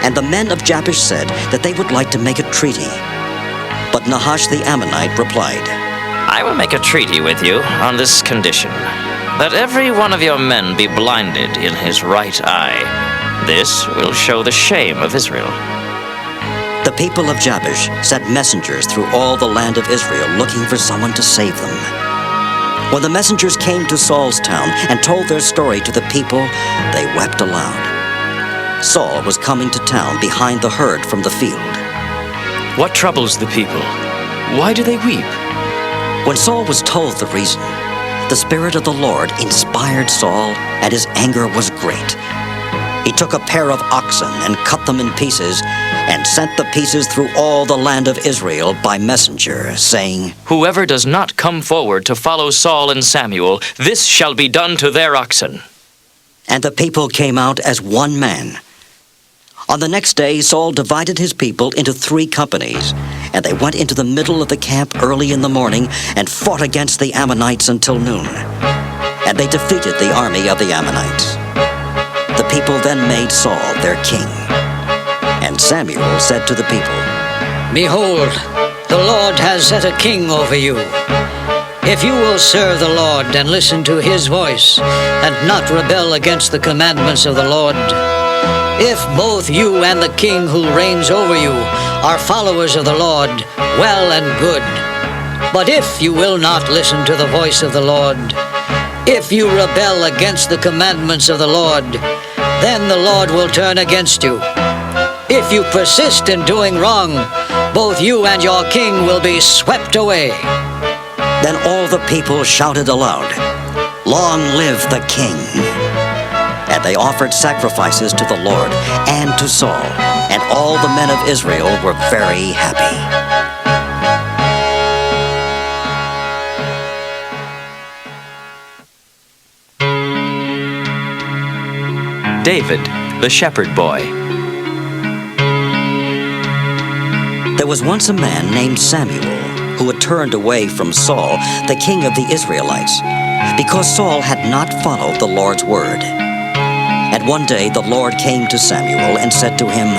And the men of Jabesh said that they would like to make a treaty. But Nahash the Ammonite replied, I will make a treaty with you on this condition, that every one of your men be blinded in his right eye. This will show the shame of Israel. The people of Jabesh sent messengers through all the land of Israel looking for someone to save them. When the messengers came to Saul's town and told their story to the people, they wept aloud. Saul was coming to town behind the herd from the field. What troubles the people? Why do they weep? When Saul was told the reason, the Spirit of the Lord inspired Saul, and his anger was great. He took a pair of oxen and cut them in pieces, and sent the pieces through all the land of Israel by messenger, saying, Whoever does not come forward to follow Saul and Samuel, this shall be done to their oxen. And the people came out as one man. On the next day, Saul divided his people into 3 companies, and they went into the middle of the camp early in the morning and fought against the Ammonites until noon. And they defeated the army of the Ammonites. The people then made Saul their king. And Samuel said to the people, Behold, the Lord has set a king over you. If you will serve the Lord and listen to his voice, and not rebel against the commandments of the Lord, if both you and the king who reigns over you are followers of the Lord, well and good. But if you will not listen to the voice of the Lord, if you rebel against the commandments of the Lord, then the Lord will turn against you. If you persist in doing wrong, both you and your king will be swept away. Then all the people shouted aloud, Long live the king! And they offered sacrifices to the Lord and to Saul, and all the men of Israel were very happy. David, the shepherd boy. There was once a man named Samuel who had turned away from Saul, the king of the Israelites, because Saul had not followed the Lord's word. And one day the Lord came to Samuel and said to him,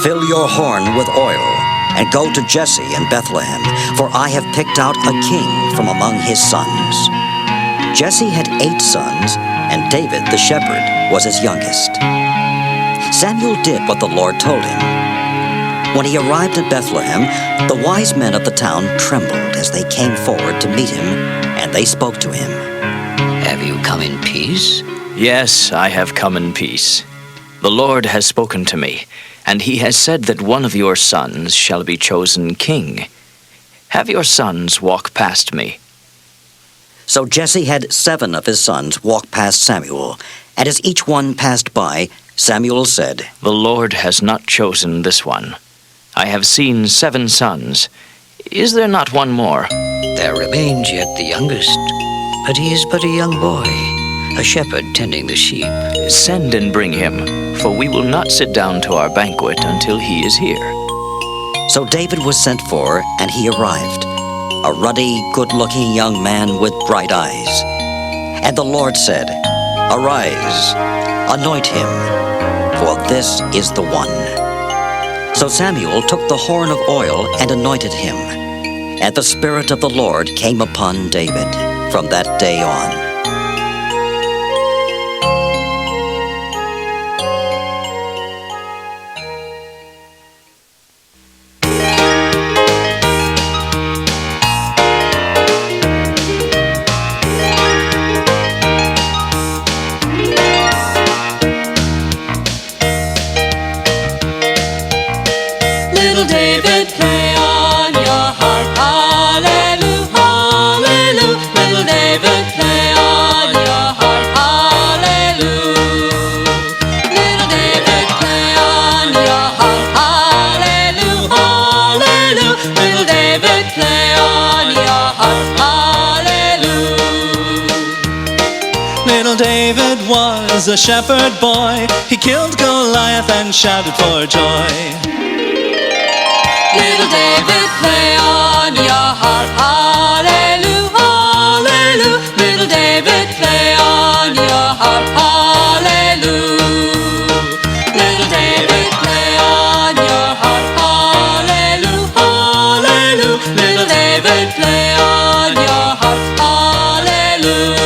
"Fill your horn with oil and go to Jesse in Bethlehem, for I have picked out a king from among his sons." Jesse had 8 sons, and David the shepherd was his youngest. Samuel did what the Lord told him. When he arrived at Bethlehem, the wise men of the town trembled as they came forward to meet him, and they spoke to him. Have you come in peace? Yes, I have come in peace. The Lord has spoken to me, and he has said that one of your sons shall be chosen king. Have your sons walk past me. So Jesse had 7 of his sons walk past Samuel, and as each one passed by, Samuel said, The Lord has not chosen this one. I have seen 7 sons. Is there not one more? There remains yet the youngest, but he is but a young boy, a shepherd tending the sheep. Send and bring him, for we will not sit down to our banquet until he is here. So David was sent for, and he arrived, a ruddy, good-looking young man with bright eyes. And the Lord said, Arise, anoint him, for this is the one. So Samuel took the horn of oil and anointed him. And the Spirit of the Lord came upon David from that day on. Little David, play on your harp, hallelujah, hallelujah. Little David, play on your harp, hallelujah. Little David, play on your harp, hallelujah, hallelujah. Little David, play on your harp, hallelujah. Little David was a shepherd boy. He killed Goliath and shouted for joy. Little David, play on your harp, hallelujah, hallelujah. Little David, play on your harp, hallelujah. Little David, play on your harp, hallelujah, hallelujah. Little David, play on your harp, hallelujah.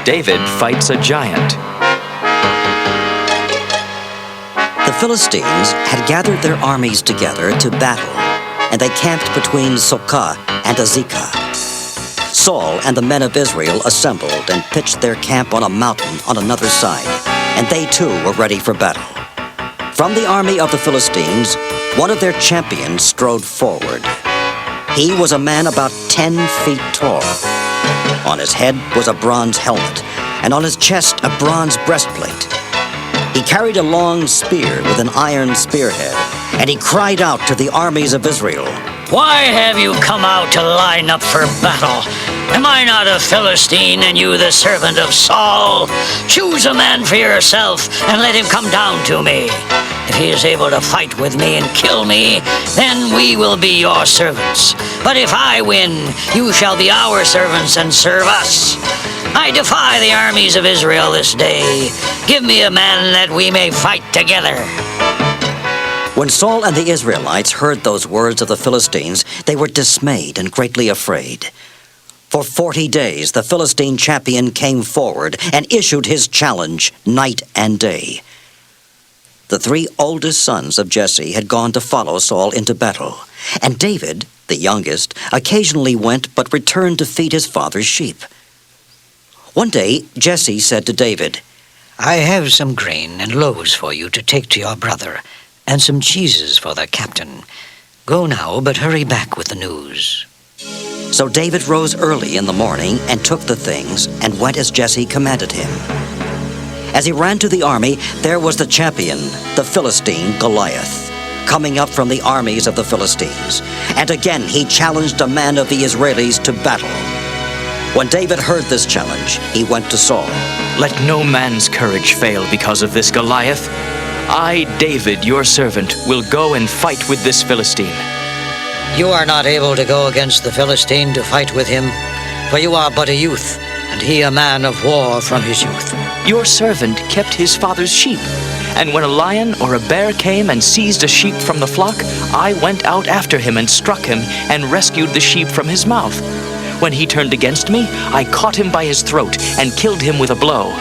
David fights a giant. The Philistines had gathered their armies together to battle, and they camped between Socoh and Azekah. Saul and the men of Israel assembled and pitched their camp on a mountain on another side, and they too were ready for battle. From the army of the Philistines, one of their champions strode forward. He was a man about 10 feet tall. On his head was a bronze helmet, and on his chest a bronze breastplate. He carried a long spear with an iron spearhead, and he cried out to the armies of Israel, Why have you come out to line up for battle? Am I not a Philistine, and you the servant of Saul? Choose a man for yourself, and let him come down to me. If he is able to fight with me and kill me, then we will be your servants. But if I win, you shall be our servants and serve us. I defy the armies of Israel this day. Give me a man that we may fight together. When Saul and the Israelites heard those words of the Philistines, they were dismayed and greatly afraid. For 40 days the Philistine champion came forward and issued his challenge night and day. The 3 oldest sons of Jesse had gone to follow Saul into battle, and David, the youngest, occasionally went but returned to feed his father's sheep. One day Jesse said to David, I have some grain and loaves for you to take to your brother, and some cheeses for the captain. Go now, but hurry back with the news. So David rose early in the morning and took the things and went as Jesse commanded him. As he ran to the army, there was the champion, the Philistine Goliath. coming up from the armies of the Philistines. And again he challenged a man of the Israelis to battle. When David heard this challenge, he went to Saul. Let no man's courage fail because of this Goliath. I, David, your servant, will go and fight with this Philistine. You are not able to go against the Philistine to fight with him, for you are but a youth, and he a man of war from his youth. Your servant kept his father's sheep, and when a lion or a bear came and seized a sheep from the flock, I went out after him and struck him and rescued the sheep from his mouth. When he turned against me, I caught him by his throat and killed him with a blow.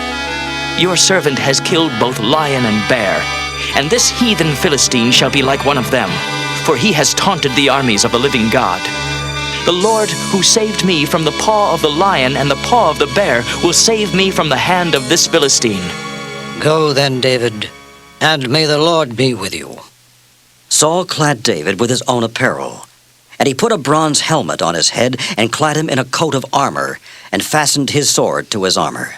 Your servant has killed both lion and bear, and this heathen Philistine shall be like one of them, for he has taunted the armies of the living God. The Lord who saved me from the paw of the lion and the paw of the bear will save me from the hand of this Philistine. Go then, David, and may the Lord be with you. Saul clad David with his own apparel, and he put a bronze helmet on his head and clad him in a coat of armor and fastened his sword to his armor.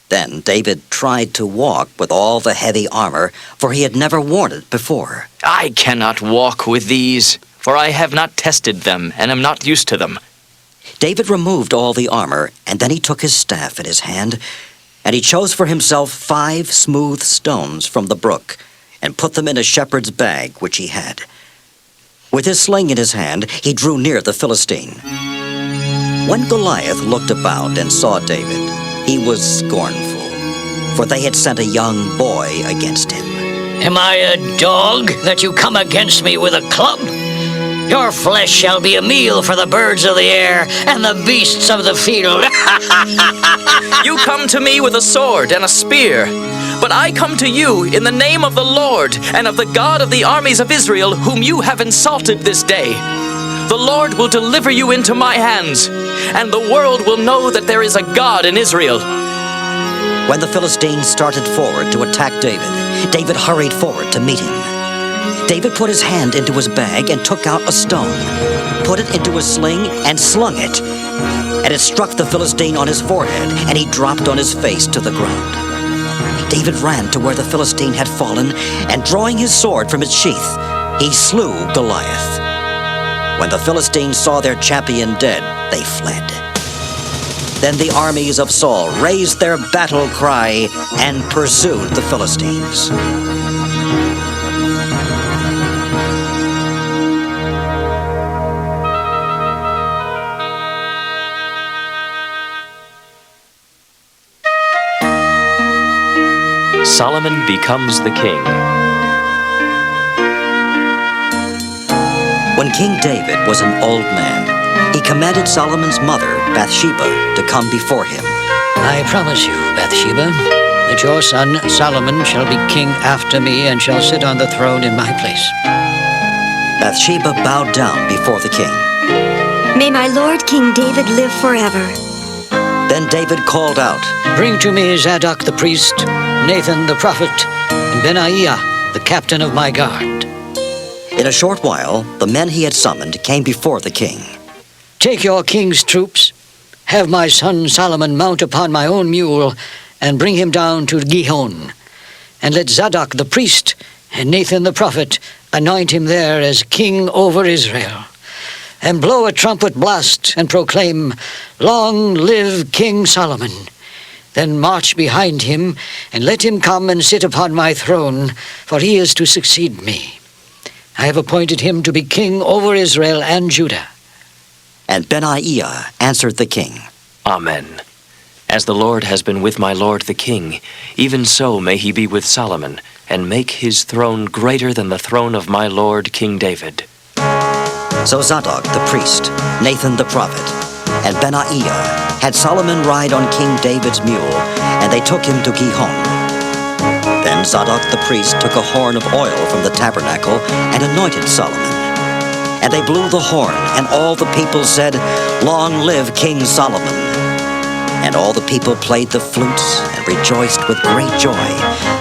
Then David tried to walk with all the heavy armor, for he had never worn it before. I cannot walk with these, for I have not tested them and am not used to them. David removed all the armor, and then he took his staff in his hand, and he chose for himself 5 smooth stones from the brook, and put them in a shepherd's bag which he had. With his sling in his hand, he drew near the Philistine. When Goliath looked about and saw David, he was scornful, for they had sent a young boy against him. Am I a dog that you come against me with a club? Your flesh shall be a meal for the birds of the air and the beasts of the field. You come to me with a sword and a spear, but I come to you in the name of the Lord and of the God of the armies of Israel, whom you have insulted this day. The Lord will deliver you into my hands, and the world will know that there is a God in Israel. When the Philistines started forward to attack David, David hurried forward to meet him. David put his hand into his bag and took out a stone, put it into his sling and slung it. And it struck the Philistine on his forehead, and he dropped on his face to the ground. David ran to where the Philistine had fallen, and drawing his sword from its sheath, he slew Goliath. When the Philistines saw their champion dead, they fled. Then the armies of Saul raised their battle cry and pursued the Philistines. Solomon becomes the king. When King David was an old man, he commanded Solomon's mother, Bathsheba, to come before him. I promise you, Bathsheba, that your son Solomon shall be king after me and shall sit on the throne in my place. Bathsheba bowed down before the king. May my lord King David live forever. Then David called out, Bring to me Zadok the priest, Nathan the prophet, and Benaiah, the captain of my guard. In a short while, the men he had summoned came before the king. Take your king's troops, have my son Solomon mount upon my own mule, and bring him down to Gihon. And let Zadok the priest and Nathan the prophet anoint him there as king over Israel. And blow a trumpet blast and proclaim, Long live King Solomon. Then march behind him, and let him come and sit upon my throne, for he is to succeed me. I have appointed him to be king over Israel and Judah. And Benaiah answered the king, Amen. As the Lord has been with my lord the king, even so may he be with Solomon, and make his throne greater than the throne of my lord King David. So Zadok the priest, Nathan the prophet, and Benaiah had Solomon ride on King David's mule, and they took him to Gihon. Then Zadok the priest took a horn of oil from the tabernacle and anointed Solomon. And they blew the horn, and all the people said, Long live King Solomon. And all the people played the flutes and rejoiced with great joy,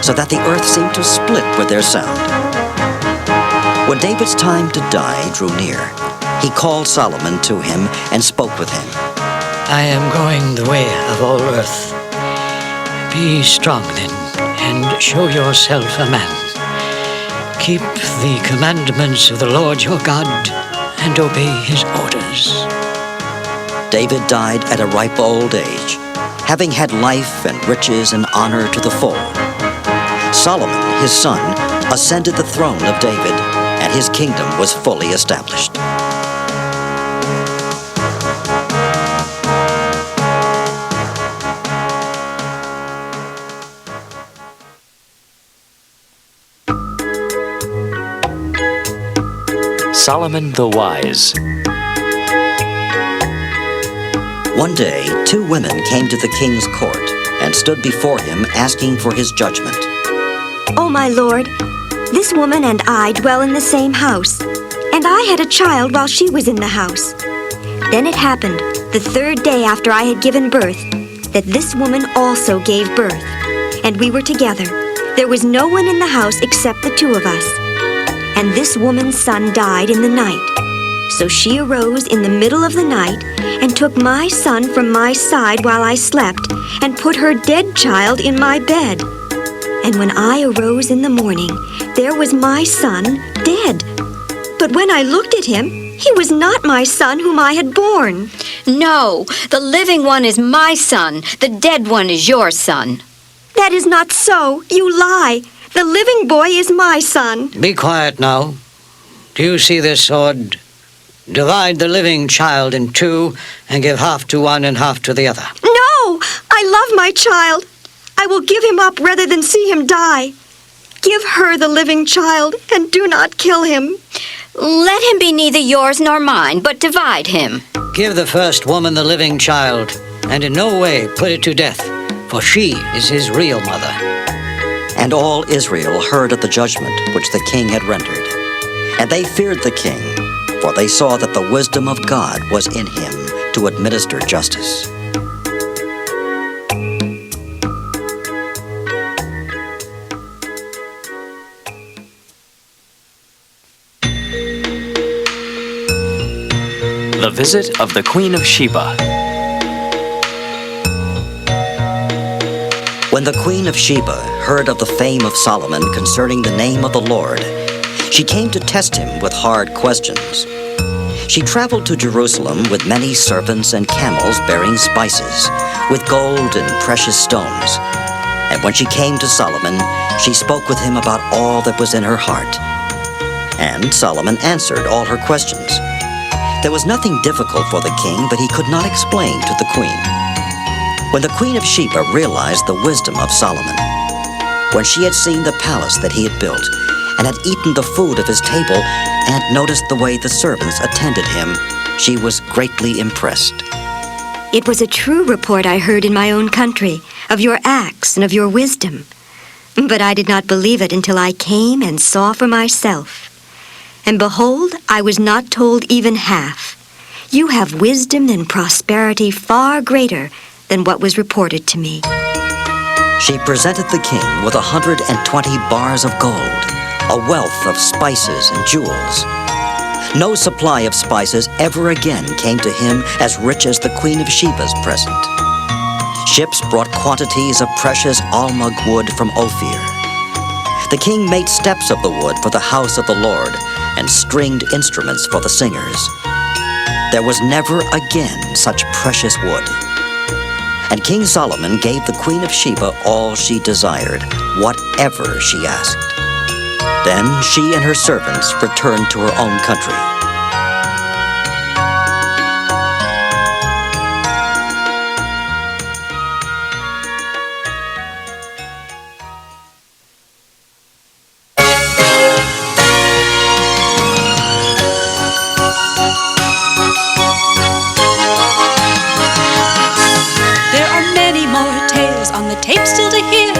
so that the earth seemed to split with their sound. When David's time to die drew near, he called Solomon to him and spoke with him. I am going the way of all earth. Be strong then, and show yourself a man. keep the commandments of the Lord your God and obey his orders. David died at a ripe old age, having had life and riches and honor to the full. Solomon, his son, ascended the throne of David, and his kingdom was fully established. Solomon the Wise. One day, 2 women came to the king's court and stood before him asking for his judgment. Oh, my lord, this woman and I dwell in the same house, and I had a child while she was in the house. Then it happened, the 3rd day after I had given birth, that this woman also gave birth, and we were together. There was no one in the house except the 2 of us. And this woman's son died in the night. So she arose in the middle of the night and took my son from my side while I slept and put her dead child in my bed. And when I arose in the morning, there was my son dead. But when I looked at him, he was not my son whom I had born. No, the living one is my son. The dead one is your son. That is not so. You lie. The living boy is my son. Be quiet now. Do you see this sword? Divide the living child in 2 and give half to one and half to the other. No! I love my child. I will give him up rather than see him die. Give her the living child and do not kill him. Let him be neither yours nor mine, but divide him. Give the first woman the living child, and in no way put it to death, for she is his real mother. And all Israel heard of the judgment which the king had rendered. And they feared the king, for they saw that the wisdom of God was in him to administer justice. The Visit of the Queen of Sheba. When the Queen of Sheba heard of the fame of Solomon concerning the name of the Lord, she came to test him with hard questions. She traveled to Jerusalem with many servants and camels bearing spices, with gold and precious stones. And when she came to Solomon, she spoke with him about all that was in her heart. And Solomon answered all her questions. There was nothing difficult for the king that he could not explain to the queen. When the Queen of Sheba realized the wisdom of Solomon, when she had seen the palace that he had built, and had eaten the food of his table, and noticed the way the servants attended him, she was greatly impressed. It was a true report I heard in my own country, of your acts and of your wisdom. But I did not believe it until I came and saw for myself. And behold, I was not told even half. You have wisdom and prosperity far greater than what was reported to me. She presented the king with 120 bars of gold, a wealth of spices and jewels. No supply of spices ever again came to him as rich as the Queen of Sheba's present. Ships brought quantities of precious almug wood from Ophir. The king made steps of the wood for the house of the Lord and stringed instruments for the singers. There was never again such precious wood. And King Solomon gave the Queen of Sheba all she desired, whatever she asked. Then she and her servants returned to her own country. Tape still to hear,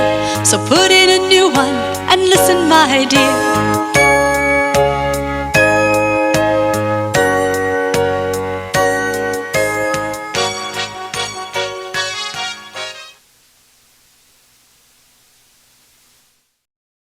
so put in a new one and listen, my dear.